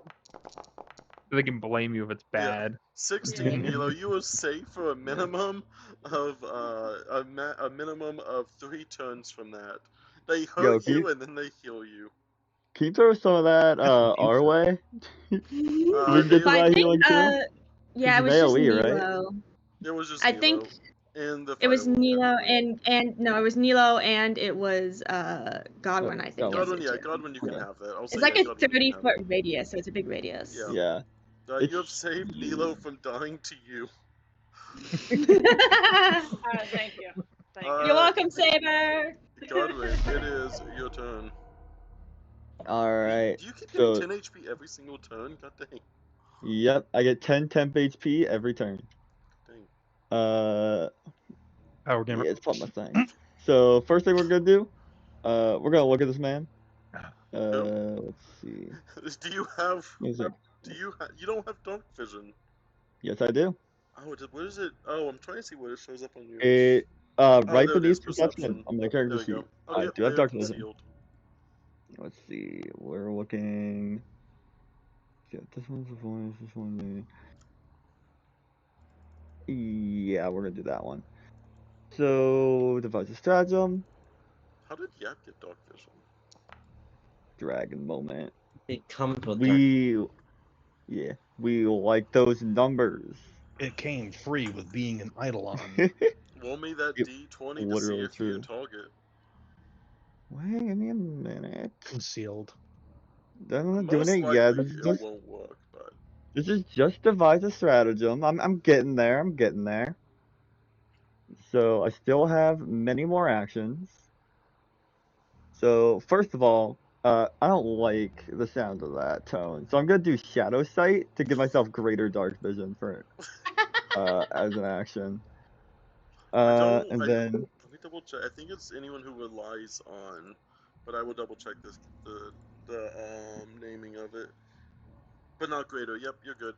They can blame you if it's Yeah. bad. 16, Nilo. You are safe for a minimum of a minimum of 3 turns from that. They hurt Yo, can you you- and then they heal you. Can you throw some of that our way? We can they- get to I that think, healing too? yeah, it was It's just AoE, right? Nilo. It was just I Nilo. think And the it was firewall, Nilo technically. and no, it was Nilo and it was Godwin. I think. Godwin. Godwin, yes, yeah, too. Godwin, you can Okay. have that. I'll It's say like yeah, a Godwin, you can have 30-foot radius, so it's a big radius. Yeah. Yeah. You have saved Nilo from dying to you. Thank you. Thank you. You're welcome, Saber. Godwin, it is your turn. Alright. Do you keep getting So, 10 HP every single turn? God dang. yep, I get 10 temp HP every turn. Dang. Power gamer. Yeah, it's part of my thing. So, first thing we're gonna do, we're gonna look at this man. Let's see. Do you have? What is it? You don't have dark vision? Yes, I do. Oh, what is it? Oh, I'm trying to see what it shows up on your. It, Oh, right there it is, beneath perception on my There character we sheet. go. Oh, I yep, do have they are dark vision. concealed. Let's see. We're looking. Yeah, this one's the voice. This one. Yeah, we're gonna do that one. So, device of stratagem, How did Yap get dark vision? dragon moment. It comes with Yeah, we like those numbers. It came free with being an Eidolon. Roll me that It- D20 to see literally if you're a true. target. Wait, give me a minute. Concealed. I'm not doing Most it likely yet. This is it just won't work, but devise a stratagem. I'm getting there. I'm getting there. So I still have many more actions. So first of all, I don't like the sound of that tone. So I'm gonna do Shadow Sight to give myself greater dark vision for as an action. And then let me double check. I think it's anyone who relies on, but I will double check the naming of it. But not greater. Yep, you're good.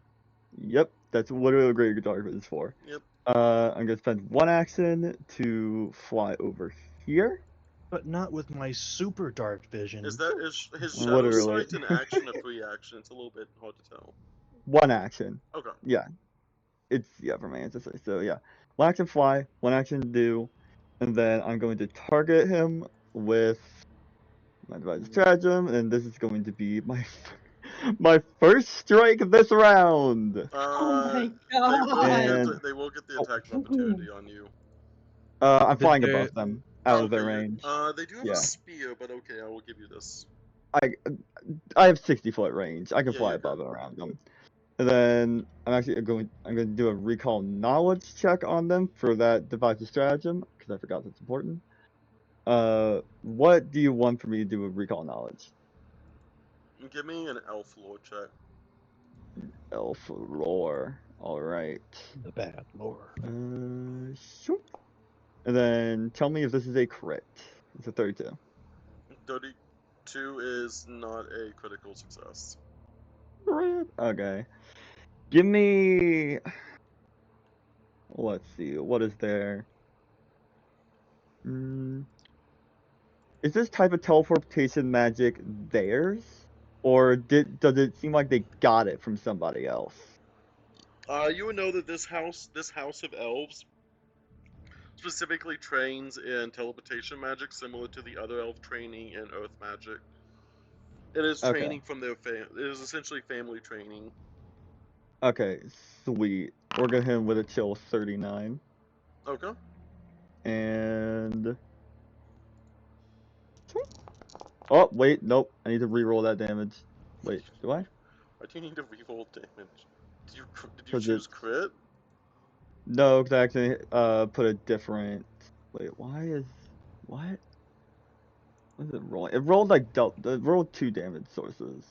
yep, that's literally greater dark vision is for. Yep. I'm gonna spend one action to fly over here. But not with my super dark vision. Is his shadow Literally. sight an action, a free action? It's a little bit hard to tell. One action. Okay. Yeah. It's for me. So yeah. One action fly, one action do, and then I'm going to target him with my device stratagem, and this is going to be my first strike this round. Oh my And They will get the attack of opportunity on you. I'm But flying they're- above them, out of their Okay, range. they do have Yeah. a spear, but okay, I will give you this. I have 60-foot range. I can Yeah, fly you're above good. and around them. And then I'm going to do a recall knowledge check on them for that device of stratagem because I forgot that's important. What do you want for me to do with recall knowledge? Give me an elf lore check. Elf lore. All right. The bad lore. Shoop. And then tell me if this is a crit. It's a 32. 32 is not a critical success. Crit. Okay. Give me. Let's see. What is there? Is this type of teleportation magic theirs? Or does it seem like they got it from somebody else? You would know that this house of elves specifically trains in teleportation magic, similar to the other elf training in earth magic. It is Okay. training from their It is essentially family training. Okay, sweet. We're gonna hit him with a chill 39. Okay. And oh wait, nope. I need to re-roll that damage. Wait, do I? Why do you need to reroll damage? Did you Because choose it's crit? no, because I actually put a different. Wait, why is what? What is it rolling? It rolled like it rolled 2 damage sources.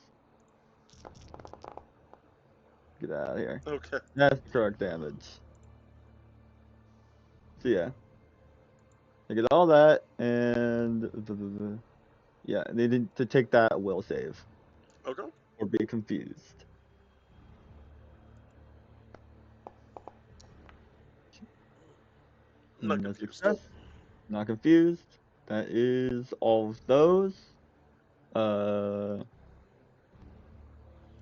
Get out of here. Okay. That's correct damage. So yeah, I get all that, and yeah, they need to take that will save Okay. or be confused. Not No confused. success. Not confused. That is all of those.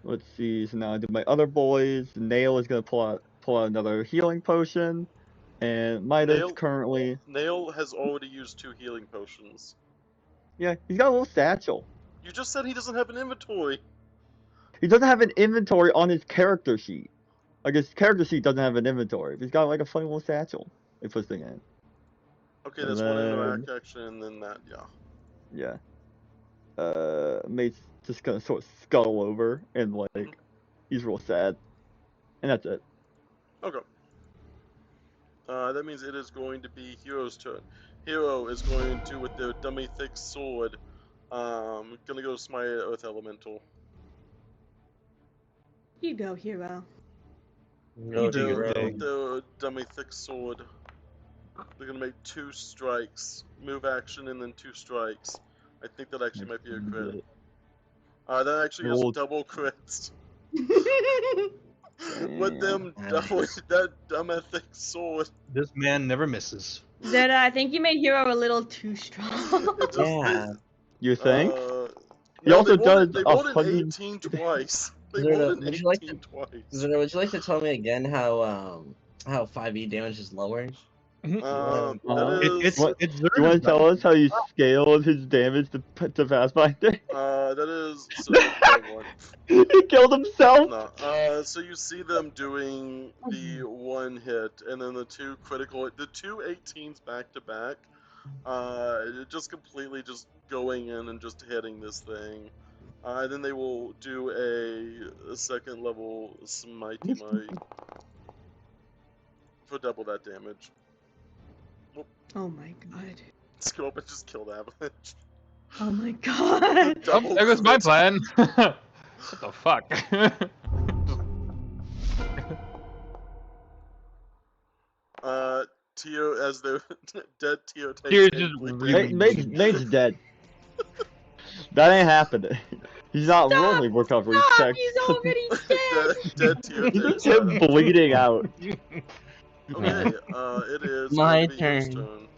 Let's see. So now I do my other boys. Nail is gonna pull out another healing potion, and Midas currently. Nail has already used 2 healing potions. Yeah, he's got a little satchel. You just said he doesn't have an inventory. He doesn't have an inventory on his character sheet. Like his character sheet doesn't have an inventory. But he's got like a funny little satchel. He puts thing in. Okay, And that's one then interact action, and then that, yeah. yeah. Mate's just gonna sort of scuttle over and like he's real sad. And that's it. Okay. That means it is going to be Hero's turn. Hero is going to, with their dummy thick sword, gonna go smite at Earth Elemental. You go, hero. You do your thing. With their dummy thick sword. They're gonna make 2 strikes. Move action and then 2 strikes. I think that actually might be a crit. That actually is Roll- double crits. Damn. With them Nice. double that dumb thick sword. This man never misses. Zeta, I think you made hero a little too strong. It just, Yeah. You think? He no, also does they rolled an 100 18 twice. They Zerda, rolled an would you like 18 twice. Zerda, would you like to tell me again how 5e damage is lower? That It's is what It's you want to tell us how you scaled his damage to Pathfinder? that is so that one. He killed himself. No. So you see them doing the 1 hit and then the 2 critical, the 2 18s back to back. Just completely just going in and just hitting this thing. Then they will do a second level Smitey Might for double that damage. Oh my god. Let's go up and just kill the Avalanche. Oh my god. Double That was my crit. plan. What the fuck? Tio, as the dead Tio takes Tio's hit, just quickly. really- Nate's dead. That ain't happening. He's not Stop, rolling recovery Stop, checks. he's already dead. dead Tio He's takes just him bleeding out. Okay, it is My going to be Hero's turn. turn.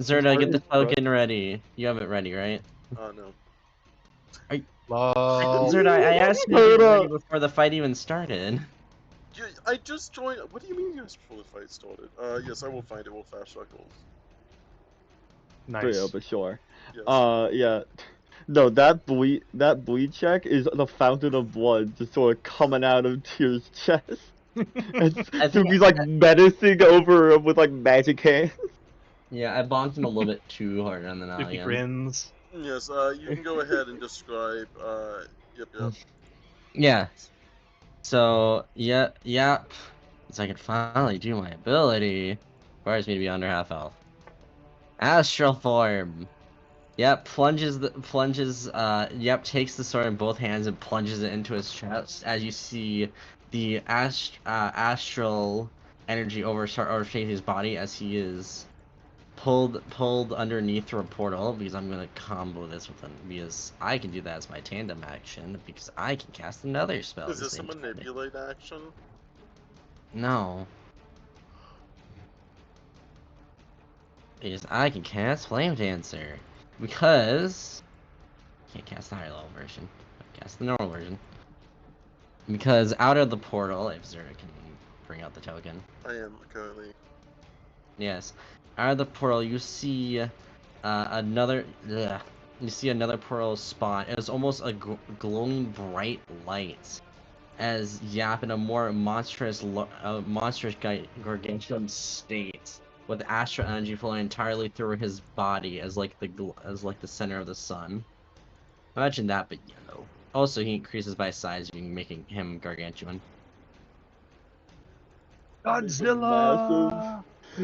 Zerda, get the Sorry, token ready. You have it ready, right? No. Lol. Zerda, I asked you to Hold get ready up. before the fight even started. I just joined. What do you mean just before the fight started? Yes, I will find it. We'll fast circles. Nice. Yeah, but sure. Yes. Yeah. No, that bleed check is the fountain of blood just sort of coming out of Tyr's chest. And I think Suki's like menacing over him with like magic hands. Yeah, I bonked him a little bit too hard on the If he noggin. grins. Yes. You can go ahead and describe. Yep. Yeah. So, yep. So I can finally do my ability. Requires me to be under half health. Astral form. Yep, takes the sword in both hands and plunges it into his chest as you see the astral energy overtake his body as he is pulled underneath through a portal, because I'm gonna combo this with because I can do that as my tandem action because I can cast another spell. Is at the this a same time. manipulate action? No. Because I can cast Flame Dancer. Because I can't cast the higher level version. I cast the normal version. Because out of the portal, if Zerda can bring out the token. I am currently. Yes. Out of the portal you see another portal spot. It was almost a glowing bright light. As Yap in a more monstrous gargantuan state with astral energy flowing entirely through his body as like the center of the sun. Imagine that, but yellow. Also, he increases by size, making him gargantuan. Godzilla!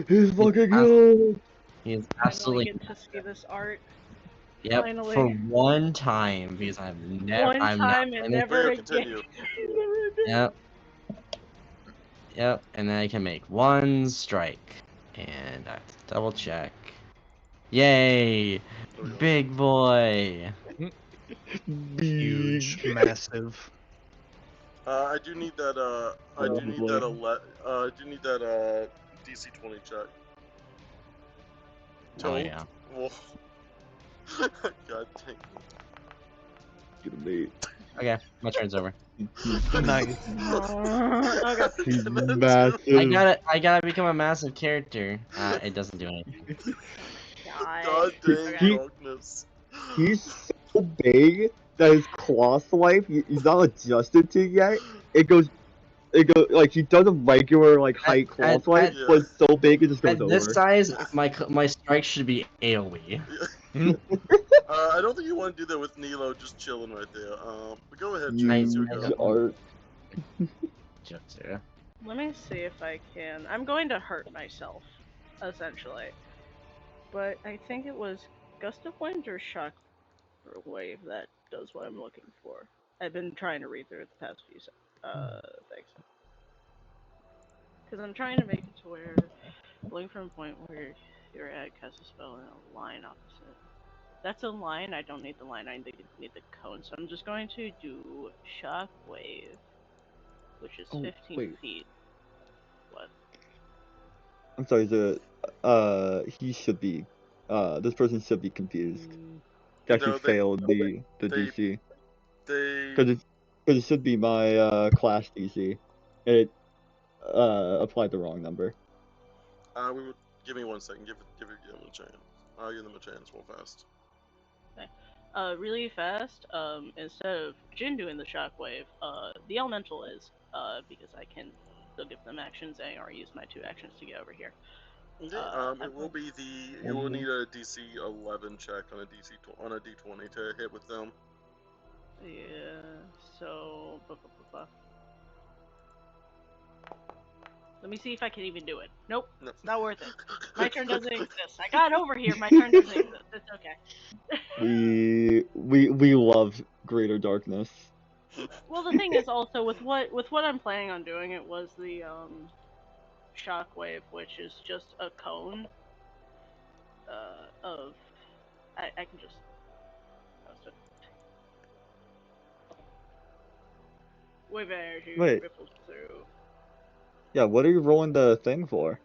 He's fucking As- huge. He is Finally absolutely get to see this art. yep Finally. for one time because I'm not time and playing this. never Leo, again. continue. Yep. Yep, and then I can make one strike. And I have to double check. Yay! There we go. Big boy! Huge, massive. I do need that. I do need that. I do need that. DC 20 check. Oh Don't. yeah. Whoa. God dang. Get me. Okay, my turn's over. Nice. Okay. He's And then massive. I gotta become a massive character. It doesn't do anything. God dang Okay. darkness. He's so big that his cross life he's not adjusted to yet. It goes like he does a regular like height cross life, Yeah. but it's so big it just goes At this over. size, my strike should be AoE. I don't think you want to do that with Nilo just chilling right there. But go ahead, I James. You know. go. Art. Jokes here. Let me see if I can. I'm going to hurt myself, essentially. But I think it was Gust of Wind or Shock Wave that does what I'm looking for. I've been trying to read through it the past few things. Because I'm trying to make it to where, blowing from a point where you're at, cast a spell in a line opposite. That's a line, I don't need the line, I need the cone. So I'm just going to do Shock Wave, which is 15 wait. feet. What? I'm sorry, he should be this person should be confused. He actually No, failed the they- DC. They. Because it should be my class DC. It applied the wrong number. We would give me 1 second. Give them a chance. I'll give them a chance real fast. Really fast, instead of Jin doing the shockwave, the elemental is, because I can still give them actions and or use my 2 actions to get over here. Okay. It will be the. You will need a DC 11 check on a D20 to hit with them. Yeah. So. Let me see if I can even do it. Nope. No. It's not worth it. My turn doesn't exist. I got over here. My turn doesn't exist. It's okay. We love greater darkness. Well, the thing is also with what I'm planning on doing, it was the shockwave, which is just a cone of. I can just. Wave energy Wait. ripples through. Yeah, what are you rolling the thing for?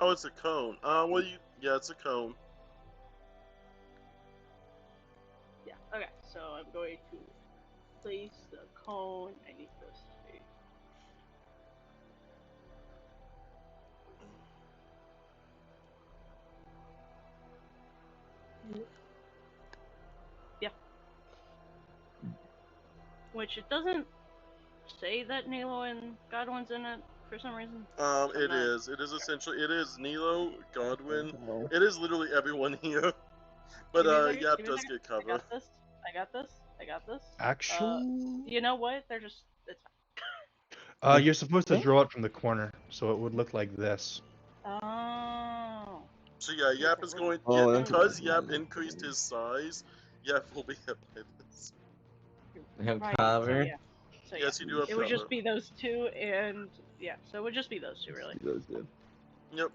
Oh, it's a cone. Well, yeah, it's a cone. Yeah. Okay. So I'm going to place the cone. I need this to be. Yeah. Which it doesn't say that Nilo and Godwin's in it for some reason. It is. It is essentially. It is Nilo, Godwin. Oh. It is literally everyone here. But Give me a second, Yap give me a does second. get cover. I got this. Actually, You know what? They're just. It's fine. you're supposed to draw it from the corner, so it would look like this. Oh. So yeah, Yap is going. Oh, Yeah, that's because okay. Yap increased his size, Yap will be hit by this. We have Right. cover. So, yeah. So, Yes, you do have it would cover. just be those 2, and yeah. So it would just be those 2, really. Those did. Yep.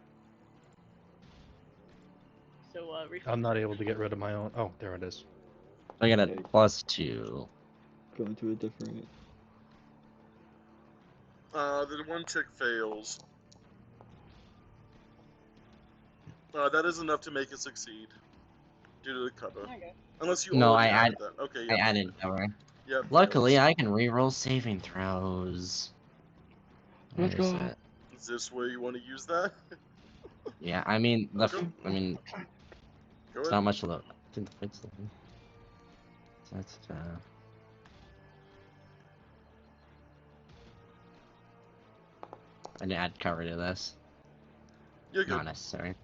So I'm not able to get rid of my own. Oh, there it is. I got a Okay. +2. Going to a different. The 1 check fails. That is enough to make it succeed. Due to the cover. Okay. Unless you No, already I added that. Okay, I yeah. added cover. Yep. Luckily, fails. I can reroll saving throws. Let's Where is go. it? Is this where you want to use that? Yeah, I mean, Okay. I mean, Go it's ahead. not much of a. I think the fix. That's I need to add cover to this. You're good. Not necessary.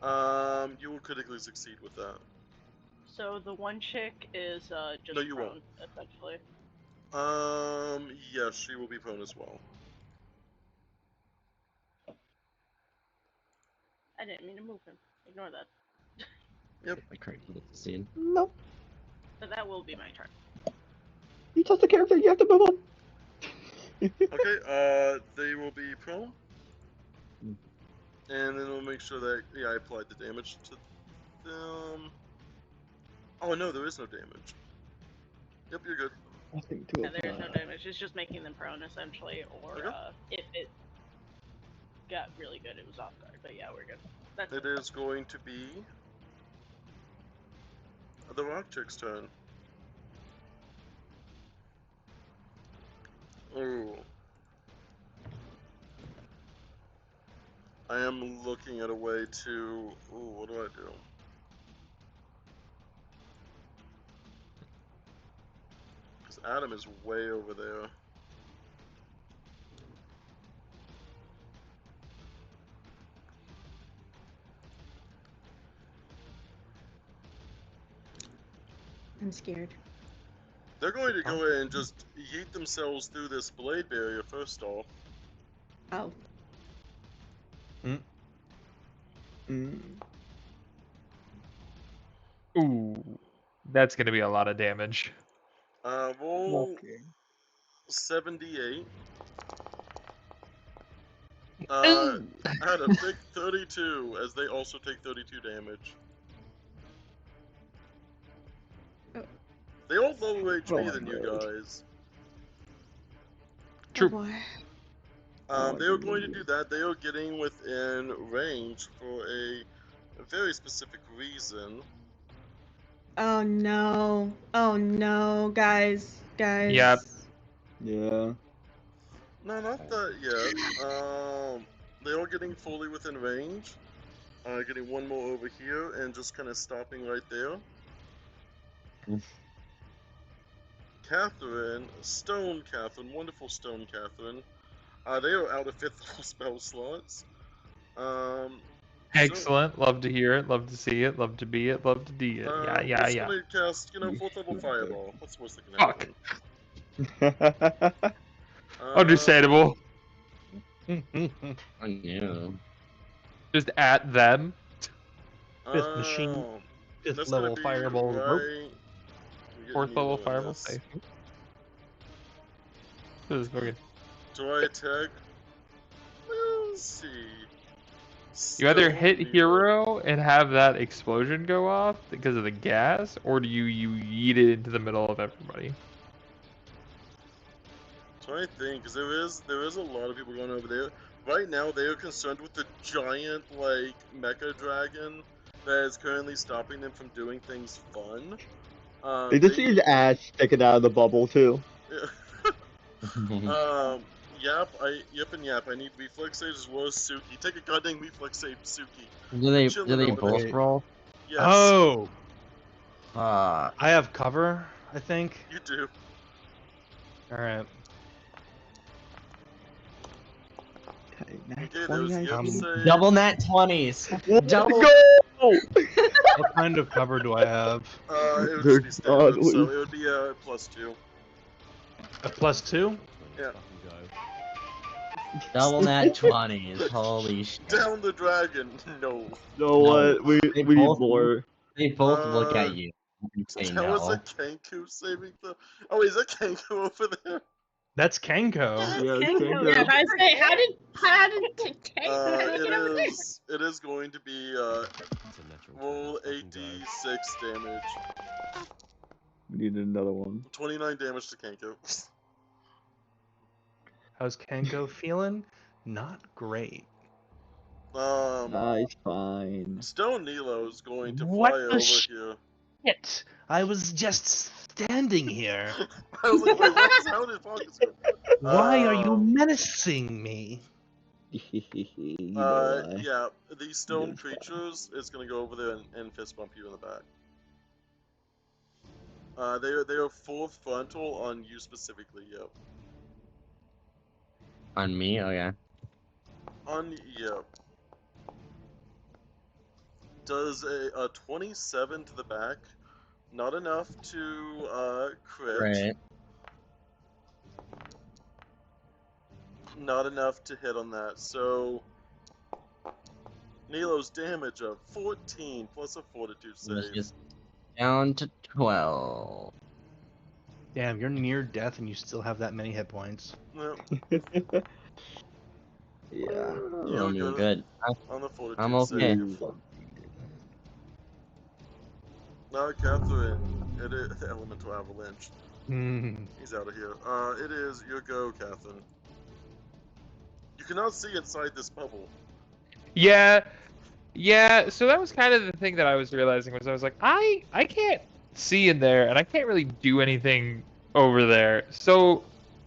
You will critically succeed with that. So the one chick is just No, you prone, essentially. Yes, she will be prone as well. I didn't mean to move him. Ignore that. Yep. I critically succeed. No, But that will be my turn. you touched the character. You have to move on. Okay, they will be prone. Hmm. And then we'll make sure that, yeah, I applied the damage to them. Oh no, there is no damage. Yep, you're good. Nothing to Yeah, there is no apply. damage. It's just making them prone, essentially, or Okay. if it got really good, it was off guard. But yeah, we're good. That's It is going to be the rock chick's turn. Ooh. I am looking at a way to... Ooh, what do I do? Because Adam is way over there. I'm scared. They're going to go in and just yeet themselves through this blade barrier first off. Oh. Ooh, that's gonna be a lot of damage. Roll Okay. 78. Ooh. Adam, take 32, as they also take 32 damage. Oh. They all lower HP Oh, than you God. guys. True. Oh boy. Oh, They are dude. going to do that. They are getting within range for a very specific reason. Oh no. Oh no, guys. Guys. Yep. Yeah. No, not that yet. They are getting fully within range. Getting one more over here and just kind of stopping right there. Catherine, Stone Catherine, wonderful Stone Catherine. They are out of 5th level spell slots. So, Excellent. Love to hear it. Love to see it. Love to be it. Love to do it. Yeah, yeah, just yeah. gonna cast, 4th level Yeah. fireball. What's the worst that can Fuck. happen? Understandable. I knew. Just at them. Fifth machine, Um, fifth that's level gonna be fireball rope. right. We're Fourth getting level Nilo in fireball. this. Safe. This is fucking. Do I attack? We'll see. You either Stone hit Nilo. hero and have that explosion go off because of the gas, or do you yeet it into the middle of everybody? Trying to think, because there is a lot of people going over there. Right now, they are concerned with the giant mecha dragon that is currently stopping them from doing things fun. They just see his ass sticking out of the bubble too. Yap, Yip and Yap, I need reflex saves as well as Suki. Take a goddamn reflex save, Suki. Do they Chilling over both there. roll? Yes, Oh, Fuck. I have cover, I think. you do. All right. Okay, Okay, there's Yip Um, save. Double nat 20s. Double. What kind of cover do I have? It would They're just be standard, so godly. it would be a +2. A +2? Yeah. Double nat 20s. Holy shit. Down the dragon. No. know No. what? We They need both more. They both look at you and say That was a no. Kenku saving throw. Oh, wait, is that Kenku over there? That's Kenko. Yeah, Kenko. Kenko. Yeah, but I say, how did Tank get over there? It is going to be roll 86 damage. We need another one. 29 damage to Kenku. How's Kenko feeling? Not great. He's fine. Stone Nilo is going to What fly the over sh- here. Shit! I was just standing here. I was like, wait, what is how did Focus go? Why are you menacing me? You know why. Yeah, these stone It's fine. creatures is gonna go over there and fist bump you in the back. They are full frontal on you specifically. Yep. On me? Oh yeah. Yep. Does a 27 to the back. Not enough to crit. Right. Not enough to hit on that. So Nilo's damage of 14 plus a fortitude Which save. is down to 12. Damn, you're near death and you still have that many hit points. No, Yeah. you're I'm good good. on the fortitude I'm okay. save. Now, Catherine, it is elemental avalanche. Hmm. He's out of here. It is your go, Catherine. You cannot see inside this bubble. Yeah, so that was kind of the thing that I was realizing was I was like, I can't see in there and I can't really do anything over there. So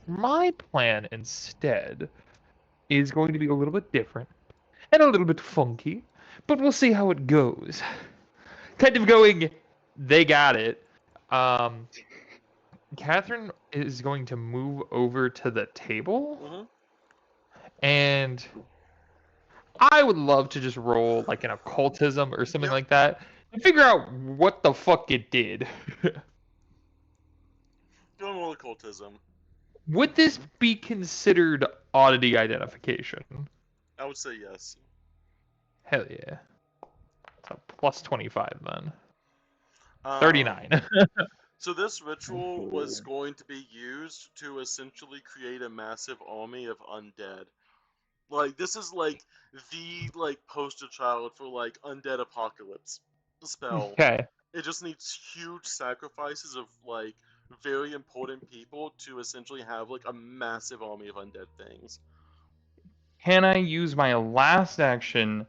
my plan instead is going to be a little bit different and a little bit funky, but we'll see how it goes. Kind of going, they got it. Catherine is going to move over to the table, Mm-hmm. and I would love to just roll like an occultism or something Yep. like that and figure out what the fuck it did. Don't roll occultism. Would this be considered oddity identification? I would say yes. Hell yeah. So plus 25 then. Um, 39. So this ritual was going to be used to essentially create a massive army of undead. Like, this is like the poster child for like undead apocalypse spell. Okay. It just needs huge sacrifices of like very important people to essentially have like a massive army of undead things. Can I use my last action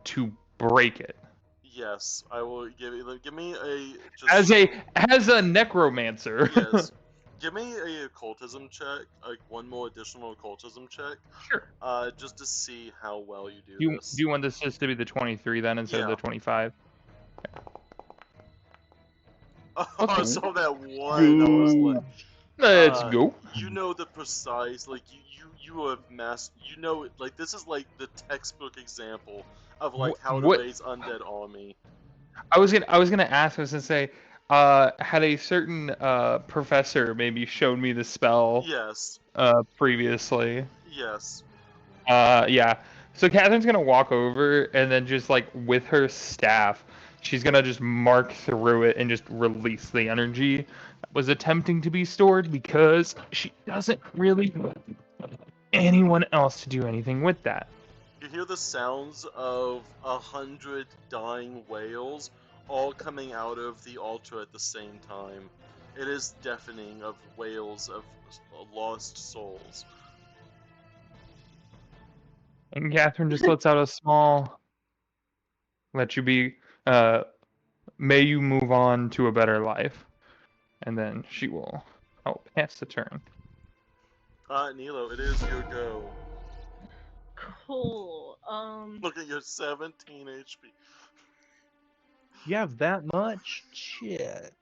to break it? Yes, I will give me a just As a necromancer. yes. Give me a occultism check, like one more additional occultism check, Sure. just to see how well you do Do this. you want this just to be the 23 then instead of Yeah. the 25? Oh, Okay. I saw that one. I was like, Let's go. you know the precise, like you have you know, like this is like the textbook example of like how to What- raise undead army. I was gonna ask. I was gonna say, had a certain professor maybe showed me the spell Yes, previously. yes. Yeah. So Catherine's gonna walk over and then just like with her staff, she's gonna just mark through it and just release the energy that was attempting to be stored because she doesn't really want anyone else to do anything with that. You hear the sounds of 100 dying whales all coming out of the altar at the same time. It is deafening of wails of lost souls. And Catherine just lets out a small let you be may you move on to a better life. And then she will pass the turn. Nilo, it is your go. Cool. Look at your 17 HP. You have that much? Shit.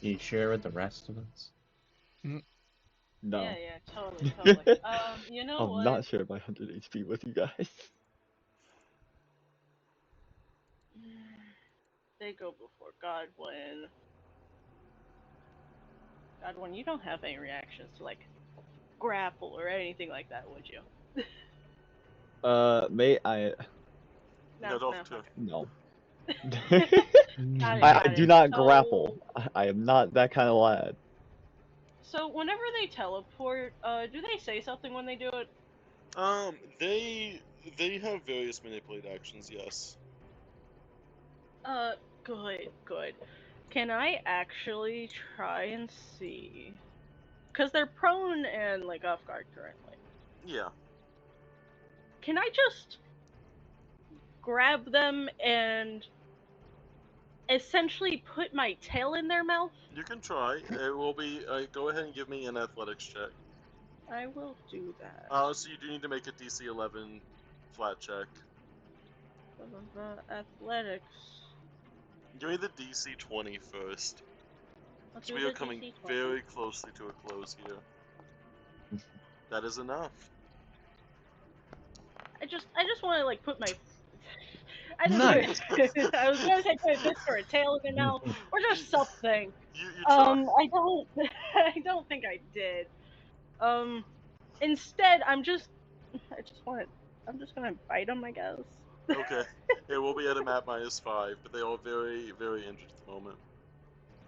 You share with the rest of us? No. Yeah, totally. You know I'll what? not share my 100 HP with you guys. They go before Godwin. Godwin, you don't have any reactions to like grapple or anything like that, would you? May I? Get off to. Okay. No. Got it, I got do it. not So- grapple. I am not that kind of lad. So whenever they teleport, do they say something when they do it? They have various manipulate actions, yes. Good. Can I actually try and see? Because they're prone and like off guard currently. Yeah. Can I just grab them and essentially put my tail in their mouth? You can try. It will be. Go ahead and give me an athletics check. I will do that. So you do need to make a DC 11 flat check. Athletics. Give me the DC 20 first. Let's So do we are the coming DC 20. very closely to a close here. That is enough. I just want to like put my I just Nice. I was gonna say do a fist or a tail of it now, or just something. You try. I don't I don't think I did. Instead I'm just gonna bite him, I guess. Okay. It will be at a map -5, but they are very, very injured at the moment.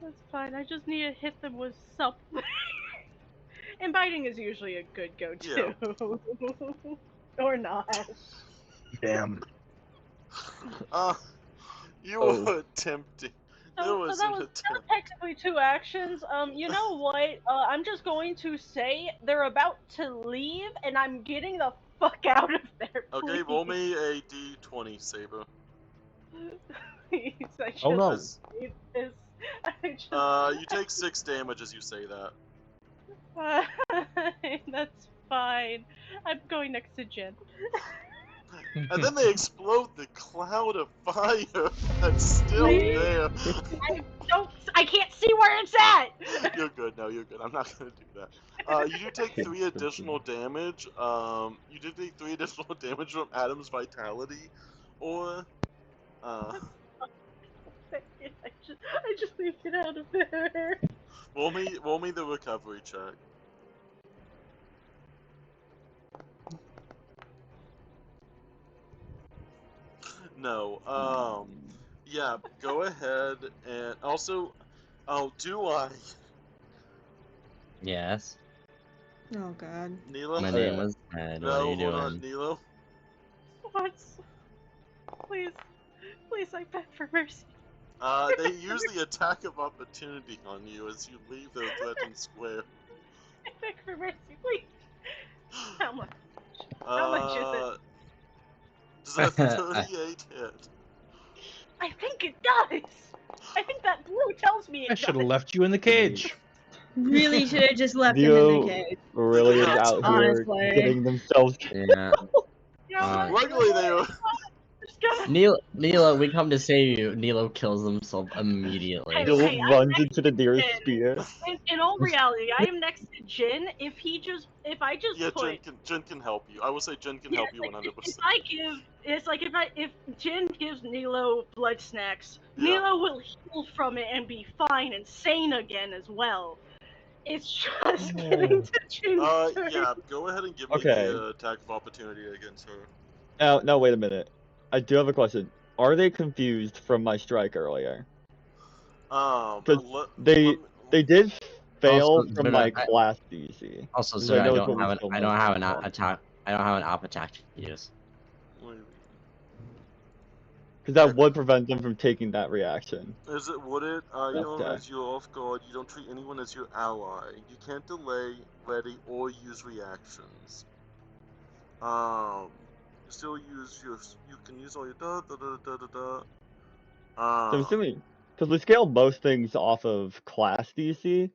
That's fine. I just need to hit them with something. And biting is usually a good go-to. Or not. Damn. You Oh. were attempting. There So was that an was attempt. technically 2 actions. You know what? I'm just going to say they're about to leave, and I'm getting the fuck out of there. Okay, roll me a d20, Saber. Please, I just Oh no. need this. I just. You take 6 damage as you say that. That's fine. I'm going next to Jen. And then they explode the cloud of fire that's still Please? there. I can't see where it's at! You're good, no, you're good. I'm not gonna do that. You do take 3 additional damage. You do take 3 additional damage from Adam's vitality, or I just need to get out of there. roll me the recovery check. No. Yeah. Go ahead and also. Oh, do I? Yes. Oh god. Nilo? My name was Ted. What are No, you hold doing? on, Nilo. What? Please, I beg for mercy. They use the attack of opportunity on you as you leave their threatened square. I beg for mercy, please. How much? How much is it? Does a 38 hit? I think it does. I think that blue tells me it I should have does. left you in the cage. Really should have just left him in Neo the cage. really is Yeah, out here honestly. getting themselves Yeah. You know what? Luckily, they were. Just gonna... Nilo, we come to save you. Nilo kills himself immediately. Hey, Neo I'm runs next into the nearest Jen. spear. In all reality, I am next to Jin. If I just Yeah, put... Jen can help you. I will say Jen can Yeah, help you like, 100%. if Jin gives Nilo blood snacks, Yeah. Nilo will heal from it and be fine and sane again as well. It's just getting to Jin's turn. Yeah, go ahead and give me Okay. the attack of opportunity against her. Now, wait a minute. I do have a question. Are they confused from my strike earlier? They did fail Also, from Zuda, my class DC. Also, Because Zuda, I know I it's what don't we have still I don't missed have an from. attack. I don't have an op attack to use. Because that would prevent them from taking that reaction. Would it? You don't Okay. as you're off guard. You don't treat anyone as your ally. You can't delay, ready, or use reactions. You still use your. You can use all your da da da da da da. So I'm assuming, because we scale most things off of class DC,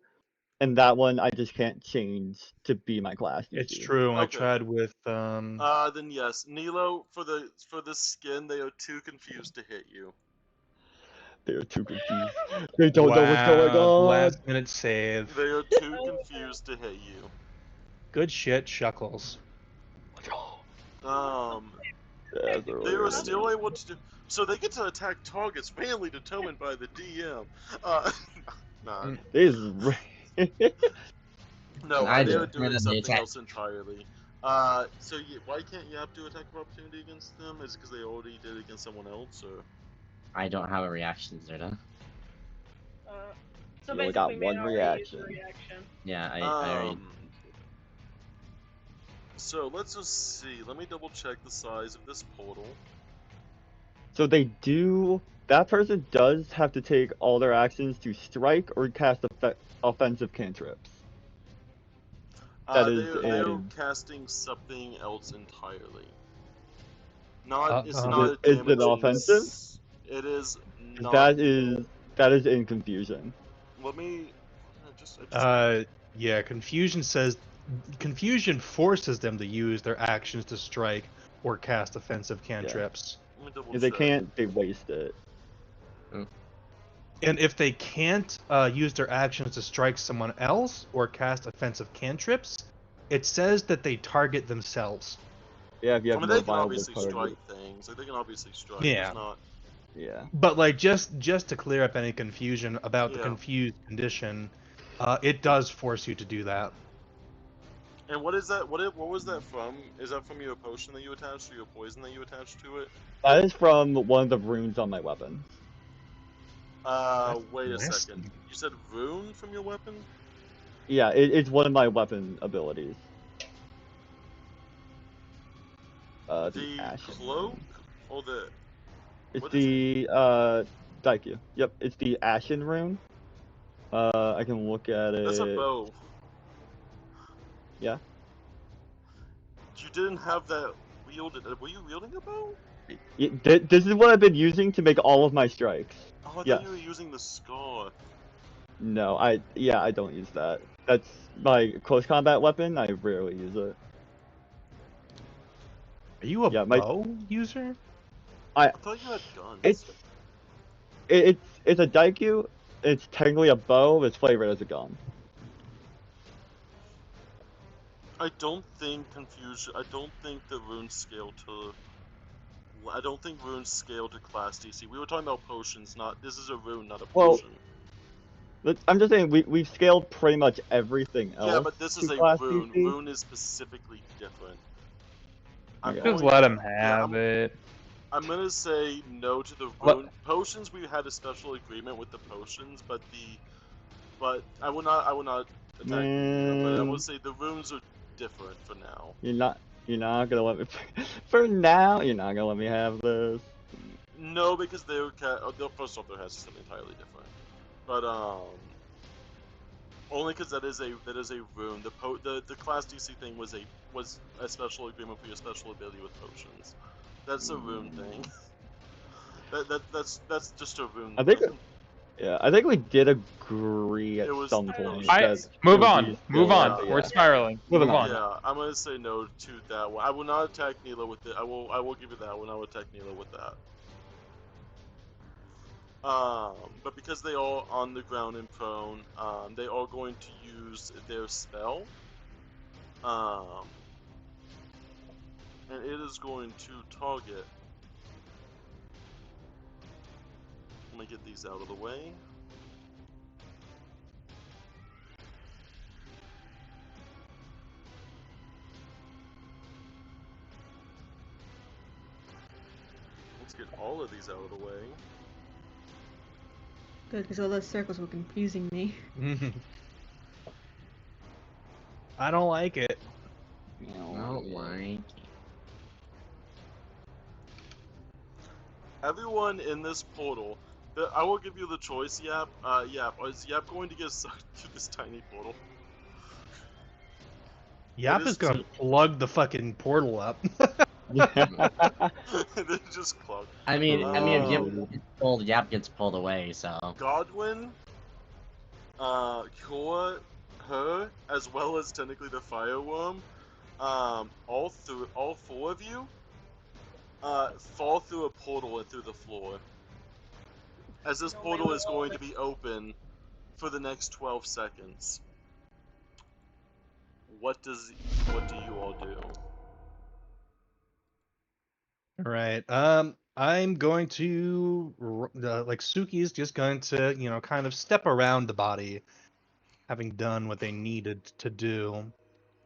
and that one I just can't change to be my class DC. It's true. I Okay. tried with Then yes, Nilo, for the skin, they are too confused to hit you. They're too confused. They don't know what's going on. Last minute save. They are too confused to hit you. Good shit, Shuckles. They were still able to do. So they get to attack targets randomly determined by the DM. Nah. This No, I they were just doing randomly something attack. else entirely. So why can't you have to attack of opportunity against them? Is it because they already did it against someone else, or? I don't have a reaction, Zuda. So You only basically, got we one already used the reaction. reaction. Yeah, I already. So let's just see. Let me double check the size of this portal. So they do. That person does have to take all their actions to strike or cast offensive cantrips. They're casting something else entirely. It's not Is it damaging. offensive? It is not. That is in confusion. Let me just. Yeah. Confusion forces them to use their actions to strike or cast offensive cantrips. Let me double If they check. can't, they waste it. And if they can't use their actions to strike someone else or cast offensive cantrips, it says that they target themselves. Yeah, if you I have mean, no they can viable obviously target. strike things. Like, they can obviously strike. Yeah. It's not. Yeah. But like just to clear up any confusion about the Yeah. confused condition, it does force you to do that. And what is that? What was that from? Is that from your potion that you attached, or your poison that you attached to it? That is from one of the runes on my weapon. Wait a nasty. second. You said rune from your weapon? Yeah, it's one of my weapon abilities. The Ashen cloak rune. or the? It's What is it? the thank you. Yep, it's the Ashen rune. I can look at it. That's a bow. Yeah. You didn't have that wielded. Were you wielding a bow? This is what I've been using to make all of my strikes. Oh, I thought Yes. you were using the scar. No, I don't use that. That's my close combat weapon. I rarely use it. Are you a Yeah, bow user? I thought you had guns. It's a daikyu. It's technically a bow. It's flavored as a gun. I don't think confusion. I don't think the runes scale to. I don't think runes scale to class DC. We were talking about potions, not. This is a rune, not a Well, potion. I'm just saying we've scaled pretty much everything else. Yeah, but this is to a class rune. DC. Rune is specifically different. I'm Okay. Just going- let him yeah, have it. I'm gonna say no to the What- rune potions. We had a special agreement with the potions, but I will not attack you. But I will say the runes are different for now. You're not gonna let me. For now, you're not gonna let me have this. No, because they're first off, their has something entirely different. But only because that is a rune. The class DC thing was a special agreement for your special ability with potions. That's a rune thing. That's just a rune. I think. Yeah, I think we did agree at It was- some it point. was- that Move it would on. be Move still- on. yeah. We're spiraling. Moving Move on. on. Yeah, I'm gonna say no to that one. I will not attack Neela with it. I will give you that one. I will attack Neela with that. But because they are on the ground and prone, they are going to use their spell. And it is going to target. Let me get these out of the way. Let's get all of these out of the way. Good, because all those circles were confusing me. I don't like it. Oh my. Everyone in this portal, I will give you the choice, Yap. Yap, is Yap going to get sucked through this tiny portal? Yap is is gonna too- plug the fucking portal up. They just clog. I mean, if Oh. Yap gets pulled, Yap gets pulled away. So Godwin, Kor, her, as well as technically the fireworm, all four of you, fall through a portal and through the floor. As this portal is going to be open for the next 12 seconds. What do you all do? Right. I'm going to like Suki's just going to, kind of step around the body, having done what they needed to do,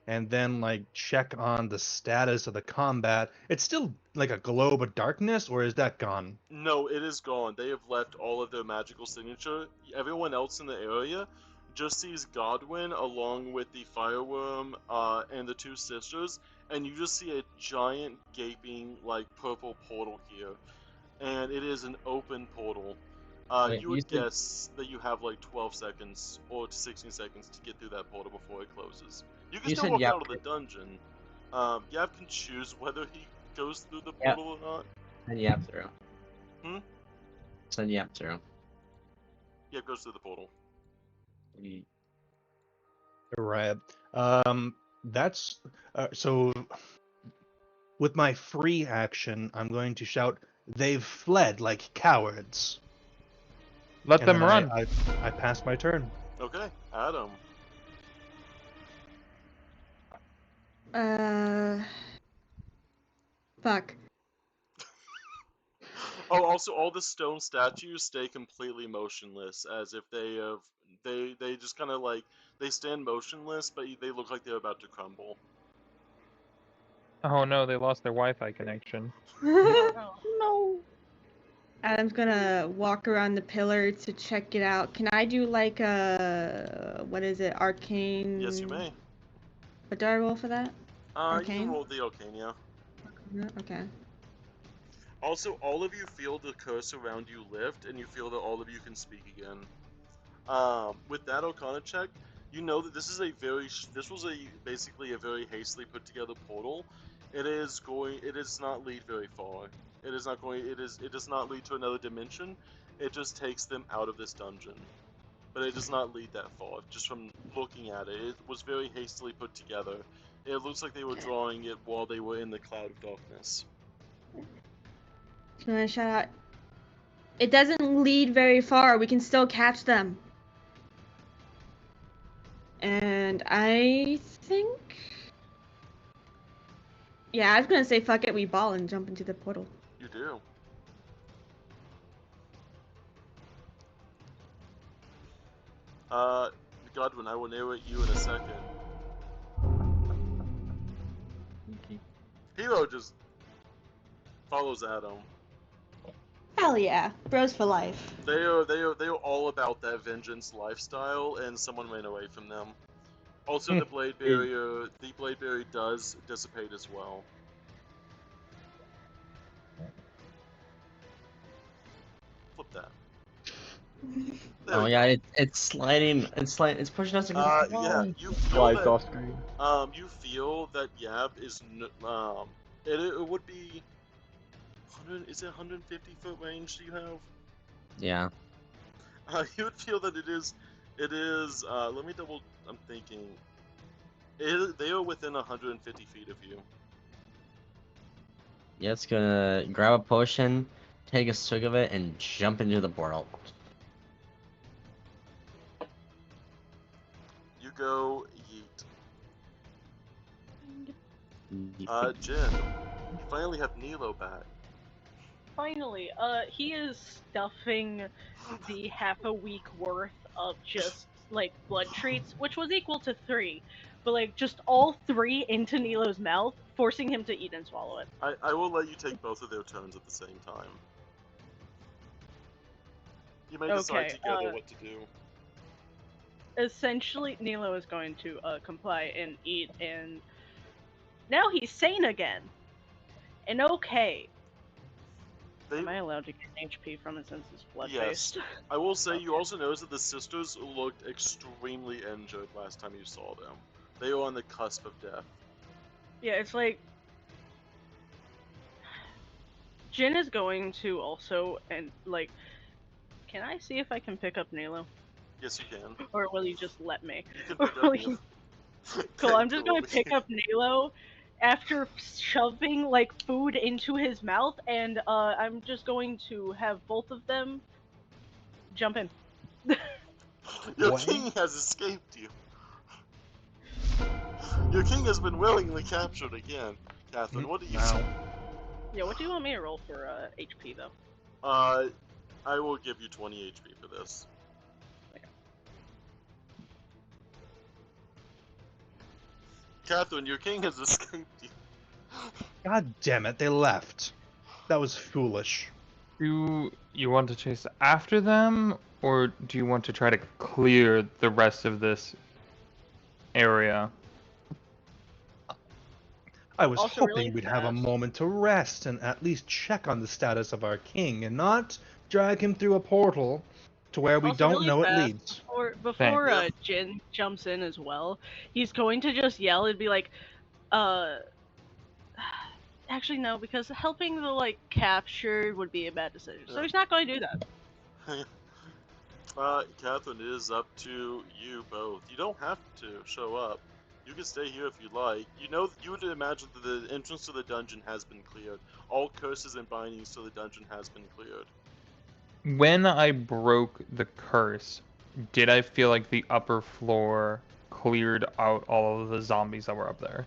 and then like check on the status of the combat. It's still like a globe of darkness, or is that gone? No, it is gone. They have left all of their magical signature. Everyone else in the area just sees Godwin along with the fireworm and the two sisters, and you just see a giant gaping like purple portal here, and it is an open portal. Wait, You would you said- guess that you have like 12 seconds or 16 seconds to get through that portal before it closes. You can You still said walk Yap out of the dungeon. Yap can choose whether he goes through the Yep. portal or not. send Yap through. Hmm? Send Yap through. Yap goes through the portal. Right. That's so. With my free action, I'm going to shout, "They've fled like cowards." Let And them then run. I pass my turn. Okay, Adam. Uh, Fuck. Oh, also, all the stone statues stay completely motionless, as if they have they just kind of like they stand motionless, but they look like they're about to crumble. Oh no, they lost their Wi-Fi connection. Oh no. No. Adam's gonna walk around the pillar to check it out. Can I do like a what is it? Arcane. Yes, you may. What do I roll for that? You Arcane? can roll the arcane, yeah. Okay. Also, all of you feel the curse around you lift, and you feel that all of you can speak again. With that Arcana check, you know that this is this was basically a very hastily put together portal. It does not lead very far. It does not lead to another dimension. It just takes them out of this dungeon. But it does not lead that far. Just from looking at it, it was very hastily put together. It looks like they were drawing it while they were in the cloud of darkness. So I'm gonna shout out. It doesn't lead very far. We can still catch them. And I think. Yeah, I was gonna say fuck it, we ball and jump into the portal. You do. Godwin, I will narrate you in a second. Okay. Hero just follows Adam. Hell yeah, bros for life. They are all about that vengeance lifestyle, and someone ran away from them. Also, the blade barrier does dissipate as well. Flip that. There Oh we yeah, go. it's sliding. It's pushing us against the wall. Yeah, you feel Slides that. off screen. You feel that Yab is it would be 100. Is it 150-foot range? Do you have? Yeah. You would feel that it is. It is. Let me double. I'm thinking. They are within 150 feet of you. Yeah, it's gonna grab a potion, take a swig of it, and jump into the portal. You go yeet. Jin, you finally have Nilo back. Finally, he is stuffing the half a week worth of just like blood treats, which was equal to 3, but like just all 3 into Nilo's mouth, forcing him to eat and swallow it. I will let you take both of their turns at the same time. You may decide together what to do. Essentially, Nilo is going to comply and eat, and now he's sane again. And okay. Am I allowed to get HP from it since it's blood-based? Yes. I will say you also notice that the sisters looked extremely injured last time you saw them. They were on the cusp of death. Yeah, it's like Jin is going to also, and like, can I see if I can pick up Nilo? Yes, you can. Or will you just let me? You can pick up Nilo. Cool, I'm just going to pick up Nilo after shoving like food into his mouth, and I'm just going to have both of them jump in. Your king has escaped you. Your king has been willingly captured again. Catherine, what do you say? Yeah, what do you want me to roll for HP though? I will give you 20 HP for this. Catherine, your king has escaped you. God damn it, they left. That was foolish. Do you want to chase after them, or do you want to try to clear the rest of this area? I was Also hoping really we'd have a fast. moment to rest and at least check on the status of our king and not drag him through a portal to where we Also don't really know it fast, leads. Before Thanks. Jin jumps in as well, he's going to just yell and be like, actually no, because helping the like captured would be a bad decision. So he's not going to do that. Catherine, it is up to you both. You don't have to show up. You can stay here if you like. You would imagine that the entrance to the dungeon has been cleared. All curses and bindings to the dungeon has been cleared. When I broke the curse, did I feel like the upper floor cleared out all of the zombies that were up there?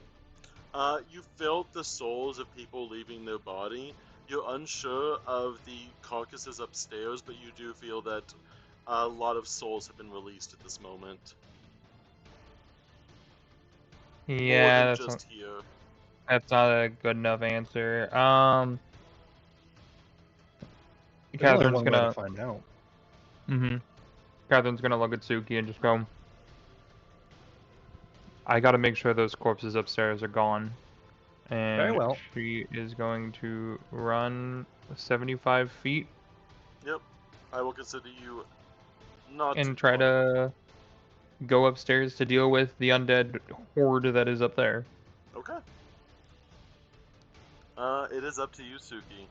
You felt the souls of people leaving their body. You're unsure of the carcasses upstairs, but you do feel that a lot of souls have been released at this moment. More Yeah, than just here. that's not a good enough answer. There's only Catherine's one way to gonna. find out. Catherine's gonna look at Suki and just go. I gotta make sure those corpses upstairs are gone. Very And well. she is going to run 75 feet Yep. I will consider you not and try far. to go upstairs to deal with the undead horde that is up there. Okay. It is up to you, Suki.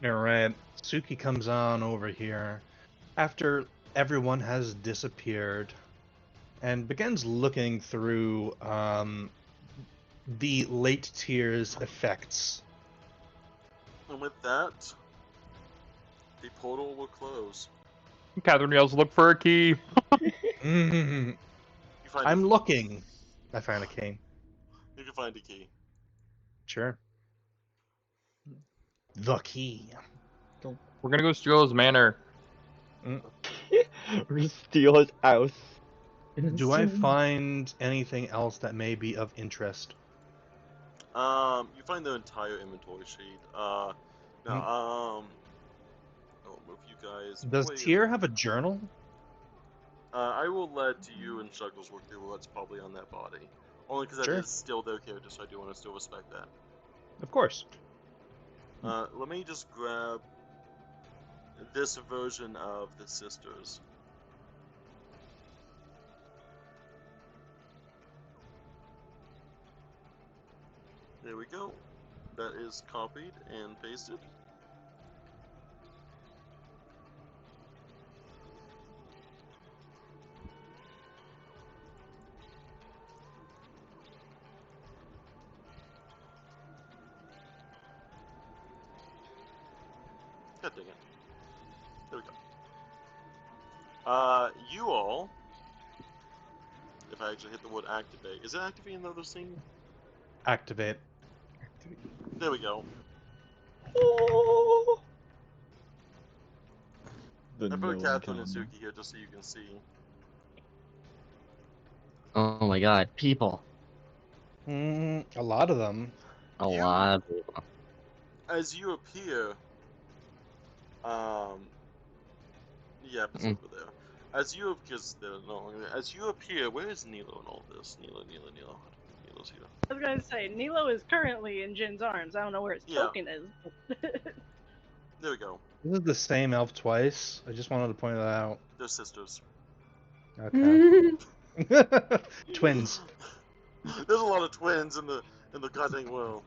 Alright. Suki comes on over here after everyone has disappeared and begins looking through the late tears effects. And with that, the portal will close. Catherine yells, "Look for a key!" Mm, You find I'm a key. looking. I found a key. You can find a key. Sure. The key. We're gonna go steal his manor. We steal his house. Do I find anything else that may be of interest? You find the entire inventory sheet. Now, I'll move you guys. Does way Tyr over. have a journal? I will let you and Shuggles work through what's probably on that body. Only because that Sure. is still their character, so I do want to still respect that. Of course. Let me just grab this version of the sisters. There we go. That is copied and pasted. God dang it. There we go. You all, if I actually hit the word activate, is it activating the other scene? Activate. There we go. Oh! The I put no Catherine and encounter. Suki here just so you can see. Oh my god, people. A lot of them. A You- lot of people. As you appear, yeah, it's over there. As you, because they're no longer there. As you appear, where is Nilo in all this? Nilo. Nilo's here. I was gonna say, Nilo is currently in Jin's arms. I don't know where his Yeah. token is. There we go. This is the same elf twice. I just wanted to point that out. They're sisters. Okay. Twins. There's a lot of twins in the goddamn world.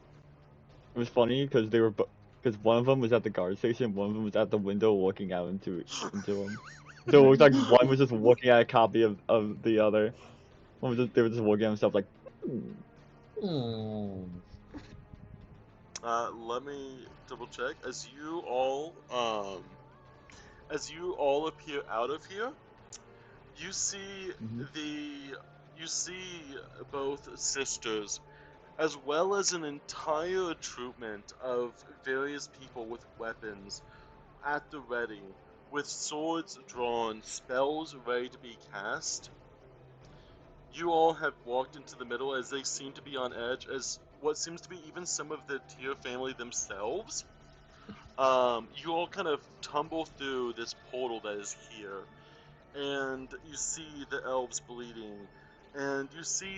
It was funny because they were, because one of them was at the guard station, one of them was at the window looking out into him. So it was like one was just looking at a copy of the other. One was just, they were just looking at themselves like. Let me double check. As you all appear out of here, you see you see both sisters, as well as an entire troopment of various people with weapons at the ready, with swords drawn, spells ready to be cast. You all have walked into the middle as they seem to be on edge, as what seems to be even some of the Tyr family themselves. You all kind of tumble through this portal that is here, and you see the elves bleeding, and you see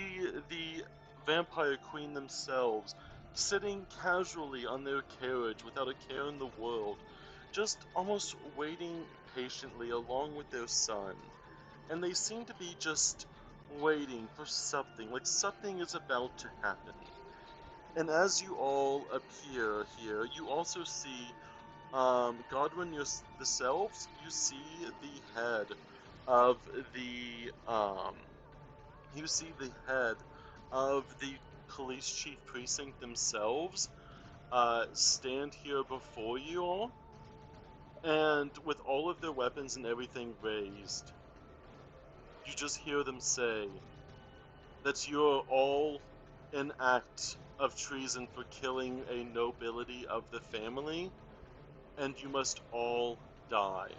the vampire queen themselves sitting casually on their carriage without a care in the world, just almost waiting patiently along with their son. And they seem to be just waiting for something, like something is about to happen. And as you all appear here, you also see Godwin yourselves. You see the head of the you see the head of the police chief precinct themselves stand here before you all, and with all of their weapons and everything raised, you just hear them say that you're all an act of treason for killing a nobility of the family, and you must all die.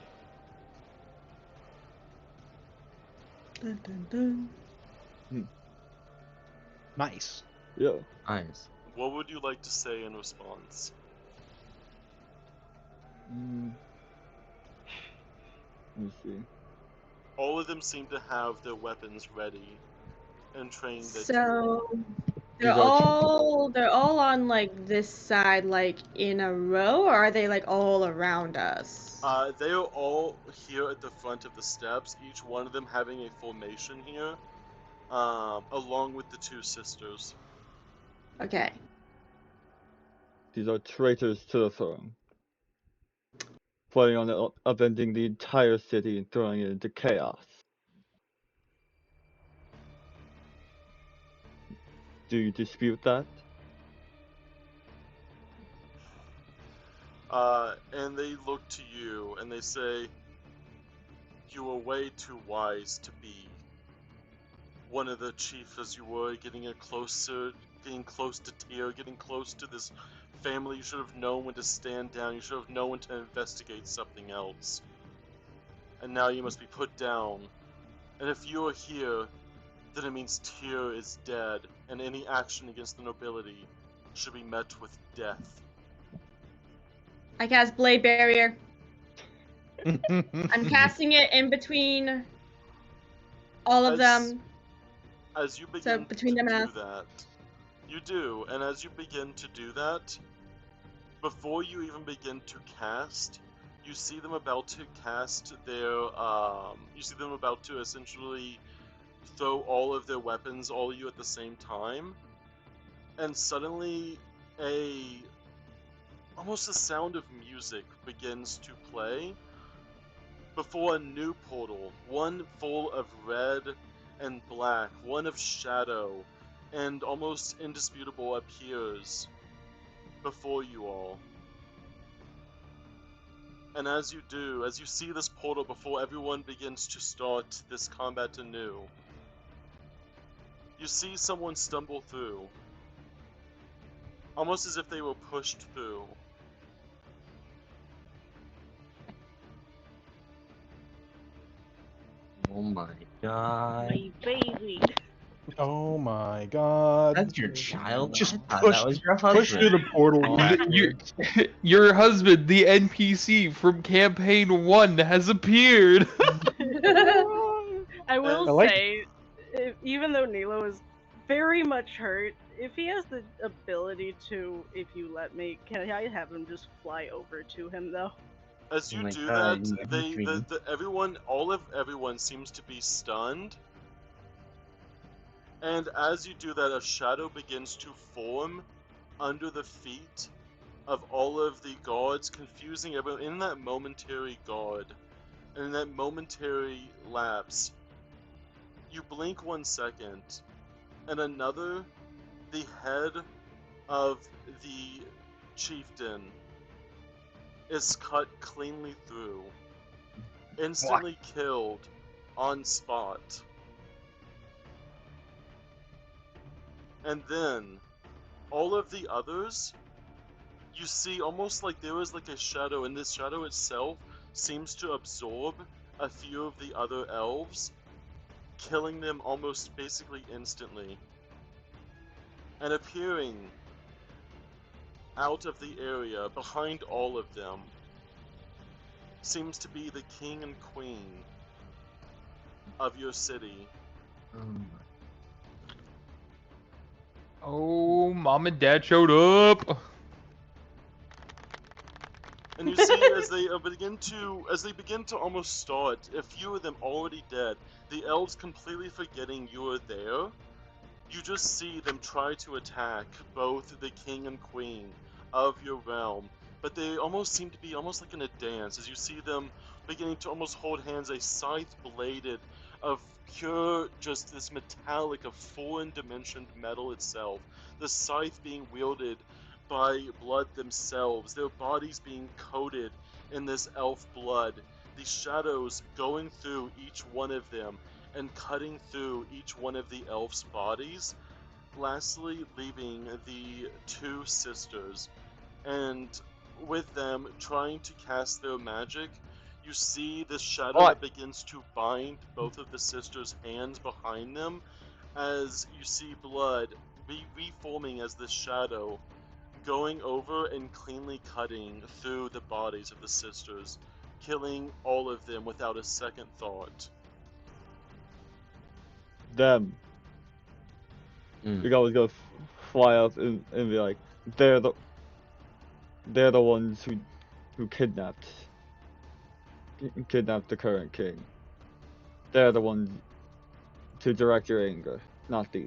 Dun, dun, dun. Nice. Yeah. Nice. What would you like to say in response? Let me see. All of them seem to have their weapons ready and trained at So These are they're all on like this side, like in a row, or are they like all around us? They are all here at the front of the steps, each one of them having a formation here, along with the two sisters. Okay. These are traitors to the throne. Planning on upending the entire city and throwing it into chaos. Do you dispute that? And they look to you and they say, "You are way too wise to be one of the chief as you were, getting close to Tyr, getting close to this family. You should have known when to stand down. You should have known when to investigate something else. And now you must be put down. And if you are here, then it means Tyr is dead, and any action against the nobility should be met with death." I cast Blade Barrier. I'm I'm casting it in between all of As- them. As you begin between to them and do that, you do, and as you begin to do that, before you even begin to cast, you see them about to cast their, you see them about to essentially throw all of their weapons, all of you at the same time, and suddenly almost a sound of music begins to play before a new portal, one full of red and black, one of shadow, and almost indisputable, appears before you all. And as you do, as you see this portal before everyone begins to start this combat anew, you see someone stumble through, almost as if they were pushed through. Oh my god. My baby. Oh my god. That's your child? Just I thought push, that was your push through husband. the portal. Oh, Your husband, the NPC from campaign 1, has appeared. I will I like- say, even though Nilo is very much hurt, if he has the ability to, if you let me, can I have him just fly over to him though? As Oh you my do God, that, you all of everyone seems to be stunned. And as you do that, a shadow begins to form under the feet of all of the guards, confusing everyone. In that momentary guard, and in that momentary lapse, you blink 1 second, and another, the head of the chieftain, is cut cleanly through, instantly killed on spot. And then, all of the others, you see almost like there is like a shadow, and this shadow itself seems to absorb a few of the other elves, killing them almost basically instantly. And appearing out of the area, behind all of them, seems to be the king and queen of your city. Oh, mom and dad showed up. And you see as they begin to almost start, a few of them already dead, the elves completely forgetting you are there, you just see them try to attack both the king and queen of your realm, but they almost seem to be almost like in a dance, as you see them beginning to almost hold hands, a scythe bladed of pure, just this metallic of foreign dimensioned metal itself, the scythe being wielded by blood themselves, their bodies being coated in this elf blood, the shadows going through each one of them and cutting through each one of the elves' bodies lastly leaving the two sisters, and with them trying to cast their magic, you see this shadow What? that begins to bind both of the sisters' hands behind them, as you see blood reforming as this shadow, going over and cleanly cutting through the bodies of the sisters, killing all of them without a second thought. Them. Mm. You always go fly up and be like, they're the they're the ones who kidnapped the current king. They're the ones to direct your anger, not these.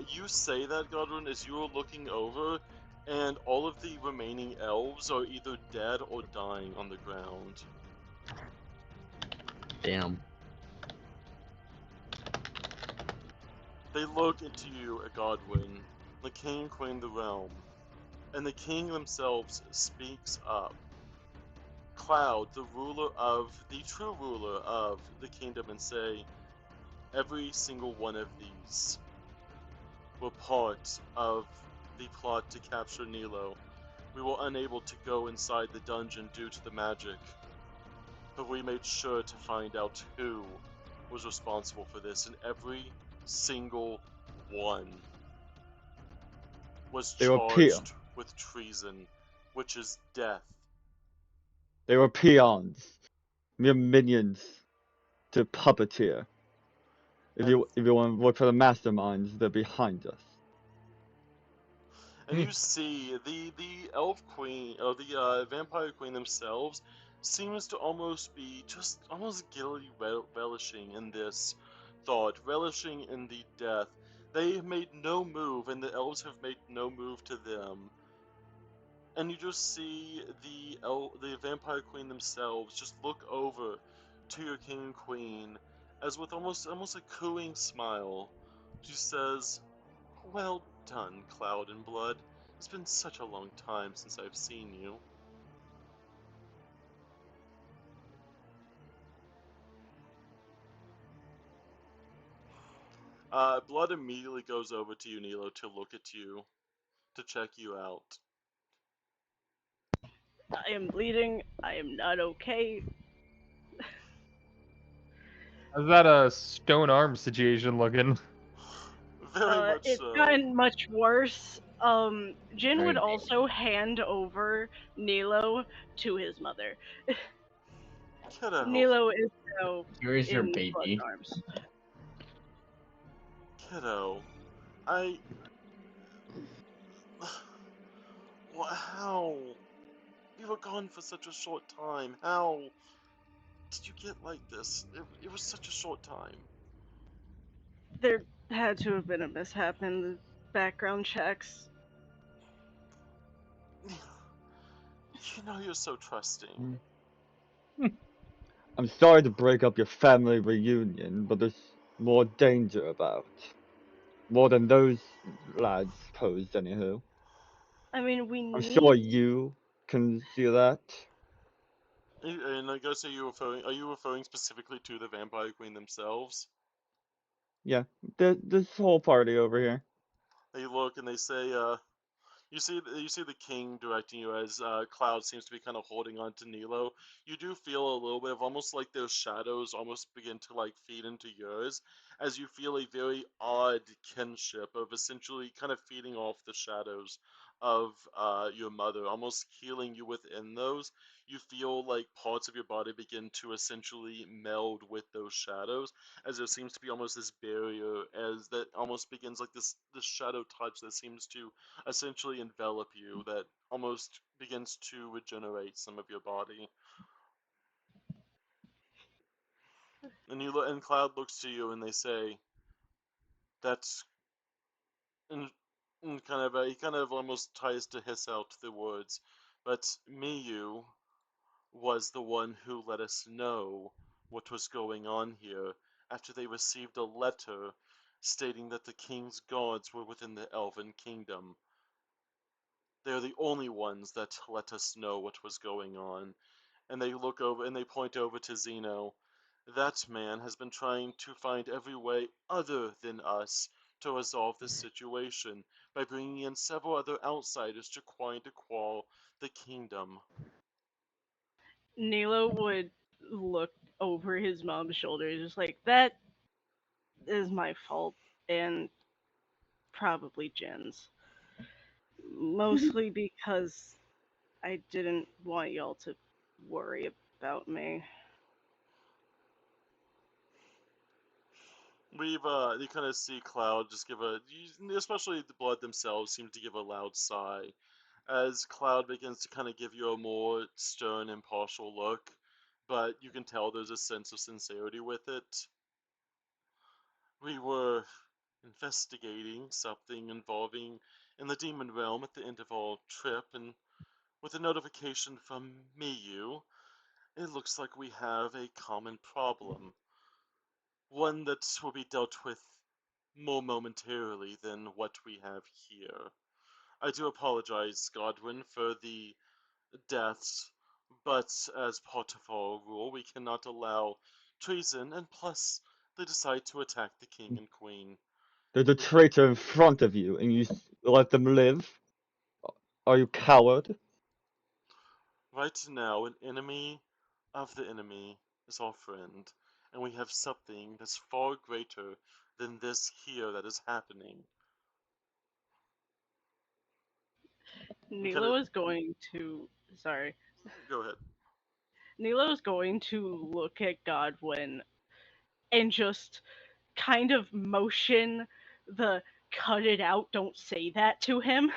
You say that, Godwin, as you are looking over, and all of the remaining elves are either dead or dying on the ground. Damn. They look into you, Godwin, the king and queen of the realm, and the king themselves speaks up. Cloud, the true ruler of the kingdom, and say, every single one of these were part of the plot to capture Nilo. We were unable to go inside the dungeon due to the magic, but we made sure to find out who was responsible for this, and every single one was They were charged with treason, which is death. They were peons, mere minions to puppeteer. And If you want to look for the masterminds, they're behind us. and you see the elf queen or the vampire queen themselves seems to almost be just almost guilty relishing in this thought, relishing in the death. They have made no move, and the elves have made no move to them. And you just see the vampire queen themselves just look over to your king and queen, as with almost a cooing smile, she says, "Well done, Cloud and Blood. It's been such a long time since I've seen you." Blood immediately goes over to you, Nilo, to look at you, to check you out. I am bleeding. I am not okay. How's that a stone arm situation looking? Very much It's so. gotten much worse. Jin Very would bad. also hand over Nilo to his mother. Kiddo. Nilo is now Here's your in Blood's baby. arms. Kiddo. I... How? You were gone for such a short time. How did you get like this? It was such a short time. There had to have been a mishap in the background checks. You know you're so trusting. I'm sorry to break up your family reunion, but there's more danger about. More than those lads posed, anywho. I mean, we I'm sure need. you can see that. And I guess are you referring specifically to the vampire queen themselves? Yeah, this whole party over here. They look and they say, you see the king directing you as Cloud seems to be kind of holding on to Nilo. You do feel a little bit of almost like their shadows almost begin to like feed into yours, as you feel a very odd kinship of essentially kind of feeding off the shadows of your mother, almost healing you within those. You feel like parts of your body begin to essentially meld with those shadows, as there seems to be almost this barrier, as that almost begins like this shadow touch that seems to essentially envelop you, that almost begins to regenerate some of your body. And and Cloud looks to you and they say, "That's," and kind of he kind of almost tries to hiss out the words, but Miyu was the one who let us know what was going on here after they received a letter stating that the king's gods were within the elven kingdom. They're the only ones that let us know what was going on. And they look over and they point over to Zeno. That man has been trying to find every way other than us to resolve this situation by bringing in several other outsiders to try to quell the kingdom. Nilo would look over his mom's shoulder, just like, that is my fault, and probably Jen's. Mostly because I didn't want y'all to worry about me. You kind of see Cloud just give especially the Blood themselves seem to give a loud sigh as Cloud begins to kind of give you a more stern, impartial look, but you can tell there's a sense of sincerity with it. We were investigating something involving in the demon realm at the end of our trip, and with a notification from Miyu, it looks like we have a common problem. One that will be dealt with more momentarily than what we have here. I do apologize, Godwin, for the deaths, but as part of our rule, we cannot allow treason, and plus, they decide to attack the king and queen. There's a traitor in front of you, and you let them live? Are you coward? Right now, an enemy of the enemy is our friend, and we have something that's far greater than this here that is happening. We kind Nilo of is going to. Sorry. go ahead. Nilo is going to look at Godwin and just kind of motion the cut it out, don't say that to him.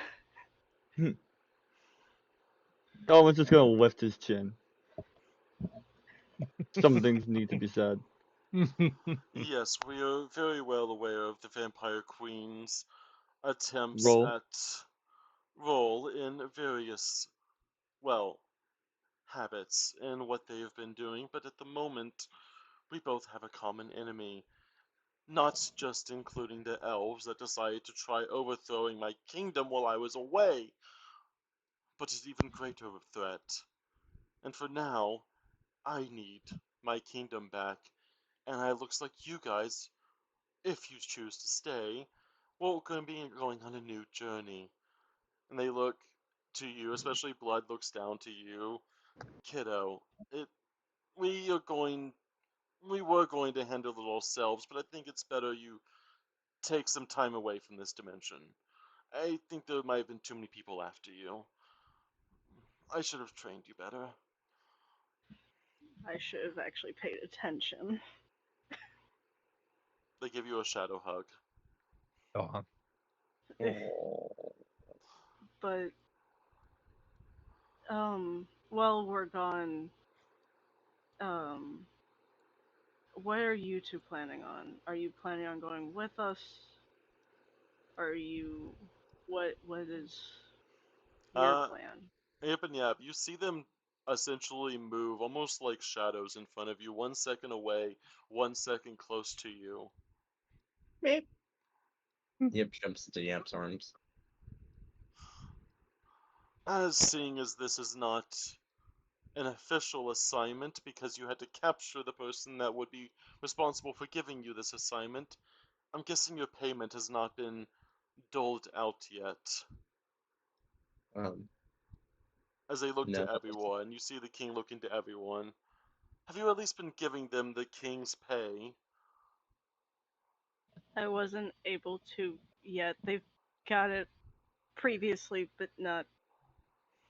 Darwin's just gonna lift his chin. Some things need to be said. Yes, we are very well aware of the Vampire Queen's attempts Roll. at role in various, well, habits in what they have been doing, but at the moment, we both have a common enemy. Not just including the elves that decided to try overthrowing my kingdom while I was away, but an even greater threat. And for now, I need my kingdom back, and it looks like you guys, if you choose to stay, we're going to be going on a new journey. And they look to you, especially Blood looks down to you, kiddo. We are going, we were going to handle it ourselves, but I think it's better you take some time away from this dimension. I think there might have been too many people after you. I should have trained you better. I should have actually paid attention. They give you a shadow hug. Oh, But, while we're gone, um, what are you two planning on? Are you planning on going with us? Are you. What is your Uh, plan? Yep and Yap, you see them essentially move almost like shadows in front of you, 1 second away, 1 second close to you. Yep jumps into Yap's arms. As seeing as this is not an official assignment because you had to capture the person that would be responsible for giving you this assignment, I'm guessing your payment has not been doled out yet. Um, As they look no. to everyone, you see the king looking to everyone. Have you at least been giving them the king's pay? I wasn't able to yet. They've got it previously, but not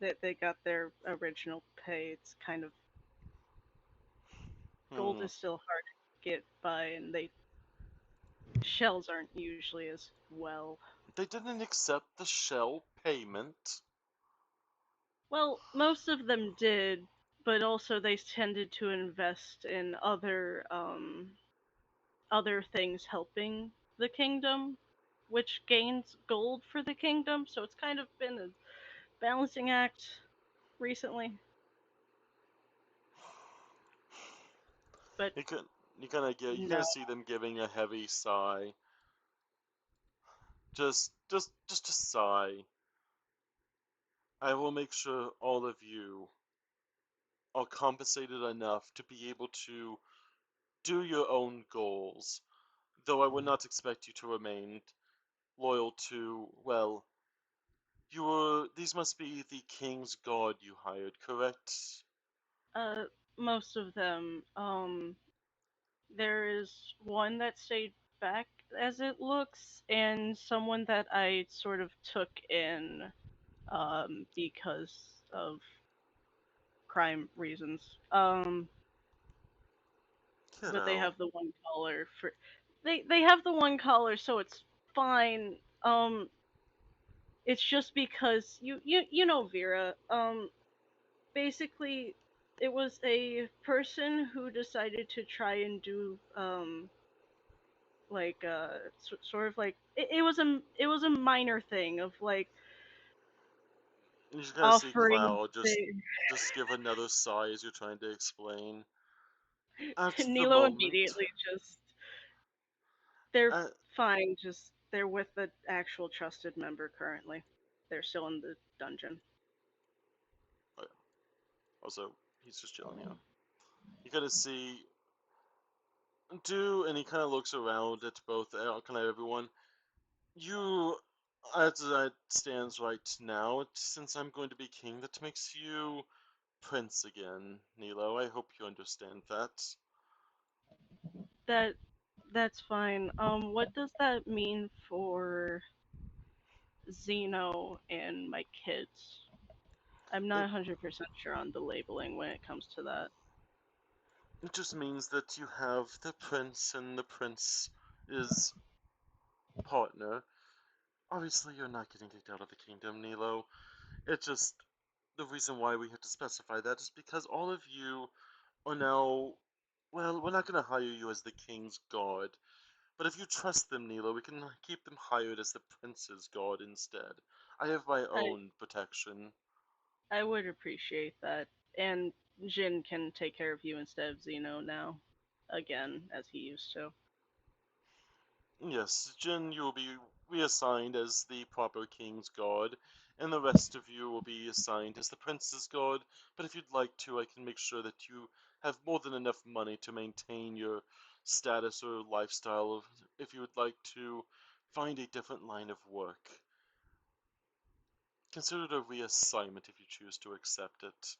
that they got their original pay. It's kind of gold Hmm. is still hard to get by, and they shells aren't usually as well. They didn't accept the shell payment. Well, most of them did, but also they tended to invest in other things helping the kingdom, which gains gold for the kingdom. So it's kind of been a balancing act recently. But You can you kind of no, see them giving a heavy sigh. Just a sigh. I will make sure all of you are compensated enough to be able to pursue your own goals, though I would not expect you to remain loyal to, well, these must be the king's guard you hired, correct? Uh, most of them. There is one that stayed back as it looks, and someone that I sort of took in, because of crime reasons. But they Kiddo. have the one collar for. They have the one collar, so it's fine. It's just because you know Vera. Basically, it was a person who decided to try and do like sort of like it was a minor thing of like You just kind of see offering Cloud the just give another sigh as you're trying to explain. At the Nilo moment, immediately just they're at, fine, just they're with the actual trusted member currently. They're still in the dungeon. also, he's just chilling here. You kind of see and he kind of looks around at both, kind of everyone. You, as it stands right now, since I'm going to be king, that makes you prince again, Nilo. I hope you understand that. That that's fine. What does that mean for Zeno and my kids? I'm not It, 100% sure on the labeling when it comes to that. it just means that you have the prince and the prince's partner. Obviously, you're not getting kicked out of the kingdom, Nilo. It's just the reason why we have to specify that is because all of you are now. Well, we're not going to hire you as the king's guard, but if you trust them, Nilo, we can keep them hired as the prince's guard instead. I have my I own protection. I would appreciate that. And Jin can take care of you instead of Zeno now. Again, as he used to. Yes, Jin, you will be reassigned as the proper king's guard, and the rest of you will be assigned as the prince's guard. But if you'd like to, I can make sure that you have more than enough money to maintain your status or lifestyle if you would like to find a different line of work. Consider it a reassignment if you choose to accept it.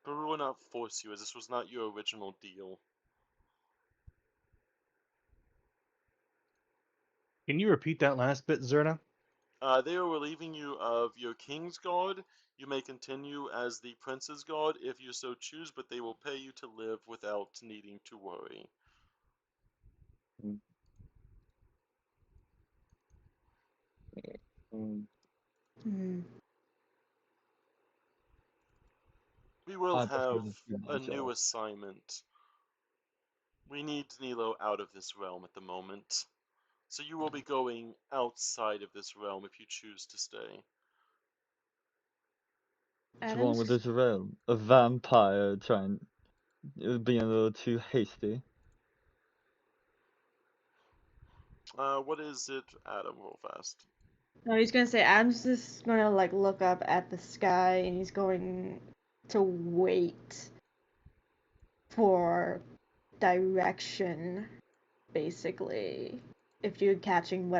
But we will not force you, as this was not your original deal. Can you repeat that last bit, Zerna? They are relieving you of your king's guard. You may continue as the prince's guard if you so choose, but they will pay you to live without needing to worry. Mm. Hmm. We will I prefer have to do a new myself. assignment. We need Nilo out of this realm at the moment. So you will be going outside of this realm if you choose to stay. What's wrong with Adams. this realm? A vampire trying being a little too hasty. What is it, Adam, real fast? No, he's gonna say Adam's just gonna like look up at the sky and he's going to wait for direction, basically. If you're catching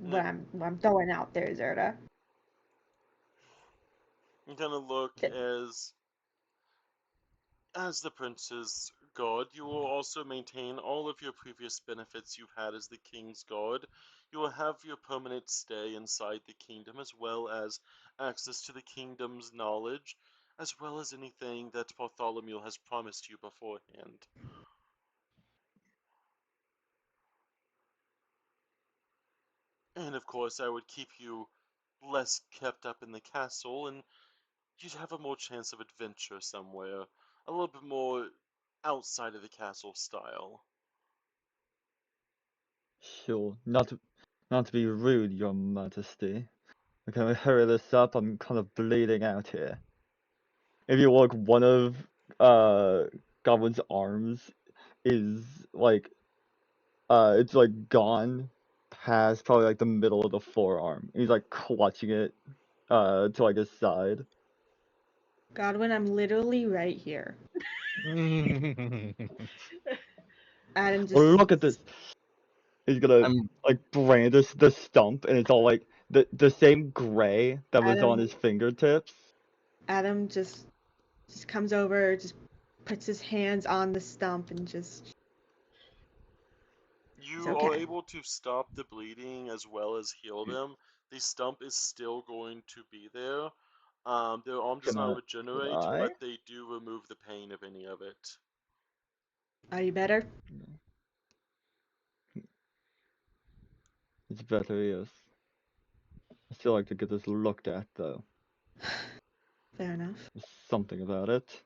Yeah, what I'm throwing out there, Zerda. you kind of look as the prince's guard, you will also maintain all of your previous benefits you've had as the king's guard. You will have your permanent stay inside the kingdom, as well as access to the kingdom's knowledge, as well as anything that Bartholomew has promised you beforehand. And of course, I would keep you less kept up in the castle, and you'd have a more chance of adventure somewhere, a little bit more outside of the castle style. Sure, not to be rude, Your Majesty. Can we hurry this up? I'm kind of bleeding out here. If you look, one of Goblin's arms is like it's like gone past probably like the middle of the forearm. He's like clutching it to like his side. Godwin, I'm literally right here. Adam Oh, just look at this. He's gonna I'm like brandish the stump, and it's all like the same gray that was on Adam his fingertips. Adam just comes over, just puts his hands on the stump and just it's You are okay. able to stop the bleeding as well as heal them. The stump is still going to be there. Their arm does Can not I regenerate, try? but they do remove the pain of any of it. Are you better? It's better, yes. I still like to get this looked at, though. Fair enough. There's something about it.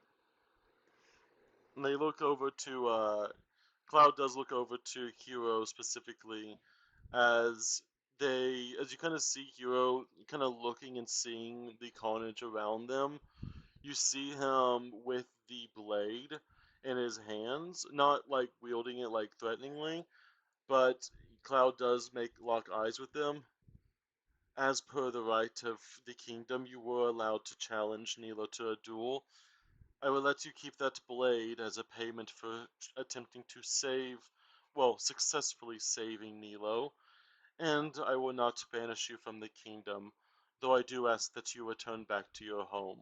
And they look over to Cloud does look over to Hero specifically as as you kind of see Hero kind of looking and seeing the carnage around them. You see him with the blade in his hands, not like wielding it like threateningly, but Cloud does make lock eyes with them. As per the right of the kingdom, you were allowed to challenge Nilo to a duel. I will let you keep that blade as a payment for attempting to successfully saving Nilo, and I will not banish you from the kingdom, though I do ask that you return back to your home.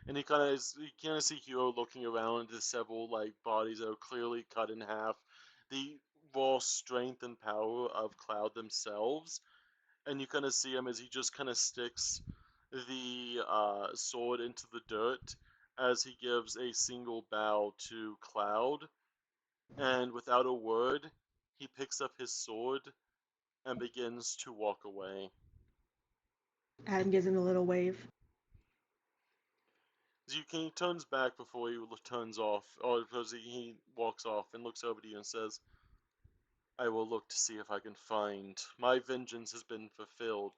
And you kind of see Hiro looking around at several like bodies that are clearly cut in half. The raw strength and power of Cloud themselves, and you kind of see him as he just kind of sticks the sword into the dirt as he gives a single bow to Cloud, and without a word, he picks up his sword and begins to walk away. Adam gives him a little wave. He turns back before he turns off, or because he walks off and looks over to you and says, I will look to see if I can find. My vengeance has been fulfilled,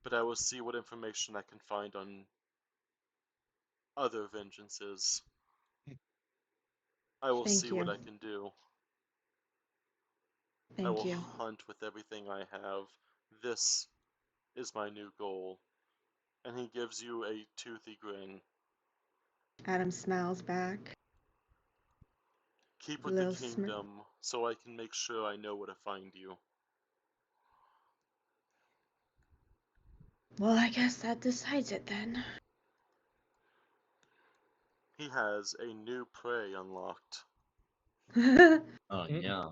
but I will see what information I can find on other vengeances. I will Thank see what you. I can do. I Thank will you. hunt with everything I have. This is my new goal. And he gives you a toothy grin. Adam smiles back. Keep A with the little smirk. kingdom, so I can make sure I know where to find you. Well, I guess that decides it then. He has a new prey unlocked. oh yeah.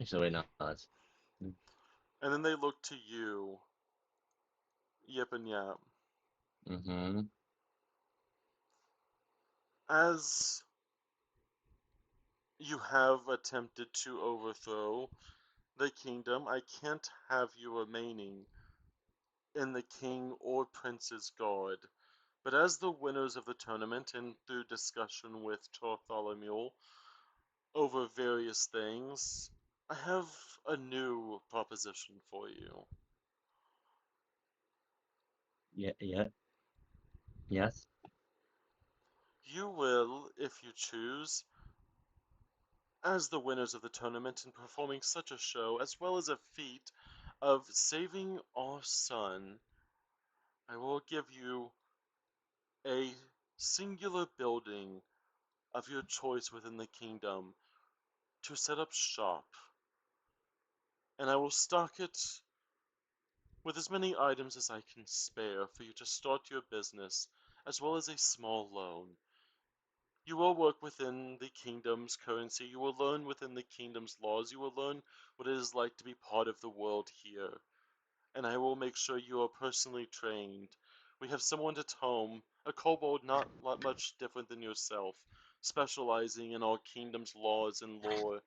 Actually, wait, no, that's And then they look to you, Yip and Yap. mm-hmm. As you have attempted to overthrow the kingdom, I can't have you remaining in the king or prince's guard. But as the winners of the tournament, and through discussion with Bartholomew over various things, I have a new proposition for you. Yeah, yeah, yes. You will, if you choose, as the winners of the tournament in performing such a show, as well as a feat of saving our son, I will give you a singular building of your choice within the kingdom to set up shop, and I will stock it with as many items as I can spare for you to start your business, as well as a small loan. You will work within the kingdom's currency, you will learn within the kingdom's laws, you will learn what it is like to be part of the world here, and I will make sure you are personally trained. We have someone at home, a kobold not much different than yourself, specializing in our kingdom's laws and lore,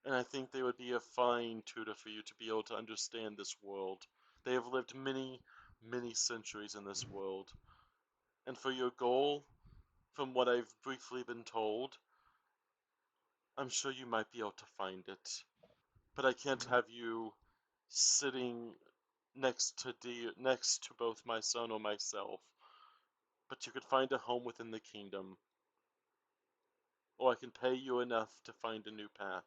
and I think they would be a fine tutor for you to be able to understand this world. They have lived many, many centuries in this world. And for your goal, from what I've briefly been told, I'm sure you might be able to find it. But I can't have you sitting next to both my son or myself. But you could find a home within the kingdom, or I can pay you enough to find a new path.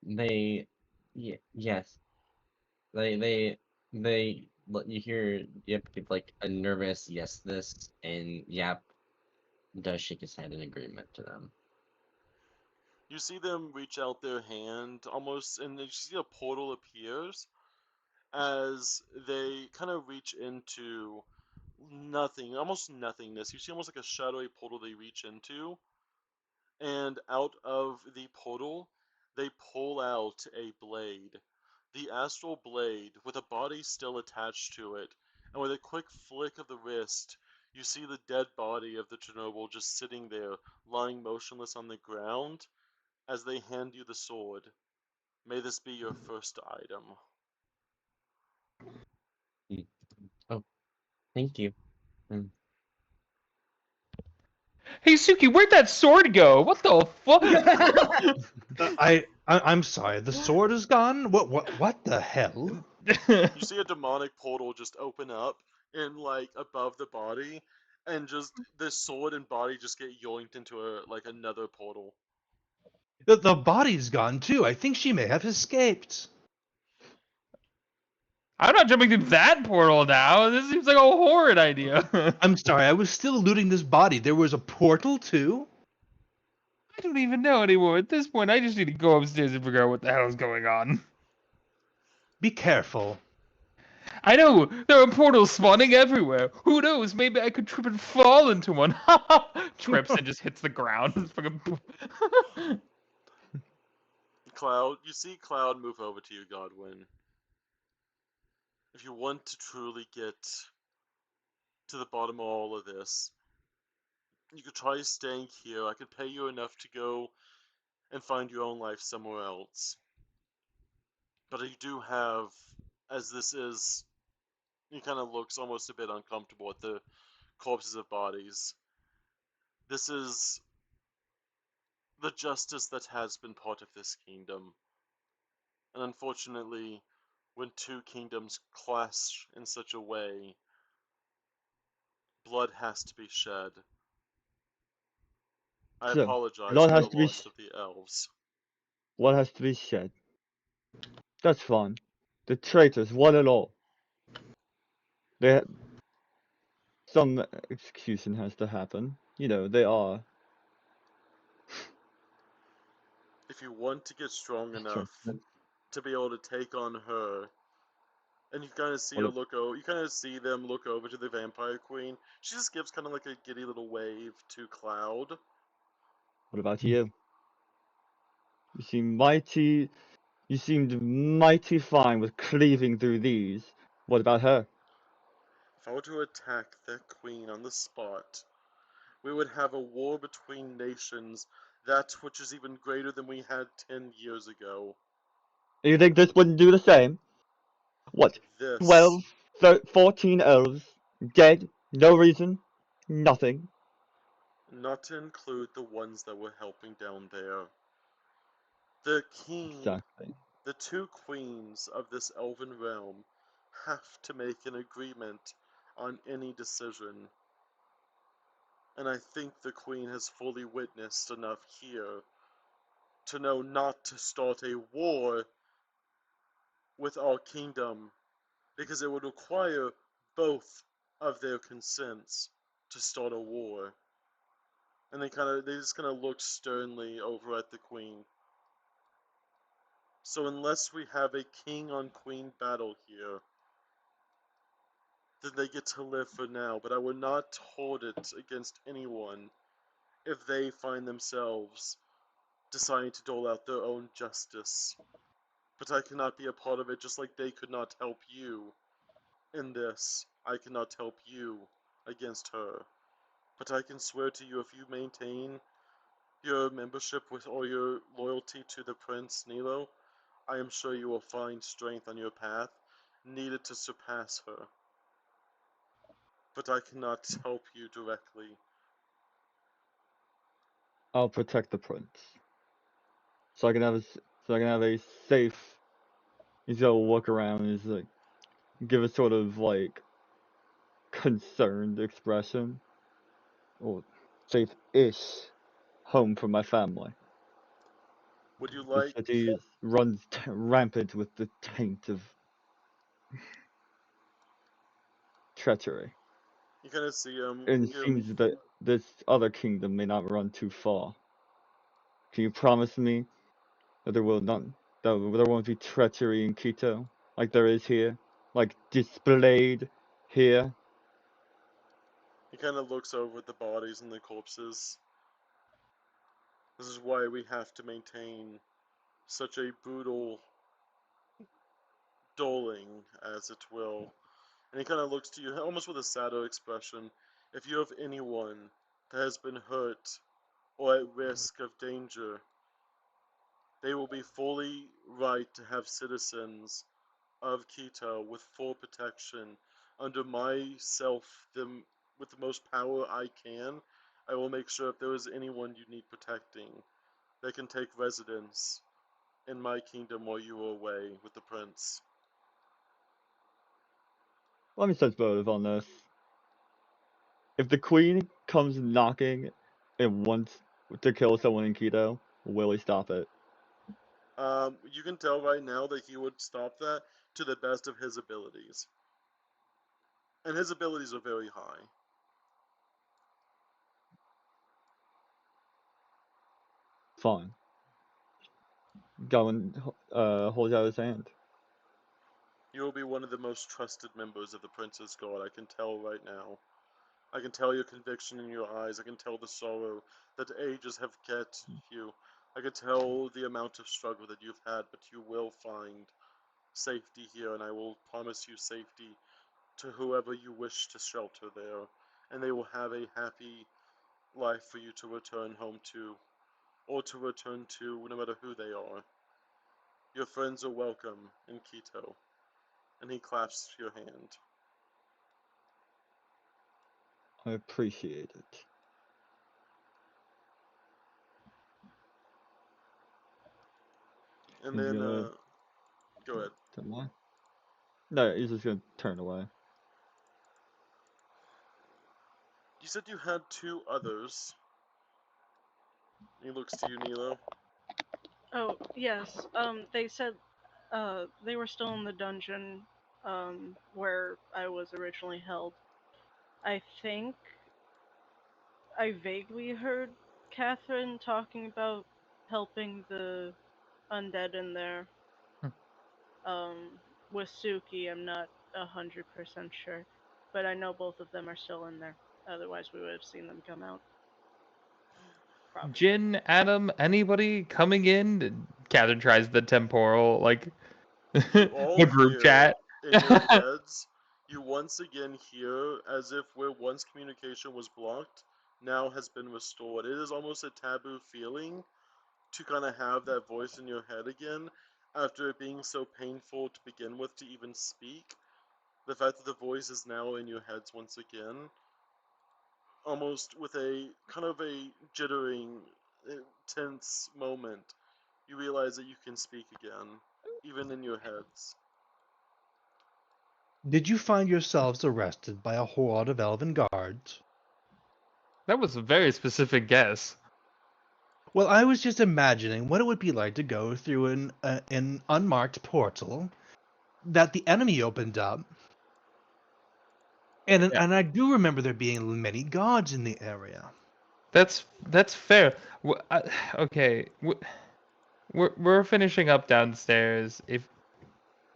They, yes, they, they, you hear Yip give like a nervous yes this, and Yap does shake his head in agreement to them. You see them reach out their hand almost, and you see a portal appears as they kind of reach into nothing, almost nothingness. You see almost like a shadowy portal they reach into, and out of the portal, they pull out a blade. The astral blade, with a body still attached to it, and with a quick flick of the wrist, you see the dead body of the Chernobyl just sitting there, lying motionless on the ground, as they hand you the sword. May this be your first item. Mm. Oh, thank you. Mm. Hey Suki, where'd that sword go? What the fuck? I'm sorry. The sword is gone. What the hell? You see a demonic portal just open up and like above the body, and just this sword and body just get yoinked into a like another portal. The body's gone too. I think she may have escaped. I'm not jumping through that portal now. This seems like a horrid idea. I'm sorry. I was still looting this body. There was a portal too. I don't even know anymore. At this point, I just need to go upstairs and figure out what the hell is going on. Be careful. I know there are portals spawning everywhere. Who knows? Maybe I could trip and fall into one. Trips and just hits the ground. It's fucking. Cloud, you see Cloud move over to you, Godwin. If you want to truly get to the bottom of all of this, you could try staying here. I could pay you enough to go and find your own life somewhere else. But you do have, as this is, he kind of looks almost a bit uncomfortable at the corpses of bodies. This is the justice that has been part of this kingdom. And unfortunately, when two kingdoms clash in such a way, blood has to be shed. I So, apologize blood for has the to be loss of the elves. blood has to be shed. That's fine. The traitors, one and all. They some execution has to happen. You know, they are. If you want to get strong enough to be able to take on her, and you kind of see her What, look over, you kind of see them look over to the vampire queen. She just gives kind of like a giddy little wave to Cloud. what about you? You seem mighty. You seemed mighty fine with cleaving through these. What about her? If I were to attack that queen on the spot, we would have a war between nations, that which is even greater than we had 10 years ago. You think this wouldn't do the same? What? This, 12, 14 elves dead? No reason? Nothing. not to include the ones that were helping down there. The king, Exactly. the two queens of this elven realm, have to make an agreement on any decision. And I think the queen has fully witnessed enough here to know not to start a war with our kingdom, because it would require both of their consents to start a war. And they just kind of look sternly over at the queen. So unless we have a king on queen battle here, then they get to live for now. But I would not hold it against anyone if they find themselves deciding to dole out their own justice. But I cannot be a part of it, just like they could not help you in this. I cannot help you against her. But I can swear to you, if you maintain your membership with or your loyalty to the Prince Nilo, I am sure you will find strength on your path needed to surpass her. But I cannot help you directly. I'll protect the prince. So I can have a safe. He's gonna look around and he's like, give a sort of like concerned expression, or safe-ish home for my family. Would you The like city runs rampant with the taint of treachery. You kind of see him. And it seems that this other kingdom may not run too far. Can you promise me that there won't be treachery in Quito like there is here, like displayed here? He kind of looks over at the bodies and the corpses. This is why we have to maintain such a brutal doling, as it will. And he kind of looks to you almost with a sadder expression. If you have anyone that has been hurt or at risk of danger, they will be fully right to have citizens of Quito with full protection. Under myself, with the most power I can, I will make sure if there is anyone you need protecting, they can take residence in my kingdom while you are away with the prince. Let me touch motive on this. If the queen comes knocking and wants to kill someone in Quito, will he stop it? You can tell right now that he would stop that to the best of his abilities. And his abilities are very high. Fine. Go and hold out his hand. You will be one of the most trusted members of the Prince's Guard, I can tell right now. I can tell your conviction in your eyes. I can tell the sorrow that ages have kept you. I can tell the amount of struggle that you've had, but you will find safety here, and I will promise you safety to whoever you wish to shelter there, and they will have a happy life for you to return home to, or to return to no matter who they are. Your friends are welcome in Quito. And he clasps your hand. I appreciate it. And He's then, gonna go ahead. turn away. No, he's just gonna turn away. You said you had two others. He looks to you, Nilo. Oh, yes. They said they were still in the dungeon where I was originally held. I think I vaguely heard Catherine talking about helping the undead in there. With Suki, I'm not 100% sure, but I know both of them are still in there. Otherwise, we would have seen them come out. Probably. Jin, Adam, anybody coming in? Catherine tries the temporal, like, You all the group hear chat. in your heads, you once again hear as if where once communication was blocked, now has been restored. It is almost a taboo feeling to kind of have that voice in your head again after it being so painful to begin with to even speak. The fact that the voice is now in your heads once again, almost with a kind of a jittering, tense moment, you realize that you can speak again, even in your heads. Did you find yourselves arrested by a horde of elven guards? That was a very specific guess. Well, I was just imagining what it would be like to go through an unmarked portal that the enemy opened up. And Yeah. and I do remember there being many guards in the area. That's fair. Okay, we're finishing up downstairs. If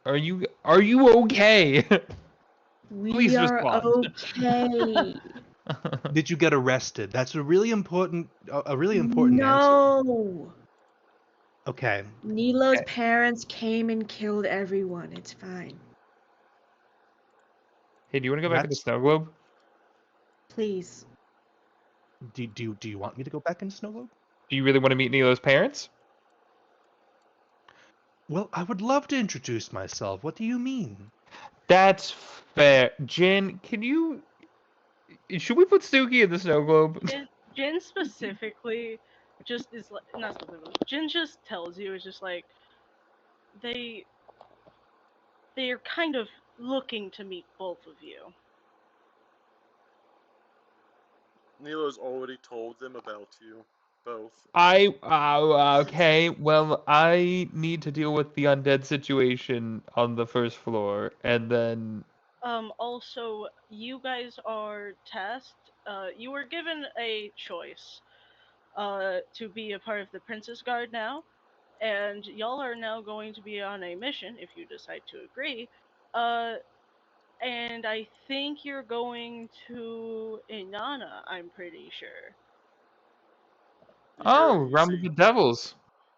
are you okay? Please We are respond. okay. Did you get arrested? That's a really important answer. No. Okay. Nilo's Okay. parents came and killed everyone. It's fine. Hey, do you want to go back into That's Snow Globe? Please. do you want me to go back into Snow Globe? Do you really want to meet Nilo's parents? Well, I would love to introduce myself. What do you mean? That's fair. Jin, can you? Should we put Suki in the Snow Globe? Jin specifically just is like, not specifically. Jin just tells you, it's just like they are kind of looking to meet both of you. Nilo's already told them about you, both. Okay. Well, I need to deal with the undead situation on the first floor, and then Also, you guys are tasked. You were given a choice. To be a part of the Princess Guard now, and y'all are now going to be on a mission if you decide to agree. Uh, and I think you're going to Inanna. I'm pretty sure. You hear, Oh, you Realm of see, the Devils.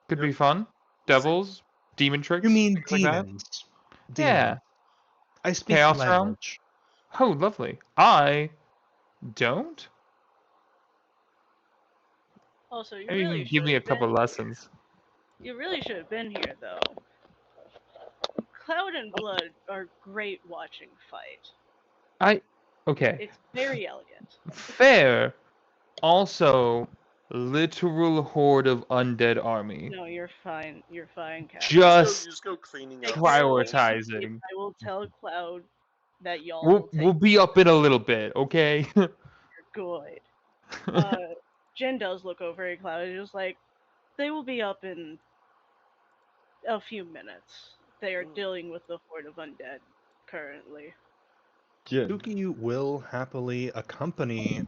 Could yep, be fun. you see, Devils, demon You tricks, mean things like that. demons? Yeah. Demons. I speak the Chaos Realm. language. Oh, lovely. I don't. Also, you Maybe you really can give should me a have couple been. lessons. You really should have been here, though. Cloud and Blood are great watching fight. I. Okay. It's very elegant. Fair. Also, literal horde of undead army. No, you're fine. You're fine, Captain. you Just just go cleaning Take up care of what stuff. you need. prioritizing. I will tell Cloud that y'all We'll will take we'll be up in a little bit, okay? care good. Uh, Jen does look over at Cloud and just like, they will be up in a few minutes. They are dealing with the horde of undead currently. Jin, Suki will happily accompany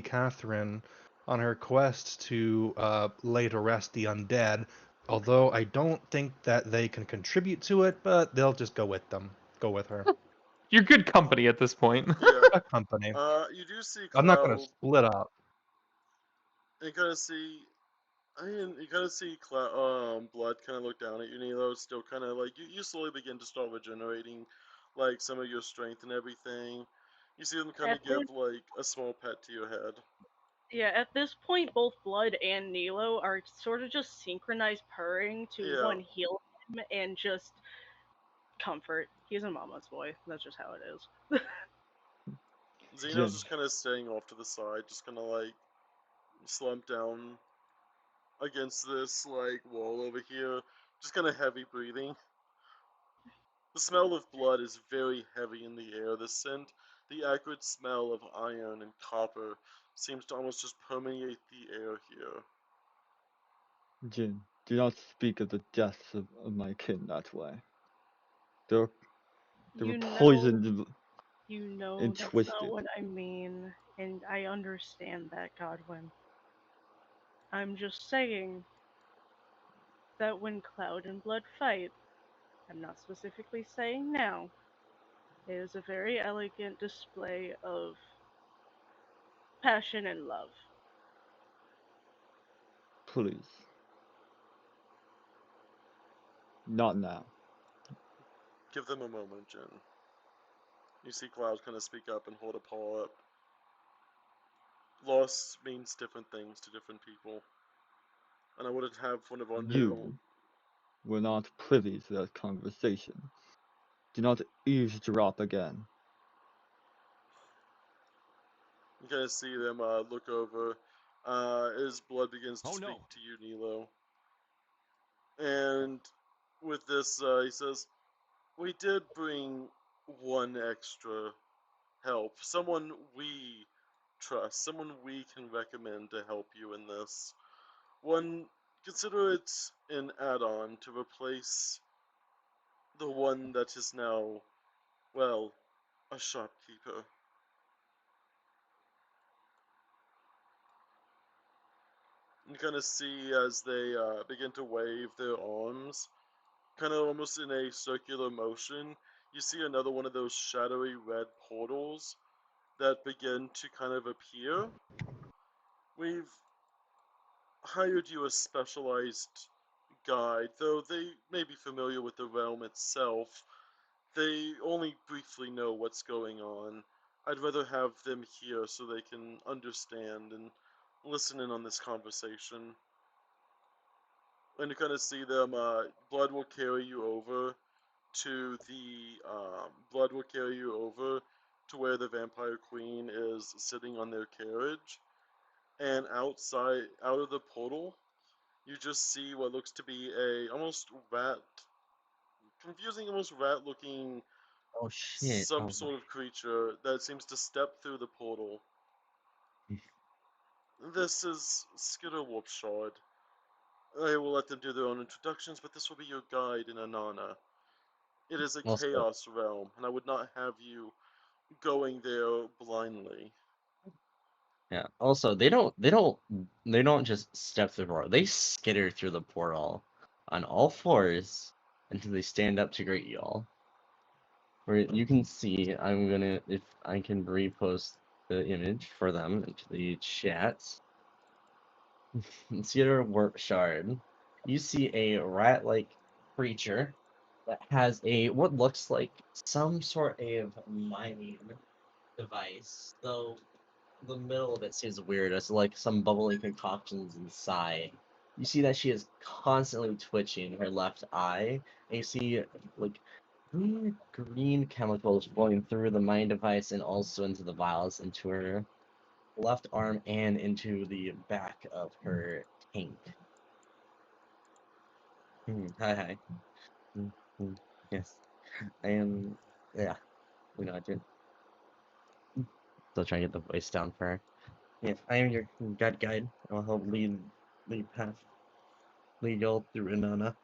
Catherine on her quest to lay to rest the undead. Although I don't think that they can contribute to it, but they'll just go with them. Go with her. You're good company at this point. Yeah. Accompany. You do see I'm not gonna Cloud. split up. You kind of see. I mean, you kind of see Blood kind of look down at you, Nilo. Still kind of like you slowly begin to start regenerating, like some of your strength and everything. You see them kind At of this, give like a small pat to your head. yeah, at this point, both Blood and Nilo are sort of just synchronized purring to Yeah. one heal him and just comfort. He's a mama's boy. That's just how it is. Xeno's Jin, just kind of staying off to the side, just kind of like slumped down against this like wall over here, just kind of heavy breathing. The smell of blood is very heavy in the air. The scent, the acrid smell of iron and copper, seems to almost just permeate the air here. Jin, do not speak of the deaths of my kin that way. They're, they were You know, poisoned you know and that's not twisted. what I mean, and I understand that, Godwin. I'm just saying that when Cloud and Blood fight, I'm not specifically saying now, it is a very elegant display of passion and love. Please, not now. Give them a moment, Jen. You see Cloud kind of speak up and hold a paw up. Loss means different things to different people, and I wouldn't have one of our new. You were not privy to that conversation. Do not eavesdrop again. You kind of see them look over as blood begins to speak to you, Nilo. And with this, he says, "We did bring one extra help. Someone we trust. Someone we can recommend to help you in this. One, consider it an add-on to replace the one that is now, well, a shopkeeper." You kind of see as they begin to wave their arms, kind of almost in a circular motion. You see another one of those shadowy red portals that begin to kind of appear. We've hired you a specialized guide, though they may be familiar with the realm itself. They only briefly know what's going on. I'd rather have them here so they can understand and listen in on this conversation. And to kind of see them, blood will carry you over to the blood will carry you over to where the vampire queen is sitting on their carriage, and outside, out of the portal, you just see what looks to be a almost rat, confusing, almost rat-looking, Oh shit. some Oh sort of creature that seems to step through the portal. This is Skitter Warpshard. I will let them do their own introductions, but this will be your guide in Anana. It is a Also, chaos realm, and I would not have you going there blindly. yeah. Also, they don't just step through the portal. They skitter through the portal on all fours until they stand up to greet y'all. Where you can see, I'm gonna, if I can repost the image for them into the chat. Consider warp shard. You see a rat-like creature that has a what looks like some sort of mining device, though the middle of it seems weird. It's like some bubbling concoctions inside. You see that she is constantly twitching her left eye, and you see like green chemicals flowing through the mine device and also into the vials into her left arm and into the back of her tank. Hi, hi. Yes, I am. Yeah, we know I did. Still trying to get the voice down for her. Yeah, I am your god guide. I'll help lead y'all through Inanna.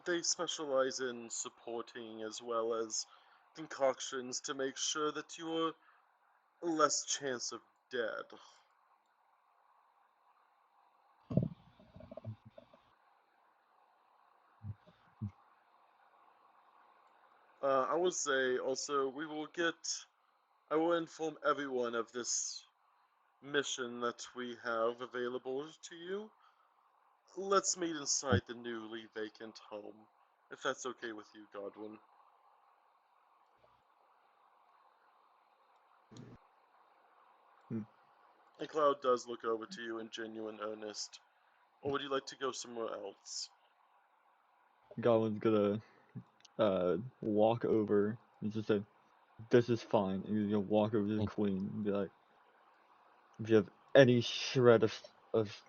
They specialize in supporting as well as concoctions to make sure that you're less chance of dead. I would say also I will inform everyone of this mission that we have available to you. Let's meet inside the newly vacant home, if that's okay with you, Godwin. Hmm. And Cloud does look over to you in genuine earnest. Or would you like to go somewhere else? Godwin's gonna walk over and just say, "This is fine." And he's gonna walk over to the queen and be like, "If you have any shred of if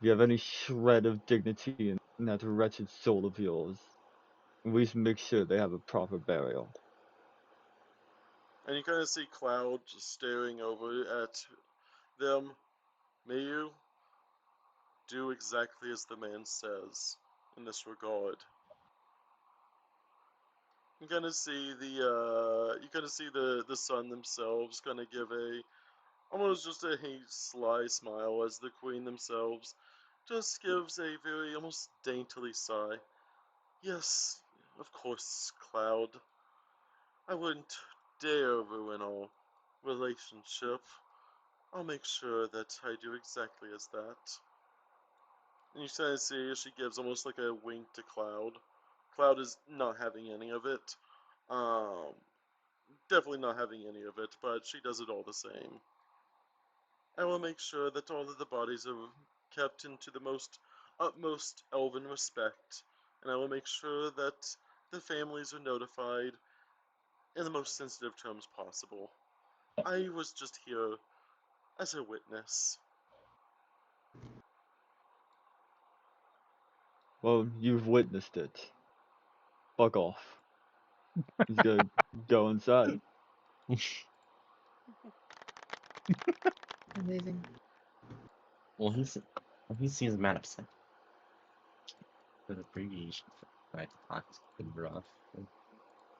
you have any shred of dignity in that wretched soul of yours, at least make sure they have a proper burial." And you kind of see Cloud staring over at them. May you do exactly as the man says in this regard. You kind of see the sun themselves kind of give a almost just a sly smile as the queen themselves just gives a very almost daintily sigh. Yes, of course, Cloud. I wouldn't dare ruin our relationship. I'll make sure that I do exactly as that. And you kind of see she gives almost like a wink to Cloud. Cloud is not having any of it. Um, Definitely not having any of it, but she does it all the same. I will make sure that all of the bodies are kept into the most utmost elven respect, and I will make sure that the families are notified in the most sensitive terms possible. I was just here as a witness. Well, you've witnessed it. Fuck off. He's gonna go inside. Amazing. Well, he seems mad upset. The abbreviation for right talk is pretty rough.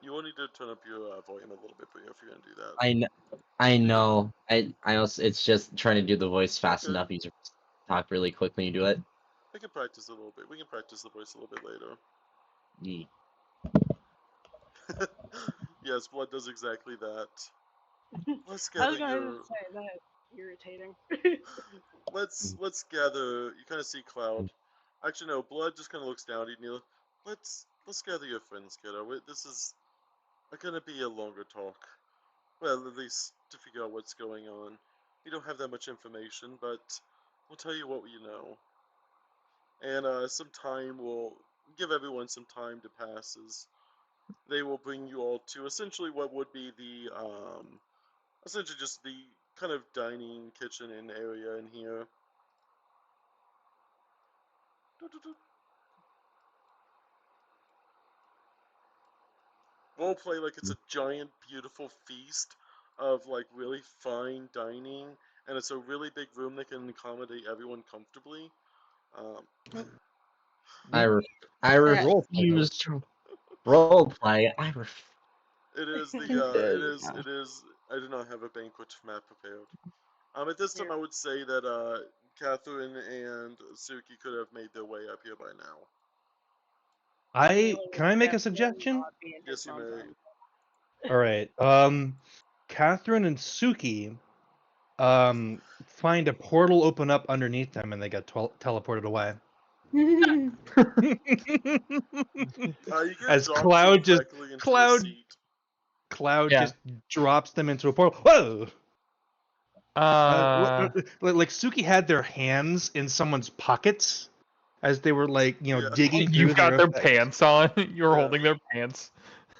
You will need to turn up your volume a little bit, but if you're gonna do that, I know. I do you? know. I also it's just trying to do the voice fast Okay, enough. You just talk really quick when you do it. we can practice a little bit. We can practice the voice a little bit later. Yeah. Yes, blood does exactly that. Let's I gather was going to your say that irritating. let's gather. You kind of see Cloud. Actually, no. Blood just kind of looks down at you. Let's gather your friends, kiddo. This is gonna be a longer talk. Well, at least to figure out what's going on. We don't have that much information, but we'll tell you what we know. And some time will give everyone some time to pass as they will bring you all to essentially what would be the essentially just the kind of dining kitchen and area in here. We'll play like it's a giant, beautiful feast of like really fine dining, and it's a really big room that can accommodate everyone comfortably. Um, I Roleplay. refuse to roleplay. It is the There it you is go. it is. I do not have a banquet map prepared. At this time, Here. I would say that Catherine and Suki could have made their way up here by now. Can I make a Definitely suggestion? not be in his Yes, you mom's may. arms. All right. Catherine and Suki find a portal open up underneath them and they get teleported away. You get As dropped directly into a seat. Cloud Yeah. just drops them into a portal. Whoa! Uh, Like Suki had their hands in someone's pockets as they were like, Yeah. digging through you've got their effects. pants on. You're Yeah. holding their pants.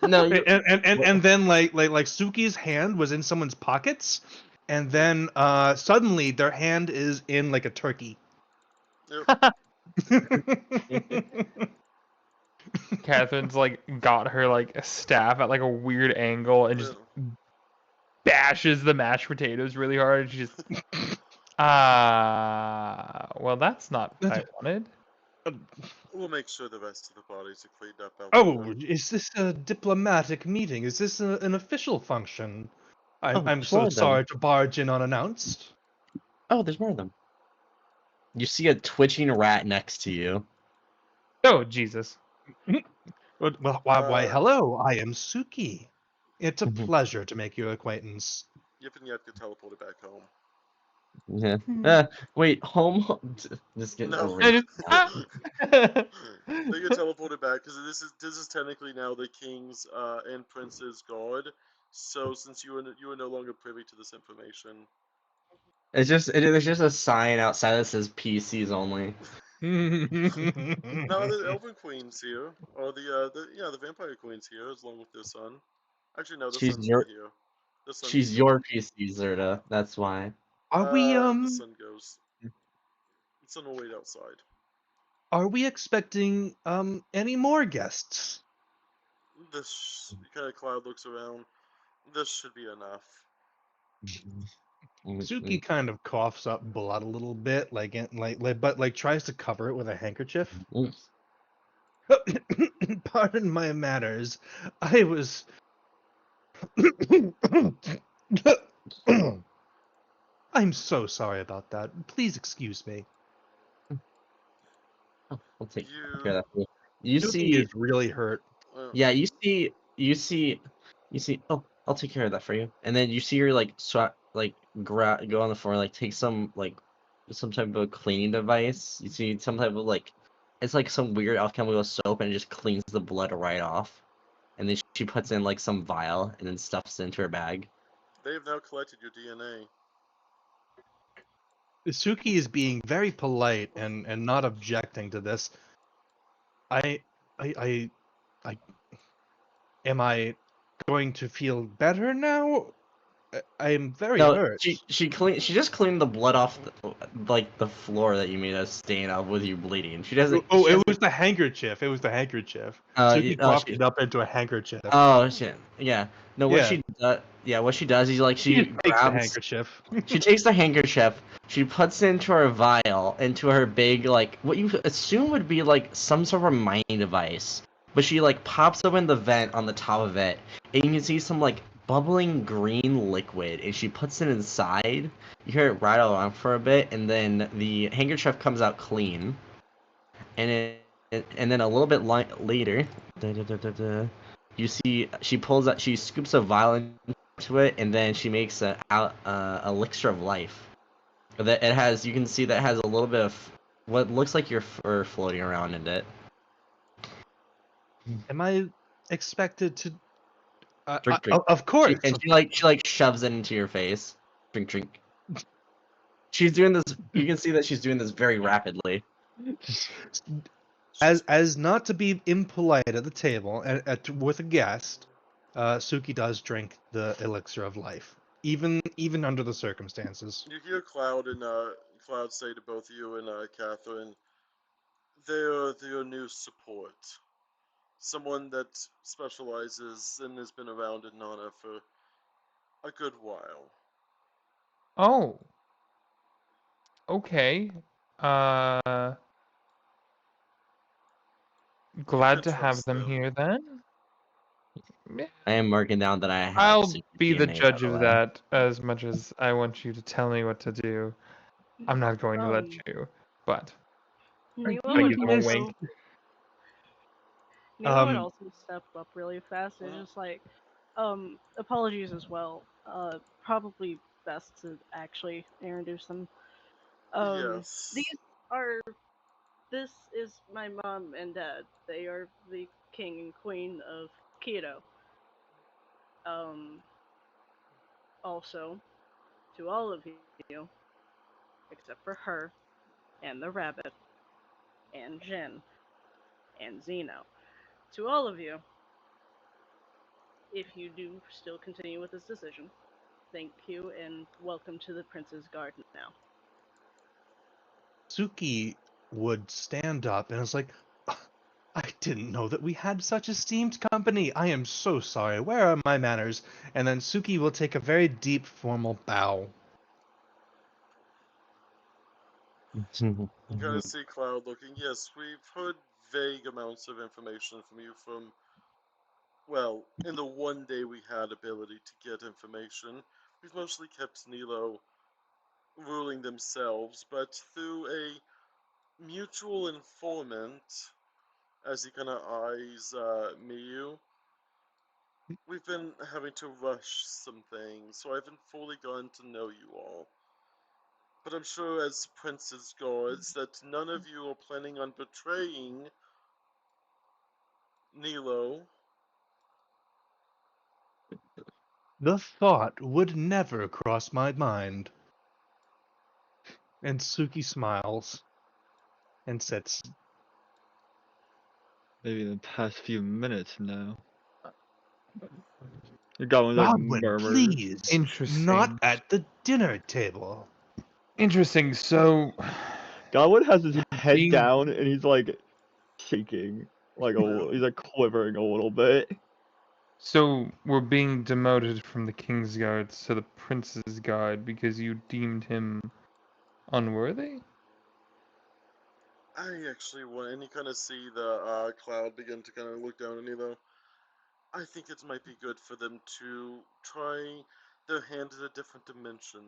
No, And then like Suki's hand was in someone's pockets, and then suddenly their hand is in like a turkey. Yep. Catherine's like got her like a staff at like a weird angle and just bashes the mashed potatoes really hard. She just well, that's not what I wanted. We'll make sure the rest of the bodies are cleaned up out Oh, there. is this a diplomatic meeting? Is this an official function? I'm there's so more of them. sorry to barge in unannounced. Oh, there's more of them. You see a twitching rat next to you. Oh, Jesus. Well, why, hello, I am Suki. It's a pleasure to make your acquaintance. Yep, and you have to teleport it back home. Yeah. Wait, home? Just get No. over I it. just- They get teleported back because this is technically now the king's and prince's guard. So since you are no longer privy to this information, There's just a sign outside that says PCs only. no, the Elven Queen's here, or the Vampire Queen's here, along with their son. Actually, no, the She's son's your not here. The son's she's your PC, Zerta. That's why. Are we The son goes. The son will wait outside. Are we expecting any more guests? This kind of Cloud looks around. This should be enough. Suki kind of coughs up blood a little bit, but tries to cover it with a handkerchief. Pardon my manners. I was. I'm so sorry about that. Please excuse me. I'll take You- care of that for you. You Suki see, is really hurt. yeah, you see. Oh, I'll take care of that for you. And then you see her like go on the floor, like take some type of cleaning device. You see some type of it's like some weird alchemical soap, and it just cleans the blood right off. And then she puts in like some vial, and then stuffs it into her bag. They have now collected your DNA. Suki is being very polite and not objecting to this. I am I going to feel better now? I am very No, hurt. she just cleaned the blood off the floor that you made a stain of with you bleeding. She doesn't. Oh, she it doesn't- was the handkerchief. It was the handkerchief. Oh, Suki coughed it up into a handkerchief. Oh shit! Yeah. No, what Yeah. what she does is like She she just takes the grabs. handkerchief. She takes the handkerchief. She puts it into her vial, into her big what you assume would be like some sort of mining device. But she pops open the vent on the top of it, and you can see some bubbling green liquid, and she puts it inside. You hear it rattle around for a bit, and then the handkerchief comes out clean. And then a little bit later, you see she pulls out, she scoops a vial into it, and then she makes a elixir of life. That it has, you can see that it has a little bit of what looks like your fur floating around in it. Am I expected to? Drink. Of course. She shoves it into your face. Drink. She's doing this. You can see that she's doing this very rapidly. As not to be impolite at the table with a guest, Suki does drink the elixir of life, even under the circumstances. You hear Cloud and Cloud say to both you and Catherine, they're your new support. Someone that specializes and has been around in Nana for a good while. Oh. Okay. Glad to trust have them them. here then. Yeah. I am marking down that I have I'll super be the GMA, by judge the of way. that as much as I want you to tell me what to do. I'm not going to let you, but Neo I would give them a Goodness. also wink. Neo would Um, also step up really fast and just like, apologies as well. Probably best to actually introduce them. These Yes. are this is my mom and dad. They are the king and queen of Keto. Um, also, to all of you, except for her, and the rabbit, and Jin, and Zeno. To all of you, if you do still continue with this decision, thank you and welcome to the Prince's Garden now. Suki would stand up and is like, I didn't know that we had such esteemed company. I am so sorry. Where are my manners? And then Suki will take a very deep, formal bow. You kind of see Cloud looking. Yes, we've heard vague amounts of information from you from, well, in the one day we had ability to get information. We've mostly kept Nilo ruling themselves, but through a mutual informant, as he kind of eyes Miyu, we've been having to rush some things, so I haven't fully gotten to know you all. But I'm sure as Prince's guards that none of you are planning on betraying Nilo. The thought would never cross my mind. And Suki smiles and sits. Maybe in the past few minutes now. The goblin like Godwin, murmurs. please, not Interesting. at the dinner table. Interesting. So, Goblin has his head being down and he's like shaking, like he's like quivering a little bit. so we're being demoted from the King's Guards to the Prince's Guard because you deemed him unworthy? I actually want, and you kind of see the Cloud begin to kind of look down on Nilo. I think it might be good for them to try their hand in a different dimension.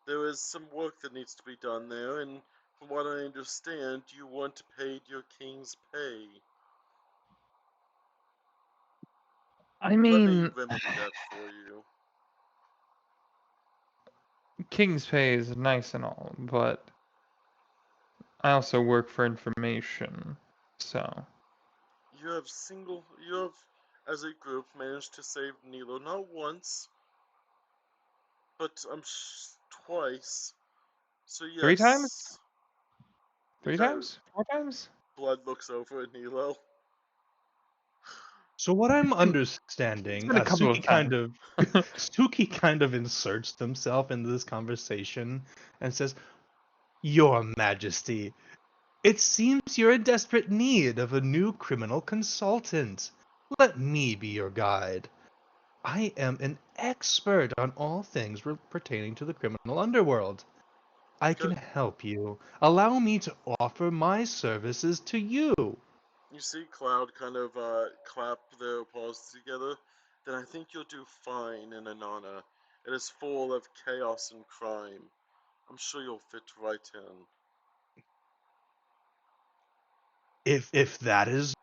There is some work that needs to be done there, and from what I understand, you weren't paid your king's pay. I Let me mean, remedy that for you. King's pay is nice and all, but I also work for information, so. You have, as a group, managed to save Nilo not once, but twice. So Three times? yes, you Three kind of, times? Four times? Blood looks over at Nilo. So what I'm It's understanding, been a couple of times. Suki kind of inserts himself into this conversation and says, Your Majesty, it seems you're in desperate need of a new criminal consultant. Let me be your guide. I am an expert on all things pertaining to the criminal underworld. I can help you. Allow me to offer my services to you. You see Cloud kind of clap their paws together. Then I think you'll do fine in Anana. It is full of chaos and crime. I'm sure you'll fit right in. If that is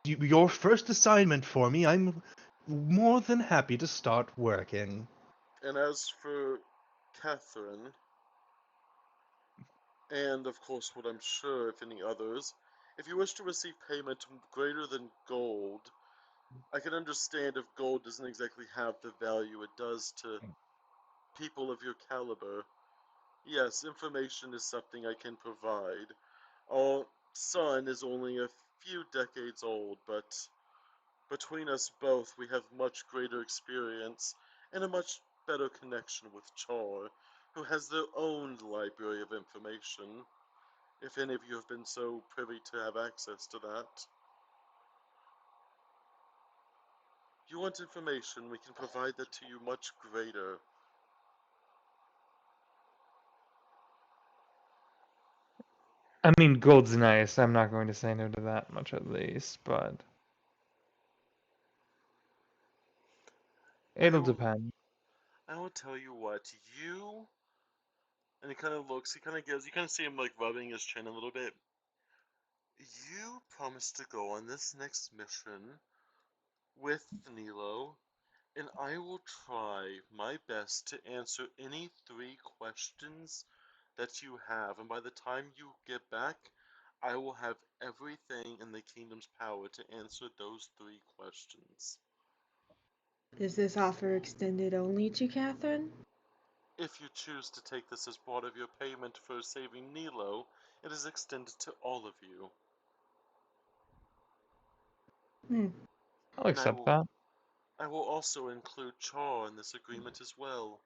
your first assignment for me, I'm more than happy to start working. And as for Catherine, and of course what I'm sure if any others, if you wish to receive payment greater than gold, I can understand if gold doesn't exactly have the value it does to people of your caliber. Yes, information is something I can provide. Our son is only a few decades old, but between us both we have much greater experience and a much better connection with Char, who has their own library of information, if any of you have been so privy to have access to that. You want information, we can provide that to you much greater. I mean, gold's nice. I'm not going to say no to that much at least, but it'll depend. I will tell you what, you, and he kind of looks, he kind of gives, you kind of see him like rubbing his chin a little bit. You promised to go on this next mission with Nilo, and I will try my best to answer any 3 questions that you have, and by the time you get back, I will have everything in the kingdom's power to answer those 3 questions. Is this offer extended only to Catherine? If you choose to take this as part of your payment for saving Nilo, it is extended to all of you. Hmm. I'll And accept that. I will also include Char in this agreement as well.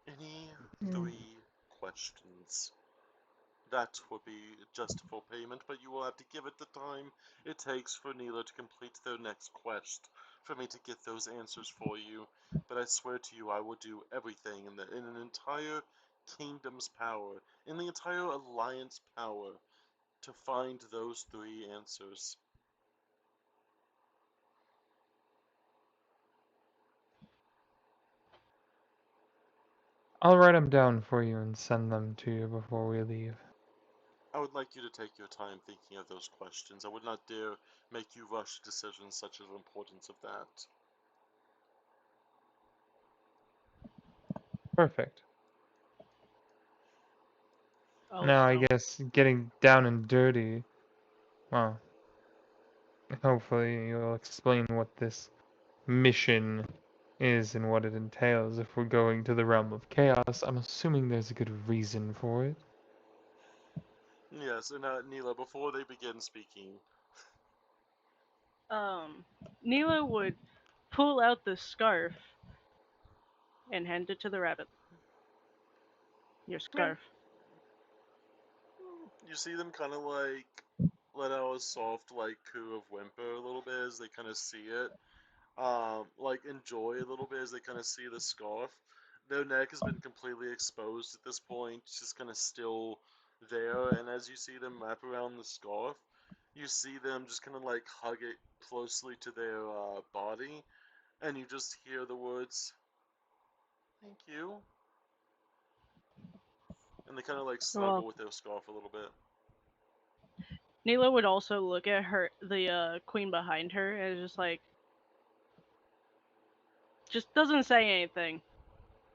Any Hmm. 3 questions. That will be justifiable payment, but you will have to give it the time it takes for Nilo to complete their next quest, for me to get those answers for you. But I swear to you, I will do everything in an entire kingdom's power, in the entire alliance power, to find those 3 answers. I'll write them down for you and send them to you before we leave. I would like you to take your time thinking of those questions. I would not dare make you rush decisions such as the importance of that. Perfect. Oh, Now I no. guess getting down and dirty. Well, hopefully you'll explain what this mission is and what it entails if we're going to the realm of chaos. I'm assuming there's a good reason for it. Yes, and Neela, before they begin speaking, Nila would pull out the scarf and hand it to the rabbit. Your scarf. you see them kind of like let out a soft like coo of whimper a little bit as they kind of see it. Like enjoy a little bit as they kind of see the scarf. Their neck has been completely exposed at this point, just kind of still there. And as you see them wrap around the scarf, you see them just kind of like hug it closely to their body, and you just hear the words, "Thank you," and they kind of like snuggle Well, with their scarf a little bit. Nila would also look at the queen behind her, and just like, just doesn't say anything,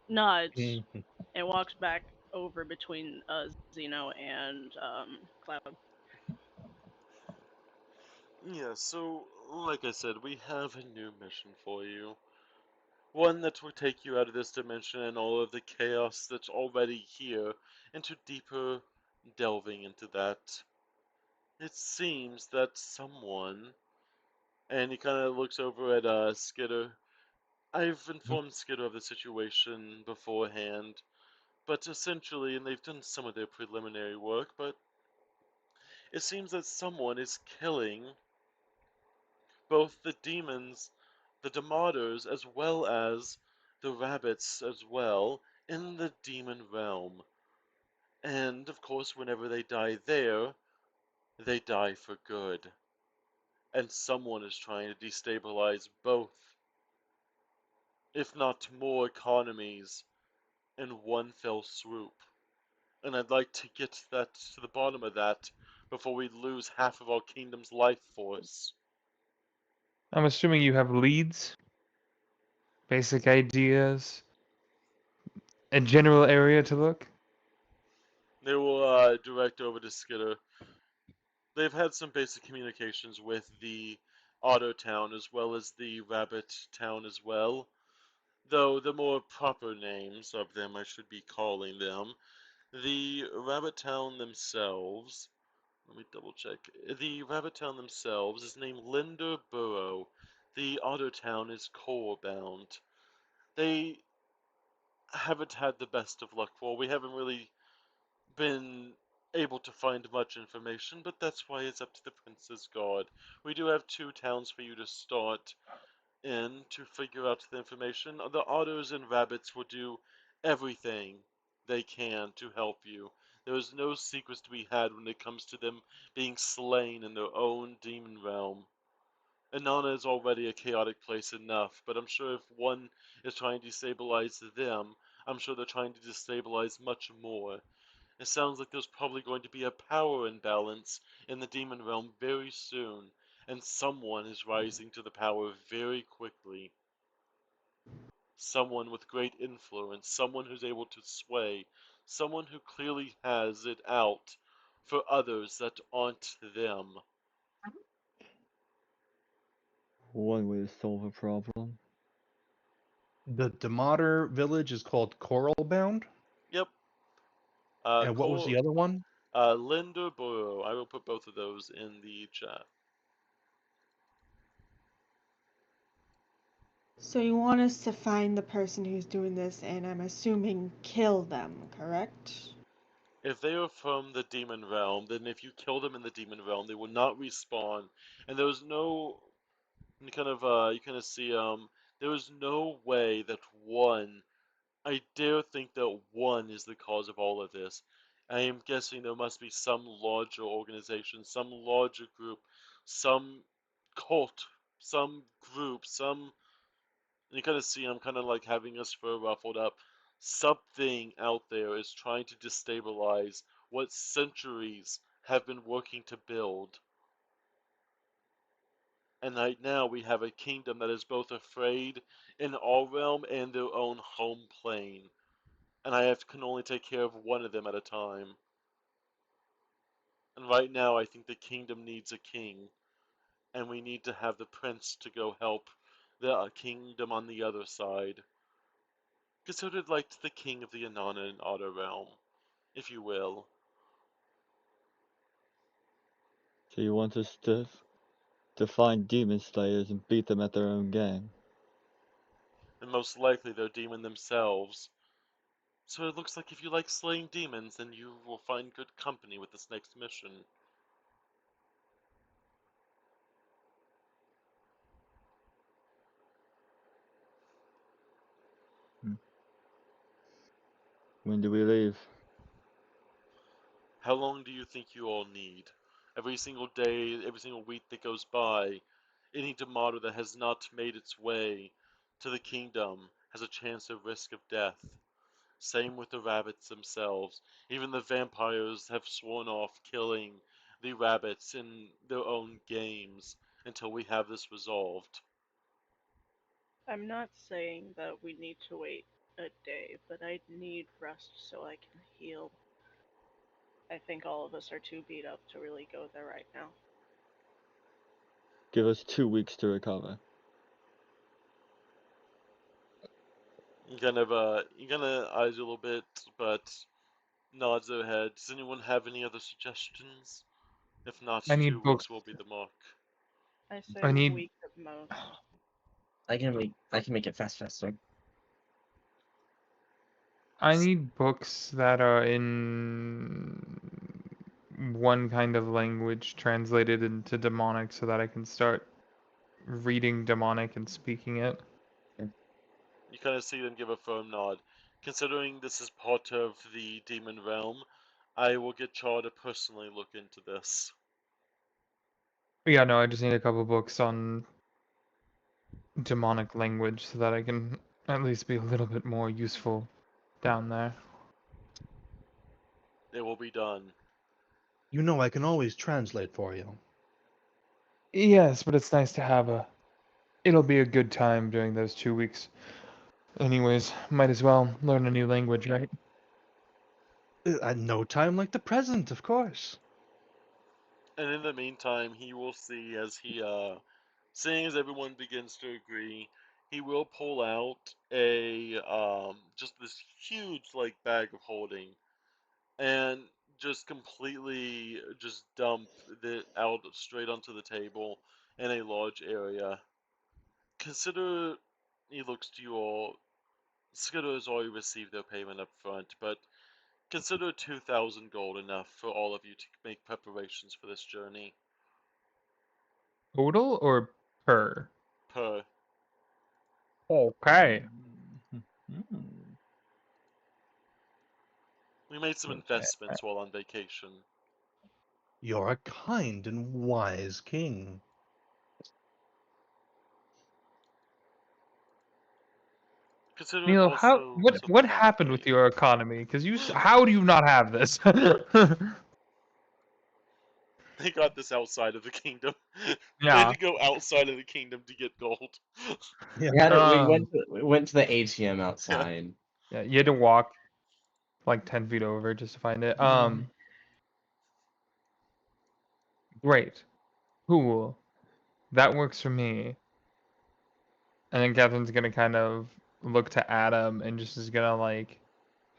nods, Mhm. and walks back over between Zeno and Cloud. Yeah, so like I said, we have a new mission for you. One that will take you out of this dimension and all of the chaos that's already here into deeper delving into that. It seems that someone, and he kind of looks over at Skitter. I've informed Skitter of the situation beforehand, but essentially, and they've done some of their preliminary work, but it seems that someone is killing both the demons, the Demodders, as well as the rabbits as well, in the demon realm. And of course, whenever they die there, they die for good. And someone is trying to destabilize both, if not more, economies in one fell swoop. And I'd like to get that to the bottom of that before we lose half of our kingdom's life force. I'm assuming you have leads, basic ideas, a general area to look. They will direct over to Skitter. They've had some basic communications with the Auto Town as well as the Rabbit Town as well. Though the more proper names of them I should be calling them. The Rabbit Town themselves, let me double check. The Rabbit Town themselves is named Linder Burrow. The Auto Town is Core Bound. They haven't had the best of luck for. We haven't really been able to find much information, but that's why it's up to the Prince's Guard. We do have 2 towns for you to start in to figure out the information. The otters and rabbits will do everything they can to help you. There is no secrets to be had when it comes to them being slain in their own demon realm. Inanna is already a chaotic place enough, but I'm sure if one is trying to destabilize them, I'm sure they're trying to destabilize much more. It sounds like there's probably going to be a power imbalance in the demon realm very soon, and someone is rising to the power very quickly. Someone with great influence, someone who's able to sway, someone who clearly has it out for others that aren't them. One way to solve a problem. The Demotter village is called Coralbound. Yep. And what was the other one? Linderborough. I will put both of those in the chat. So you want us to find the person who's doing this, and I'm assuming kill them, correct? If they are from the demon realm, then if you kill them in the demon realm, they will not respawn. And there is no you kind of see there is no way that one I dare think that one is the cause of all of this. I am guessing there must be some larger organization, some larger group, some cult, some group, some. And you kind of see I'm kind of like having his fur ruffled up. Something out there is trying to destabilize what centuries have been working to build. And right now we have a kingdom that is both afraid in our realm and their own home plane. And can only take care of one of them at a time. And right now, I think the kingdom needs a king, and we need to have the prince to go help the kingdom on the other side. Considered like the king of the Inanna and Otter realm, if you will. So you want us to find demon slayers and beat them at their own game? And most likely they're demon themselves. So it looks like if you like slaying demons, then you will find good company with this next mission. When do we leave? How long do you think you all need? Every single day, every single week that goes by, any Demato that has not made its way to the kingdom has a chance of risk of death. Same with the rabbits themselves. Even the vampires have sworn off killing the rabbits in their own games until we have this resolved. I'm not saying that we need to wait a day, but I need rest so I can heal. I think all of us are too beat up to really go there right now. Give us 2 weeks to recover. He kind of eyes you a little bit, but nods their head. Does anyone have any other suggestions? If not, I need 2 weeks books. will be the mark. I say I a need week at most. I can make it faster. I need books that are in one kind of language translated into demonic so that I can start reading demonic and speaking it. You kind of see them give a firm nod. Considering this is part of the demon realm, I will get Char to personally look into this. Yeah, no, I just need a couple books on demonic language so that I can at least be a little bit more useful down there. It will be done. You know I can always translate for you. Yes, but it's nice to have a. It'll be a good time during those 2 weeks. Anyways, might as well learn a new language, right? At no time like the present, of course. And in the meantime, he will see as seeing as everyone begins to agree, he will pull out a just this huge like bag of holding and just completely just dump it out straight onto the table in a large area. Consider he looks to you all. Skidder has already received their payment up front, but consider 2,000 gold enough for all of you to make preparations for this journey. Total or per? Per. Okay. Hmm. We made some investments while on vacation. You're a kind and wise king. Consider it Neil, how also what some what fun happened for with you. your economy? Because how do you not have this? They got this outside of the kingdom. They had Yeah. to go outside of the kingdom to get gold. Yeah. We had it. Um. We went to the ATM Yeah. outside. Yeah. You had to walk like 10 feet over just to find it. Great. Cool. That works for me. And then Catherine's gonna kind of look to Adam and just is gonna like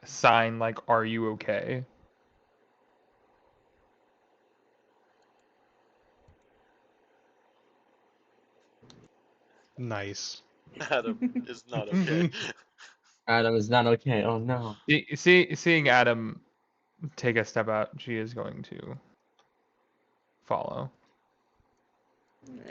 sign like, "Are you okay?" Nice. Adam is not okay. Adam is not okay. Oh no. Seeing Adam take a step out, she is going to follow.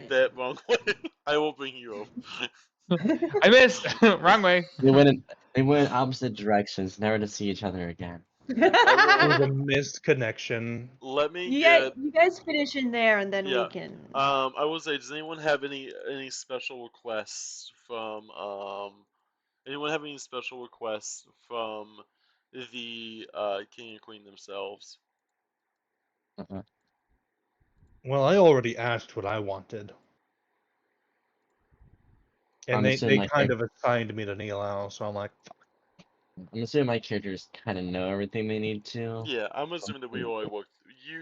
That wrong way. I will bring you over. I missed. Wrong way. They went in opposite directions, never to see each other again. It was a will- missed connection. Let me Yeah, get. you guys finish in there, and then Yeah. we can. I will say, does anyone have any special requests from anyone have any special requests from the king and queen themselves? Uh-uh. Well, I already asked what I wanted. And I'm they assuming my kind of assigned me to Neil, so I'm like, characters kind of know everything they need to. Yeah, I'm assuming that we already worked.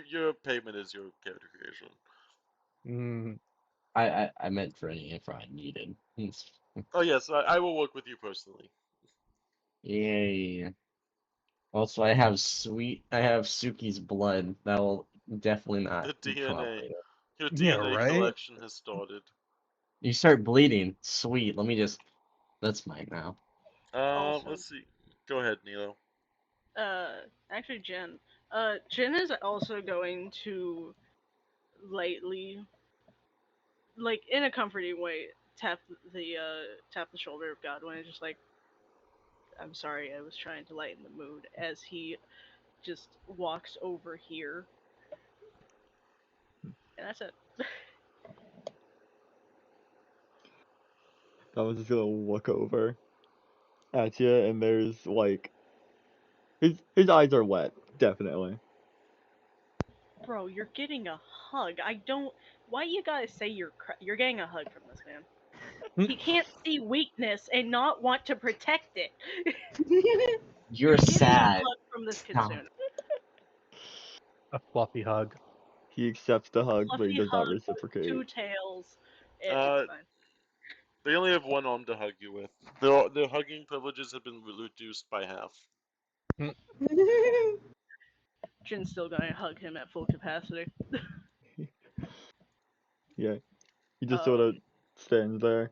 Your payment is your character creation. mm, I meant for any info I needed. Oh yes, I will work with you personally. Yay. Also, I have Suki's blood. That will definitely not The come out DNA, later. your yeah, DNA right? collection has started. You start bleeding. Sweet. That's mine now. Also, Let's see. Go ahead, Nilo. actually, Jen. Jen is also going to lightly, like in a comforting way, tap the shoulder of Godwin and just like, I'm sorry, I was trying to lighten the mood as he just walks over here. And that's it. I was just gonna look over at you, and there's like his eyes are wet, definitely. Bro, you're getting a hug. I don't. Why you gotta say you're getting a hug from this man? He can't see weakness and not want to protect it. You're Getting a sad. hug from this Stop. kitsune. A fluffy hug. He accepts the hug, but he Fluffy does not hug, two reciprocate. tails. Uh, It's fine. they only have one arm to hug you with. Their hugging privileges have been reduced by half. Jin's still gonna hug him at full capacity. Yeah, he just sort of stands there.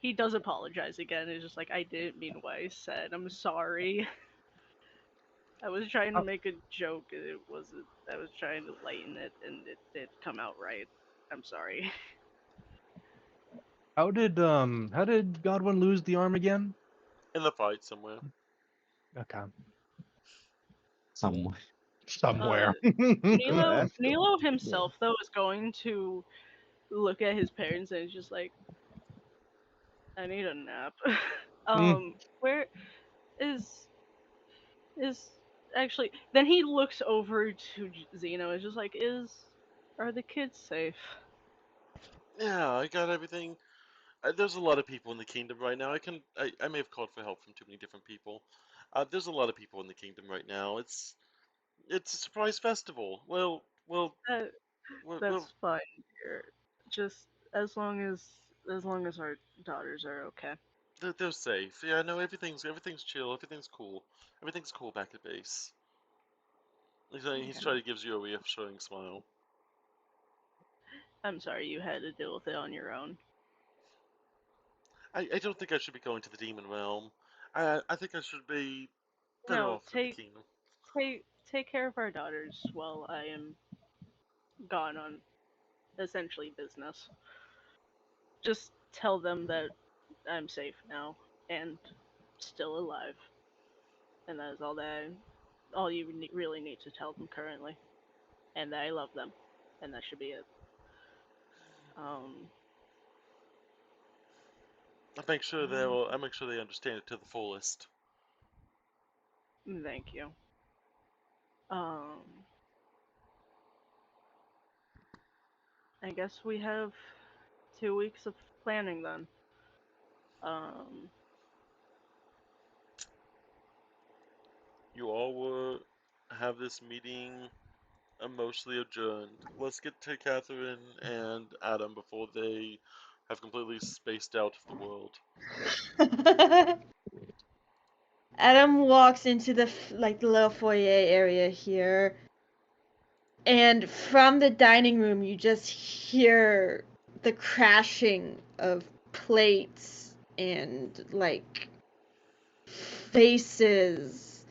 He does apologize again. He's just like, I didn't mean what I said. I'm sorry. I was trying to make a joke. And it wasn't. I was trying to lighten it, and it didn't come out right. I'm sorry. How did Godwin lose the arm again? In the fight somewhere. Okay. Someone. Somewhere. Nilo himself though is going to look at his parents and is just like, I need a nap. Where is actually? Then he looks over to Zeno and is just like, are the kids safe? Yeah, I got everything. There's a lot of people in the kingdom right now. I may have called for help from too many different people. There's a lot of people in the kingdom right now. It's a surprise festival. That Well, that's fine. Dear. Just as long as our daughters are okay. they're safe. Yeah, no, everything's chill. Everything's cool back at base. He's trying to gives you a reassuring smile. I'm sorry you had to deal with it on your own. I don't think I should be going to the demon realm. I think I should be better No, off in the kingdom. take care of our daughters while I am gone on essentially business. Just tell them that I'm safe now and still alive. and that is all you really need to tell them currently, and that I love them, and that should be it. Um, I'll make sure they understand it to the fullest. Thank you. Um, I guess we have 2 weeks of planning then. Um, You all will have this meeting mostly adjourned. Let's get to Catherine and Adam before they have completely spaced out of the world. Adam walks into the the little foyer area here, and from the dining room you just hear the crashing of plates and faces,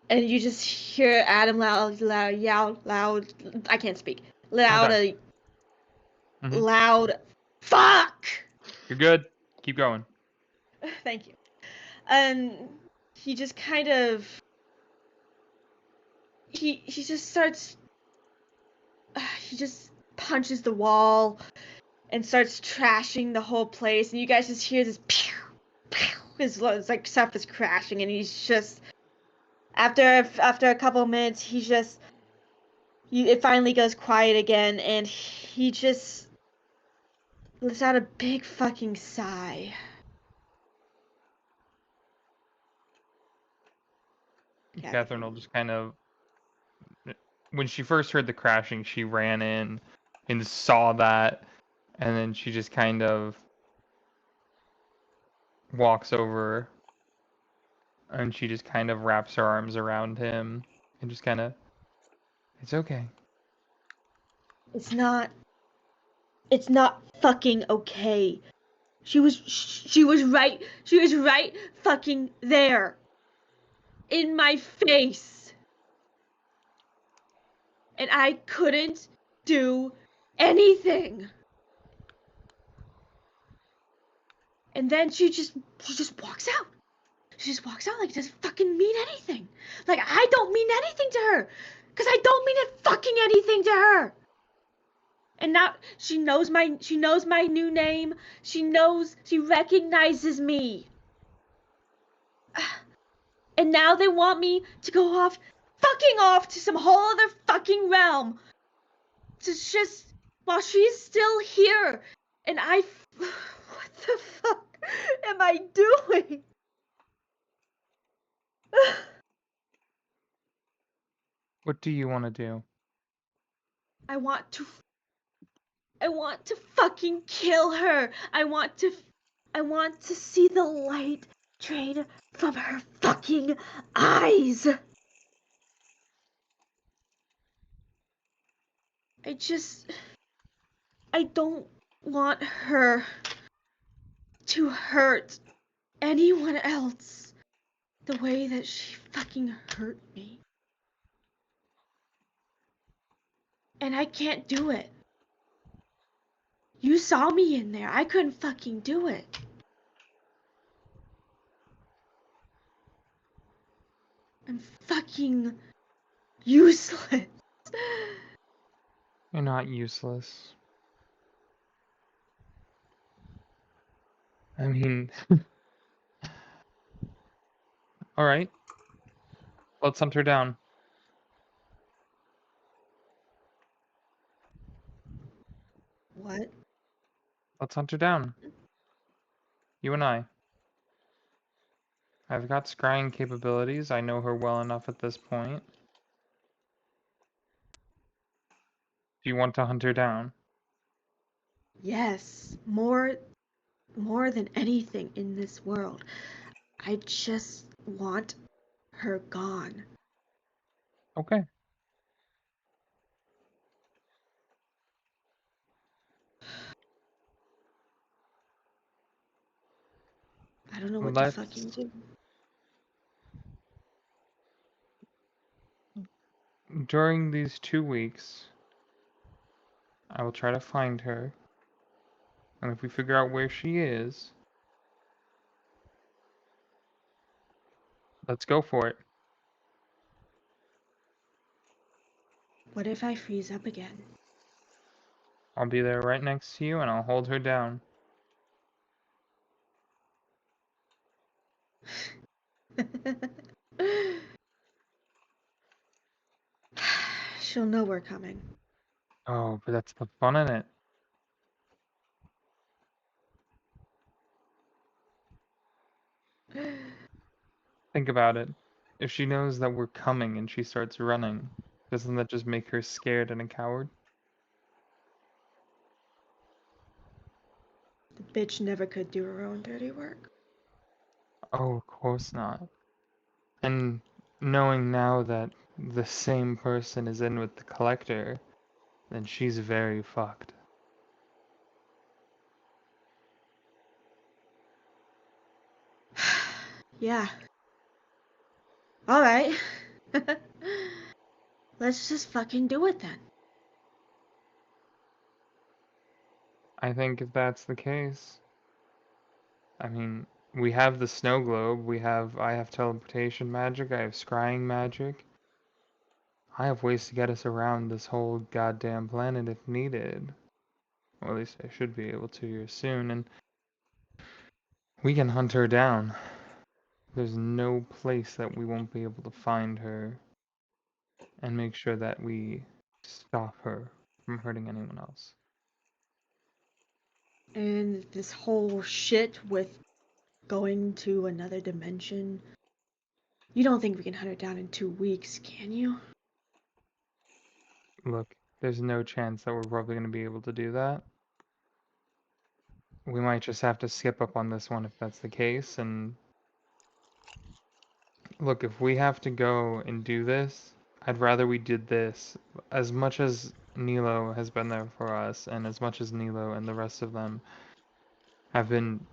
and you just hear Adam loud. I can't speak. Okay. Mhm. Loud. Fuck. You're good. Keep going. Thank you. And he just kind of he just starts he just punches the wall and starts trashing the whole place, and you guys just hear this pew pew. His like stuff is crashing, and he's just after a couple minutes he just it finally goes quiet again, and he just lets out a big fucking sigh. Catherine will just kind of, when she first heard the crashing, she ran in and saw that, and then she just kind of walks over and she just kind of wraps her arms around him and just kind of, it's okay. It's not fucking okay. She was right. She was right fucking there. In my face. And I couldn't do anything. And then she just walks out. She just walks out like it doesn't fucking mean anything. Like I don't mean anything to her. Cause I don't mean it fucking anything to her. And now she knows my new name. She recognizes me. And now they want me to go fucking off to some whole other fucking realm. To just, while she's still here. And what the fuck am I doing? What do you want to do? I want to fucking kill her. I want to see the light drain from her fucking eyes. I don't want her to hurt anyone else the way that she fucking hurt me. And I can't do it. You saw me in there. I couldn't fucking do it. I'm fucking useless. You're not useless. I mean, all right. Let's hunt her down. What? Let's hunt her down. You and I. I've got scrying capabilities. I know her well enough at this point. Do you want to hunt her down? Yes, more than anything in this world. I just want her gone. Okay. I don't know what to Let's fucking do. during these 2 weeks, I will try to find her. And if we figure out where she is, Let's go for it. What if I freeze up again? I'll be there right next to you and I'll hold her down. She'll know we're coming. Oh, but that's the fun in it. Think about it. If she knows that we're coming and she starts running, doesn't that just make her scared and a coward? The bitch never could do her own dirty work. Oh, of course not. And knowing now that the same person is in with the collector, then she's very fucked. Yeah. Alright. Let's just fucking do it then. I think if that's the case, I mean, we have the snow globe, I have teleportation magic, I have scrying magic. I have ways to get us around this whole goddamn planet if needed. Or at least I should be able to here soon, and we can hunt her down. There's no place that we won't be able to find her and make sure that we stop her from hurting anyone else. And this whole shit with going to another dimension. You don't think we can hunt her down in 2 weeks, can you? Look, there's no chance that we're probably going to be able to do that. We might just have to skip up on this one if that's the case, and look, if we have to go and do this, I'd rather we did this. As much as Nilo has been there for us, and as much as Nilo and the rest of them have been,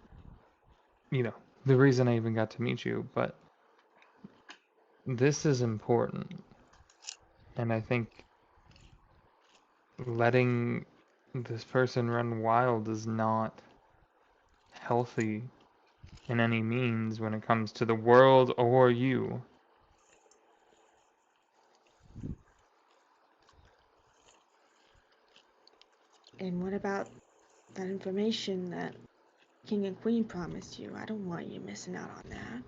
the reason I even got to meet you, but this is important. And I think letting this person run wild is not healthy in any means when it comes to the world or you. And what about that information that King and Queen promised you? I don't want you missing out on that.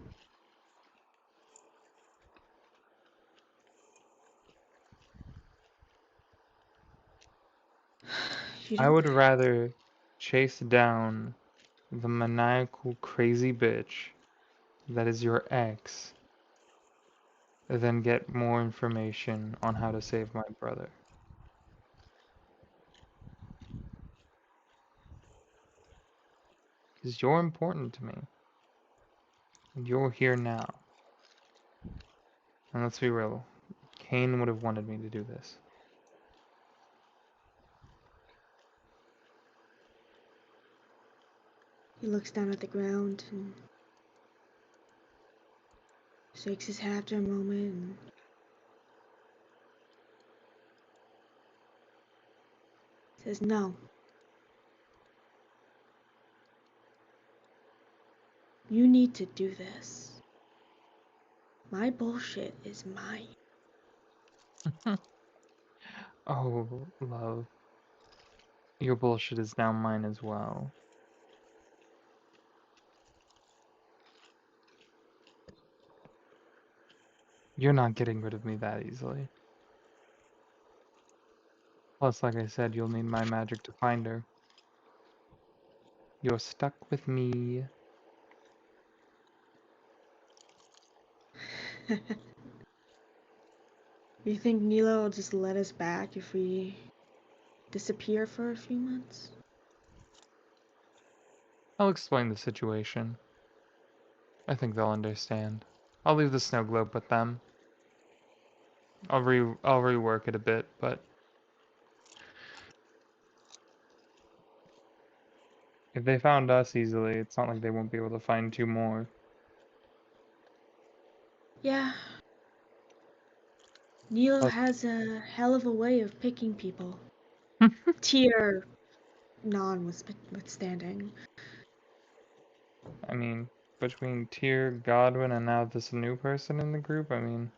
You I don't. would rather chase down the maniacal crazy bitch that is your ex than get more information on how to save my brother. Because you're important to me. And you're here now. And let's be real, Kane would have wanted me to do this. He looks down at the ground and shakes his head after a moment and says, "No. You need to do this. My bullshit is mine." Oh, love. Your bullshit is now mine as well. You're not getting rid of me that easily. Plus, like I said, you'll need my magic to find her. You're stuck with me. You think Nilo will just let us back if we disappear for a few months? I'll explain the situation. I think they'll understand. I'll leave the snow globe with them. I'll rework it a bit, but if they found us easily, it's not like they won't be able to find two more. Yeah. Nilo Plus, has a hell of a way of picking people. Tier notwithstanding. I mean, between Tyr, Godwin, and now this new person in the group. I mean,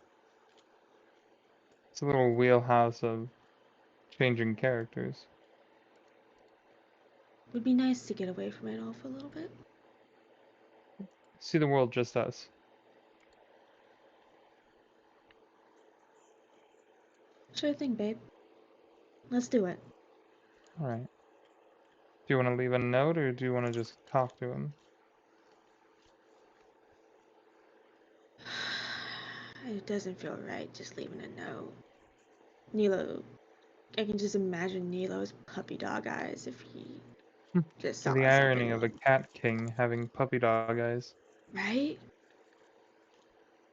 it's a little wheelhouse of changing characters. Would be nice to get away from it all for a little bit. See the world just us. Sure thing, babe. Let's do it. Alright. Do you want to leave a note or do you want to just talk to him? It doesn't feel right just leaving a note. Nilo, I can just imagine Nilo's puppy dog eyes if he just saw The us up irony in of a one. cat king having puppy dog eyes. Right?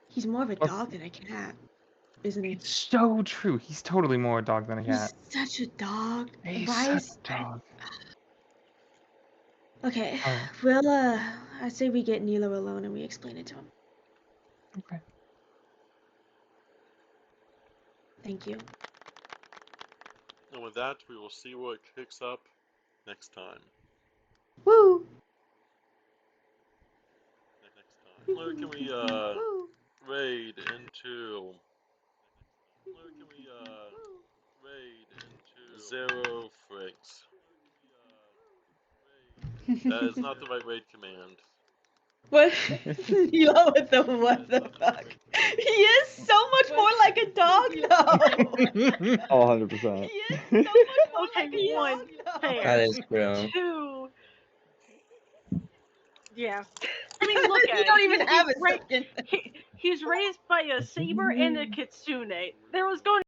He's more of a Look. dog than a cat, isn't he? It's so true. He's totally more a dog than a He's cat. such a dog. He's Why such is... a dog. Okay, Alright. well, I say we get Nilo alone and we explain it to him. Okay. Thank you. And with that, we will see what kicks up next time. Woo! Where can we Woo! raid into? Where can we raid into? Zero frigs. That is not the right raid command. What? Nilo with the what the fuck? He is so much more like a dog though! Oh, 100%. He is so much more Okay, like a one, dog though! fair. That is true. Two. Yeah. I mean, look at You it. don't even He's have a ra- second. He's raised by a saber and a kitsune. There was going